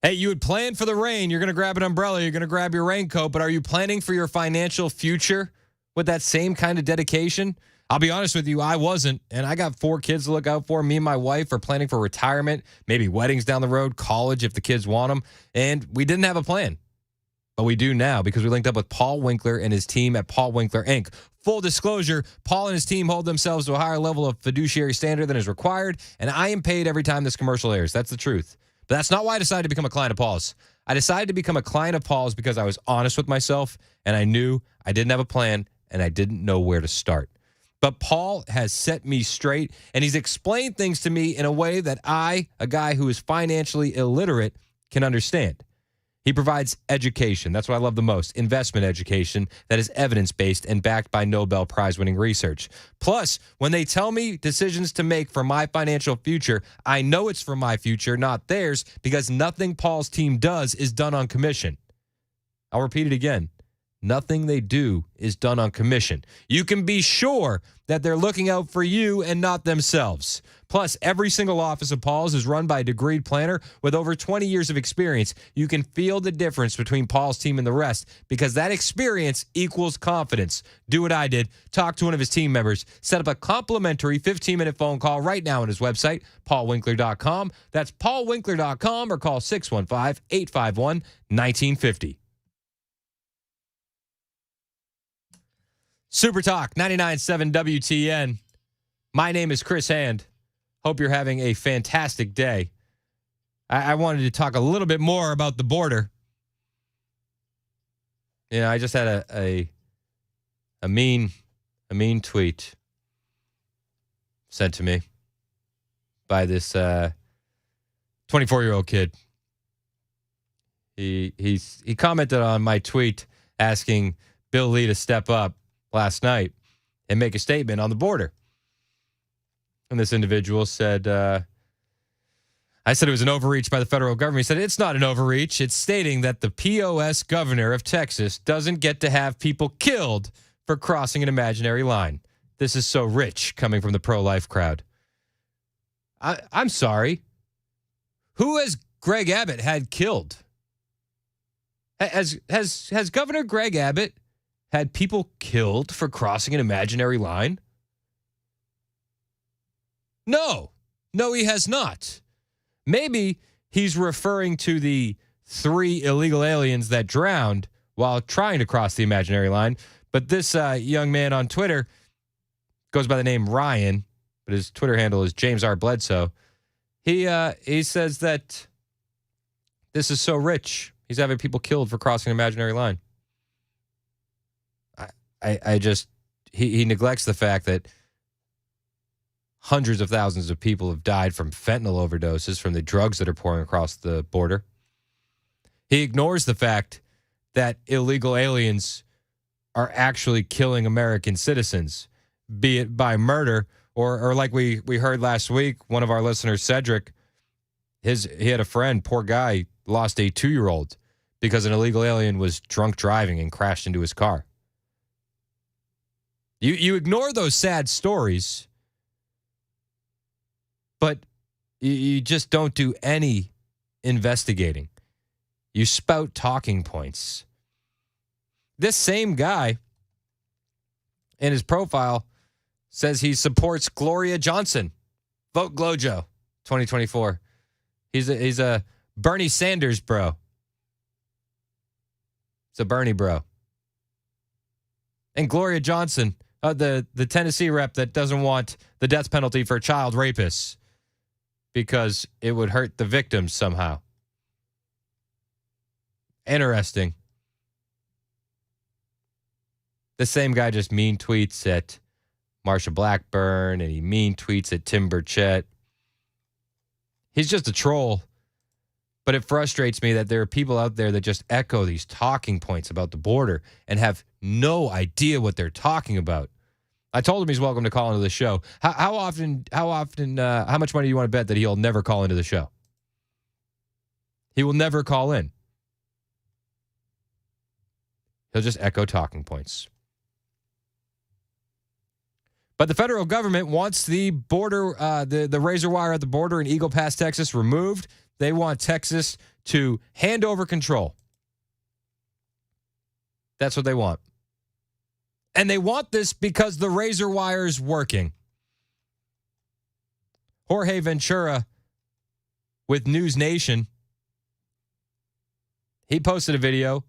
Hey, you would plan for the rain. You're going to grab an umbrella. You're going to grab your raincoat. But are you planning for your financial future with that same kind of dedication? I'll be honest with you, I wasn't. And I got 4 kids to look out for. Me and my wife are planning for retirement, maybe weddings down the road, college if the kids want them. And we didn't have a plan. But we do now because we linked up with Paul Winkler and his team at Paul Winkler, Inc. Full disclosure, Paul and his team hold themselves to a higher level of fiduciary standard than is required, and I am paid every time this commercial airs. That's the truth. But that's not why I decided to become a client of Paul's. I decided to become a client of Paul's because I was honest with myself, and I knew I didn't have a plan, and I didn't know where to start. But Paul has set me straight, and he's explained things to me in a way that I, a guy who is financially illiterate, can understand. He provides education. That's what I love the most. Investment education that is evidence-based and backed by Nobel Prize-winning research. Plus, when they tell me decisions to make for my financial future, I know it's for my future, not theirs, because nothing Paul's team does is done on commission. I'll repeat it again. Nothing they do is done on commission. You can be sure that they're looking out for you and not themselves. Plus, every single office of Paul's is run by a degreed planner with over 20 years of experience. You can feel the difference between Paul's team and the rest because that experience equals confidence. Do what I did. Talk to one of his team members. Set up a complimentary 15-minute phone call right now on his website, paulwinkler.com. That's paulwinkler.com or call 615-851-1950. Super Talk 99.7 WTN. My name is Chris Hand. Hope you're having a fantastic day. I wanted to talk a little bit more about the border. You know, I just had a mean tweet sent to me by this 24-year-old kid. He commented on my tweet asking Bill Lee to step up last night and make a statement on the border. And this individual said, I said it was an overreach by the federal government. He said, it's not an overreach. It's stating that the POS governor of Texas doesn't get to have people killed for crossing an imaginary line. This is so rich coming from the pro-life crowd. I'm sorry. Who has Greg Abbott had killed? Has Governor Greg Abbott had people killed for crossing an imaginary line? No, he has not. Maybe he's referring to the 3 illegal aliens that drowned while trying to cross the imaginary line. But this young man on Twitter goes by the name Ryan, but his Twitter handle is James R. Bledsoe. He says that this is so rich. He's having people killed for crossing an imaginary line. I just, he neglects the fact that hundreds of thousands of people have died from fentanyl overdoses from the drugs that are pouring across the border. He ignores the fact that illegal aliens are actually killing American citizens, be it by murder or like we heard last week, one of our listeners, Cedric, he had a friend, poor guy, lost a 2-year-old because an illegal alien was drunk driving and crashed into his car. You ignore those sad stories, but you just don't do any investigating. You spout talking points. This same guy in his profile says he supports Gloria Johnson. Vote Glojo 2024. He's a Bernie Sanders bro. It's a Bernie bro. And Gloria Johnson, the Tennessee rep that doesn't want the death penalty for child rapists because it would hurt the victims somehow. Interesting. The same guy just mean tweets at Marsha Blackburn, and he mean tweets at Tim Burchett. He's just a troll. But it frustrates me that there are people out there that just echo these talking points about the border and have no idea what they're talking about. I told him he's welcome to call into the show. How much money do you want to bet that he'll never call into the show? He will never call in. He'll just echo talking points. But the federal government wants the border, the razor wire at the border in Eagle Pass, Texas, removed. They want Texas to hand over control. That's what they want. And they want this because the razor wire is working. Jorge Ventura with News Nation, he posted a video,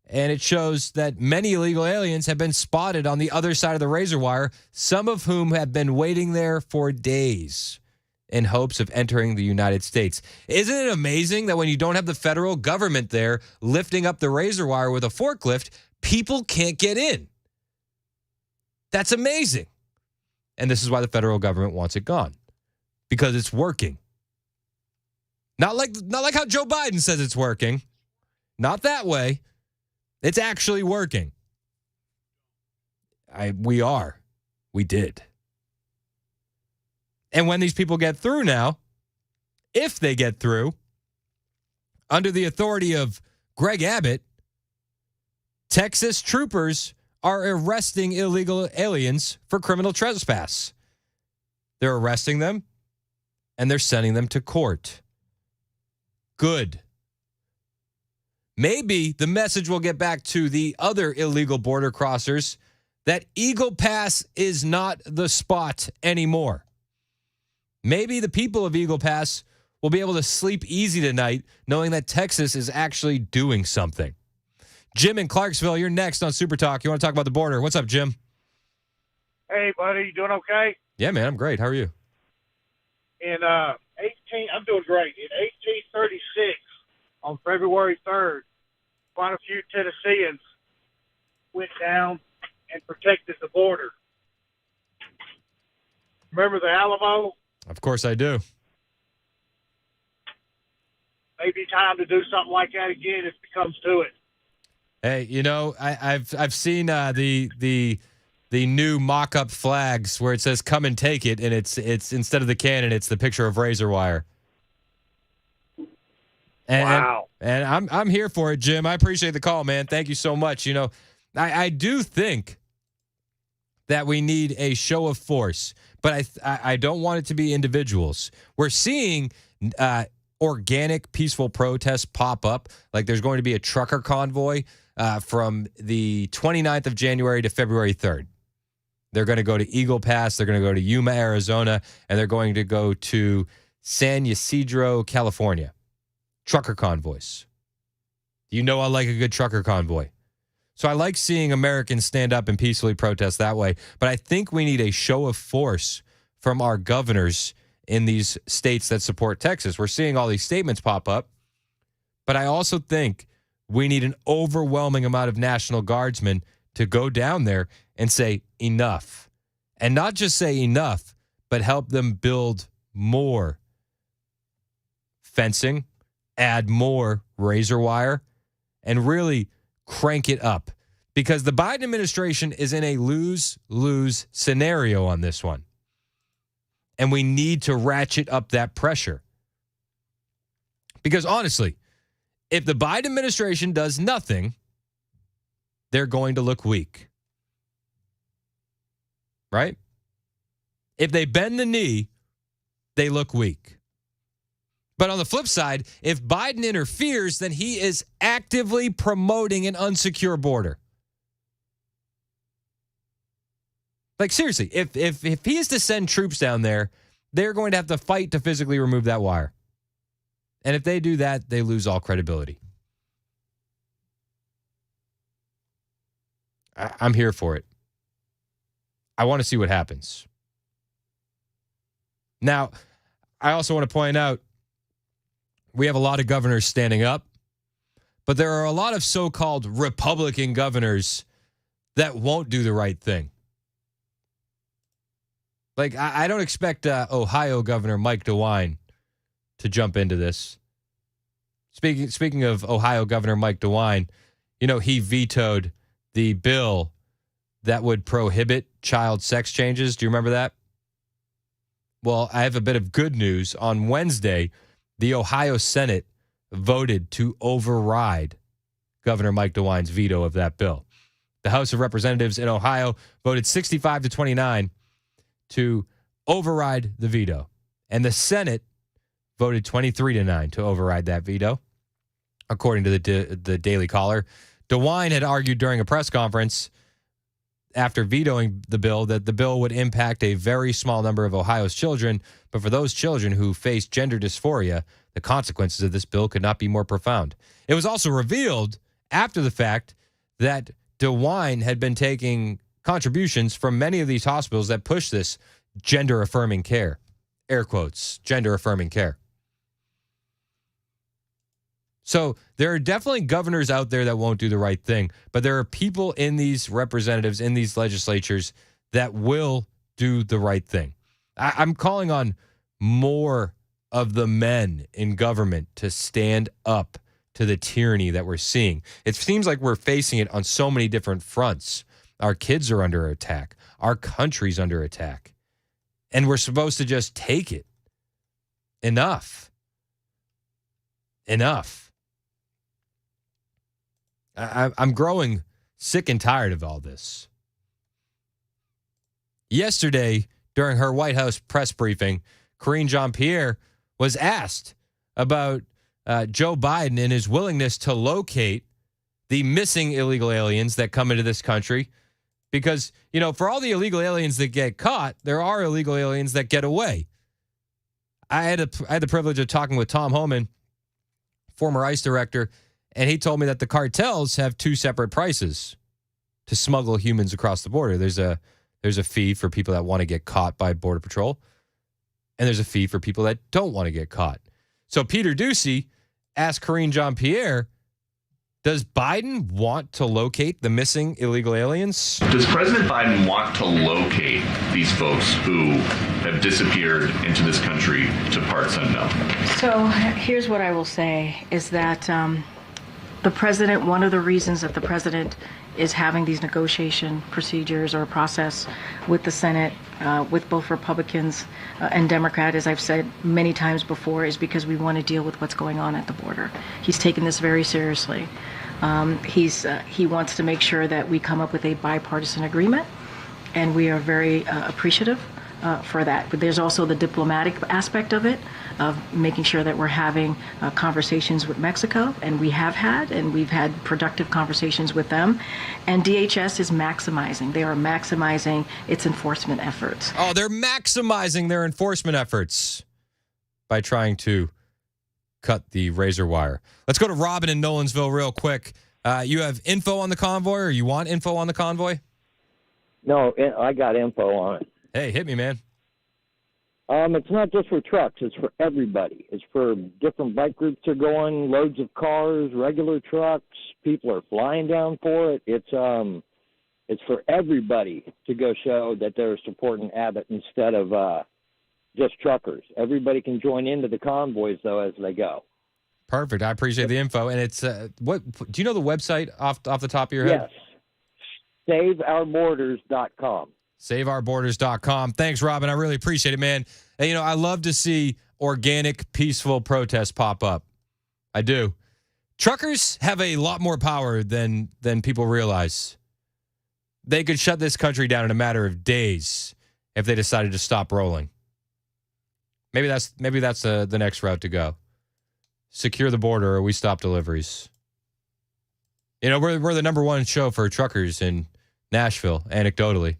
and it shows that many illegal aliens have been spotted on the other side of the razor wire, some of whom have been waiting there for days in hopes of entering the United States. Isn't it amazing that when you don't have the federal government there lifting up the razor wire with a forklift, people can't get in? That's amazing. And this is why the federal government wants it gone, because it's working. Not like how Joe Biden says it's working. Not that way. It's actually working. We did. And when these people get through now, if they get through, under the authority of Greg Abbott, Texas troopers are arresting illegal aliens for criminal trespass. They're arresting them, and they're sending them to court. Good. Maybe the message will get back to the other illegal border crossers that Eagle Pass is not the spot anymore. Maybe the people of Eagle Pass will be able to sleep easy tonight knowing that Texas is actually doing something. Jim in Clarksville, you're next on Super Talk. You want to talk about the border. What's up, Jim? Hey, buddy. You doing okay? Yeah, man, I'm great. How are you? I'm doing great. In 1836, on February 3rd, quite a few Tennesseans went down and protected the border. Remember the Alamo? Of course I do. Maybe time to do something like that again if it comes to it. Hey, you know, I've seen the new mock-up flags where it says "Come and take it," and it's instead of the cannon, it's the picture of razor wire. And, wow! And I'm here for it, Jim. I appreciate the call, man. Thank you so much. You know, I do think that we need a show of force, but I don't want it to be individuals. We're seeing organic, peaceful protests pop up. Like there's going to be a trucker convoy from the 29th of January to February 3rd. They're going to go to Eagle Pass. They're going to go to Yuma, Arizona, and they're going to go to San Ysidro, California. Trucker convoys. You know I like a good trucker convoy. So I like seeing Americans stand up and peacefully protest that way. But I think we need a show of force from our governors in these states that support Texas. We're seeing all these statements pop up. But I also think we need an overwhelming amount of National Guardsmen to go down there and say enough. And not just say enough, but help them build more fencing, add more razor wire, and really crank it up. Because the Biden administration is in a lose-lose scenario on this one. And we need to ratchet up that pressure. Because honestly, if the Biden administration does nothing, they're going to look weak. Right? If they bend the knee, they look weak. But on the flip side, if Biden interferes, then he is actively promoting an unsecure border. Like, seriously, if he is to send troops down there, they're going to have to fight to physically remove that wire. And if they do that, they lose all credibility. I'm here for it. I want to see what happens. Now, I also want to point out, we have a lot of governors standing up, but there are a lot of so-called Republican governors that won't do the right thing. Like, I don't expect Ohio Governor Mike DeWine to jump into this. Speaking of Ohio Governor Mike DeWine, you know, he vetoed the bill that would prohibit child sex changes. Do you remember that? Well, I have a bit of good news. On Wednesday, the Ohio Senate voted to override Governor Mike DeWine's veto of that bill. The House of Representatives in Ohio voted 65-29 to override the veto. And the Senate voted 23-9 to override that veto, according to the Daily Caller. DeWine had argued during a press conference after vetoing the bill that the bill would impact a very small number of Ohio's children, but for those children who face gender dysphoria, the consequences of this bill could not be more profound. It was also revealed after the fact that DeWine had been taking contributions from many of these hospitals that push this gender-affirming care. Air quotes, gender-affirming care. So there are definitely governors out there that won't do the right thing, but there are people in these representatives, in these legislatures that will do the right thing. I'm calling on more of the men in government to stand up to the tyranny that we're seeing. It seems like we're facing it on so many different fronts. Our kids are under attack. Our country's under attack. And we're supposed to just take it. Enough. I'm growing sick and tired of all this. Yesterday, during her White House press briefing, Karine Jean-Pierre was asked about Joe Biden and his willingness to locate the missing illegal aliens that come into this country. Because, for all the illegal aliens that get caught, there are illegal aliens that get away. I had the privilege of talking with Tom Homan, former ICE director, and he told me that the cartels have two separate prices to smuggle humans across the border. There's a fee for people that want to get caught by Border Patrol, and there's a fee for people that don't want to get caught. So Peter Doocy asked Karine Jean-Pierre, does Biden want to locate the missing illegal aliens? Does President Biden want to locate these folks who have disappeared into this country to parts unknown? So here's what I will say is that the president, one of the reasons that the president is having these negotiation procedures or process with the Senate, with both Republicans and Democrats, as I've said many times before, is because we want to deal with what's going on at the border. He's taken this very seriously. He wants to make sure that we come up with a bipartisan agreement, and we are very appreciative for that. But there's also the diplomatic aspect of it, of making sure that we're having conversations with Mexico, and we've had productive conversations with them. And DHS is maximizing. They are maximizing its enforcement efforts. Oh, they're maximizing their enforcement efforts by trying to cut the razor wire. Let's go to Robin in Nolensville real quick. You have info on the convoy, or you want info on the convoy? No, I got info on it. Hey, hit me, man. It's not just for trucks. It's for everybody. It's for different bike groups are going, loads of cars, regular trucks. People are flying down for it. It's for everybody to go show that they're supporting Abbott instead of just truckers. Everybody can join into the convoys, though, as they go. Perfect. I appreciate the info. And it's what do you know the website off the top of your head? Yes. SaveOurBorders.com. SaveOurBorders.com. Thanks, Robin. I really appreciate it, man. And, I love to see organic, peaceful protests pop up. I do. Truckers have a lot more power than people realize. They could shut this country down in a matter of days if they decided to stop rolling. Maybe that's the next route to go. Secure the border, or we stop deliveries. We're the number one show for truckers in Nashville, anecdotally.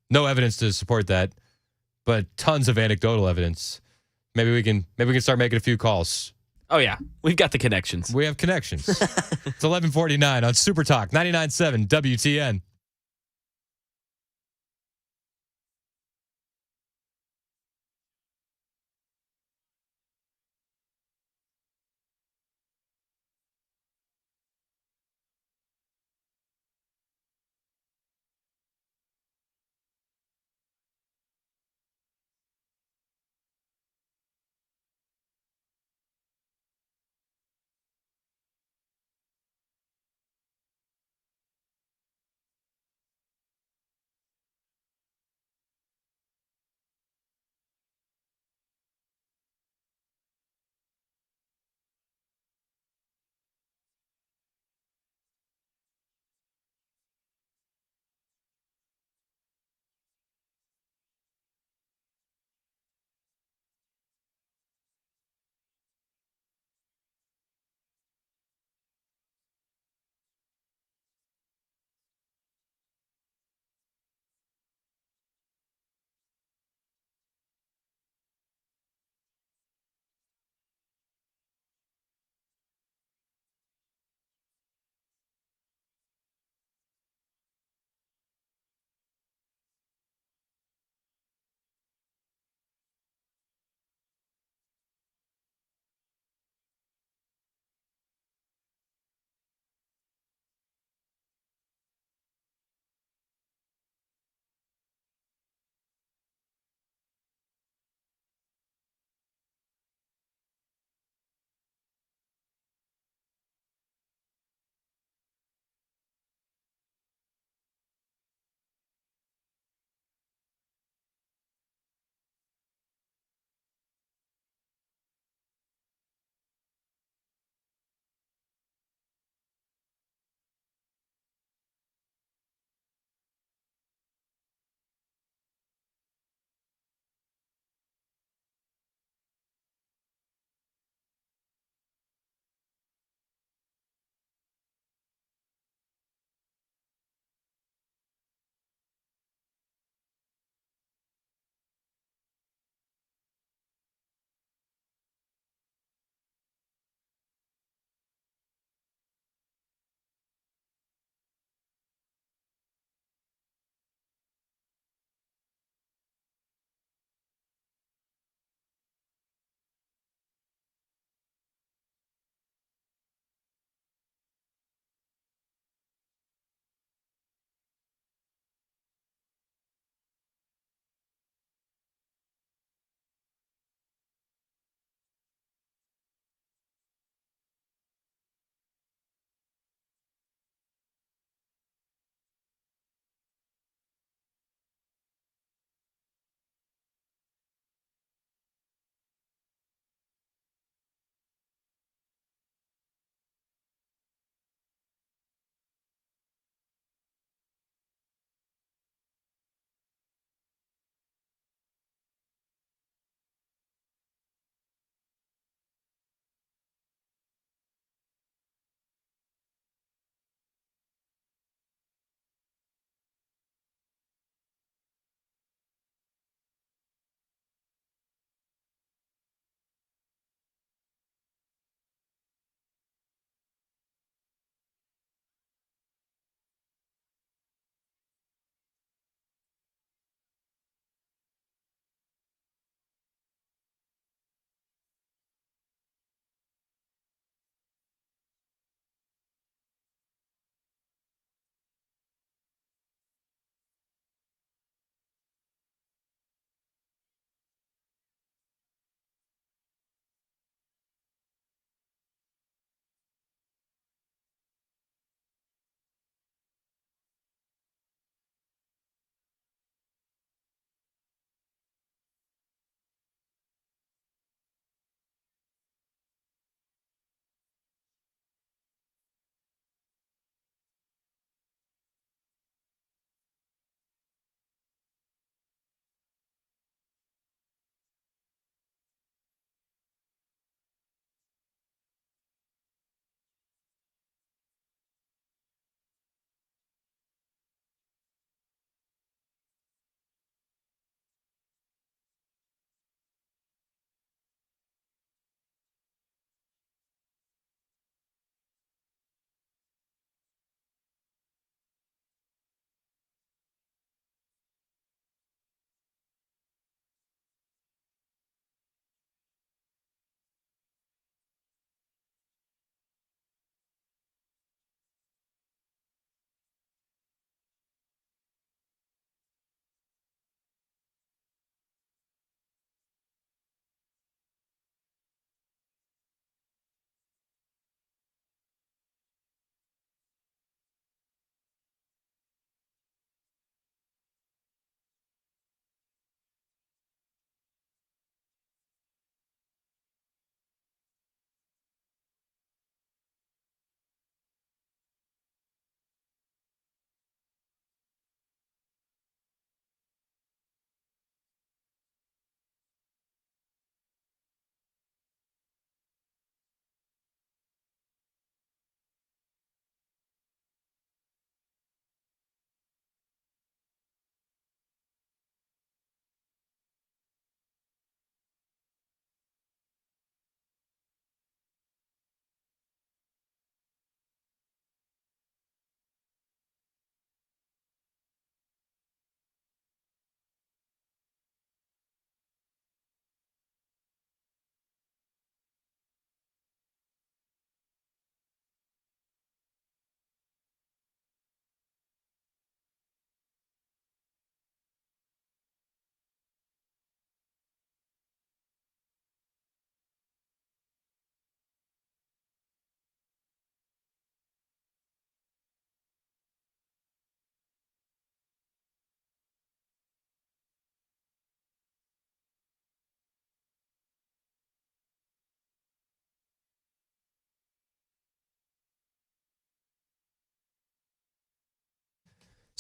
No evidence to support that, but tons of anecdotal evidence. Maybe we can start making a few calls. Oh yeah, we've got the connections. We have connections. It's 11:49 on Super Talk 99.7 WTN.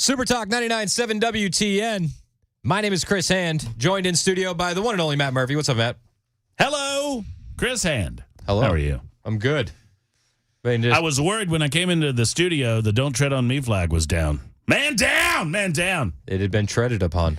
Super Talk 99.7 WTN. My name is Chris Hand, joined in studio by the one and only Matt Murphy. What's up, Matt? Hello, Chris Hand. Hello. How are you? I'm good. I was worried when I came into the studio, the Don't Tread on Me flag was down. Man down, man down. It had been treaded upon.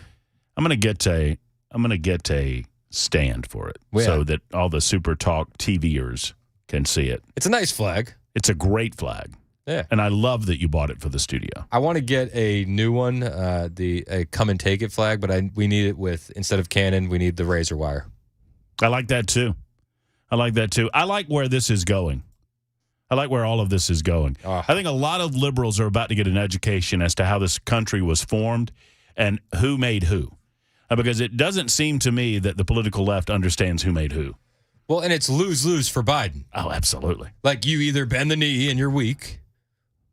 I'm gonna get a stand for it so that all the Super Talk TVers can see it. It's a nice flag. It's a great flag. Yeah. And I love that you bought it for the studio. I want to get a new one, a come and take it flag, but we need it with, instead of cannon, we need the razor wire. I like that too. I like where this is going. I like where all of this is going. I think a lot of liberals are about to get an education as to how this country was formed and who made who. Because it doesn't seem to me that the political left understands who made who. Well, and it's lose-lose for Biden. Oh, absolutely. Like, you either bend the knee and you're weak,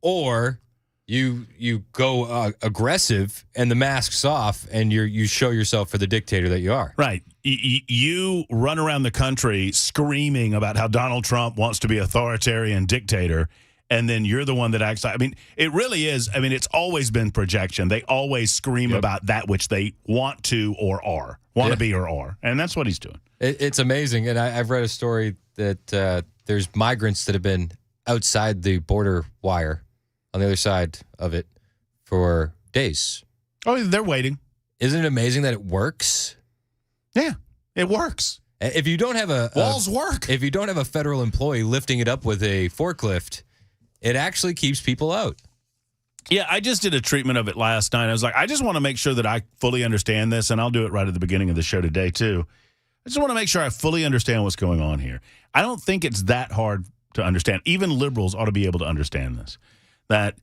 or you go aggressive and the mask's off and you show yourself for the dictator that you are. Right. You run around the country screaming about how Donald Trump wants to be authoritarian dictator, and then you're the one that acts like, I mean, it really is. I mean, it's always been projection. They always scream about that which they want to or are, want to be or are. And that's what he's doing. It's amazing. And I've read a story that there's migrants that have been outside the border wire on the other side of it for days. Oh, they're waiting. Isn't it amazing that it works? Yeah, it works. If you don't have walls work. If you don't have a federal employee lifting it up with a forklift, it actually keeps people out. Yeah, I just did a treatment of it last night. I was like, I just want to make sure that I fully understand this, and I'll do it right at the beginning of the show today, too. I just want to make sure I fully understand what's going on here. I don't think it's that hard to understand. Even liberals ought to be able to understand this, that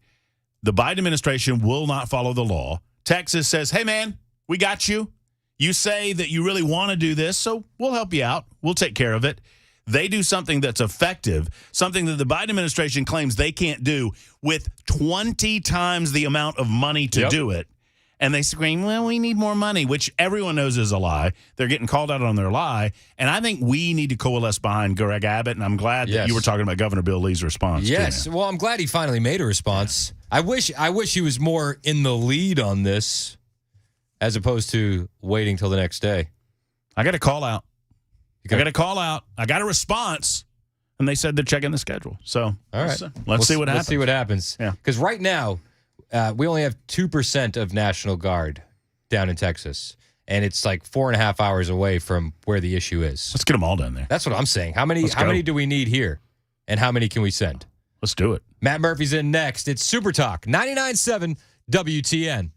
the Biden administration will not follow the law. Texas says, hey, man, we got you. You say that you really want to do this, so we'll help you out. We'll take care of it. They do something that's effective, something that the Biden administration claims they can't do with 20 times the amount of money to do it. And they scream, well, we need more money, which everyone knows is a lie. They're getting called out on their lie. And I think we need to coalesce behind Greg Abbott. And I'm glad that you were talking about Governor Bill Lee's response. Yes. Well, I'm glad he finally made a response. I wish he was more in the lead on this as opposed to waiting till the next day. I got a call out. I got a call out. I got a response. And they said they're checking the schedule. So, all right. Let's see what happens. Let's see what happens. Yeah. Because right now, we only have 2% of National Guard down in Texas. And it's like 4.5 hours away from where the issue is. Let's get them all down there. That's what I'm saying. How many do we need here? And how many can we send? Let's do it. Matt Murphy's in next. It's Super Talk 99.7 WTN.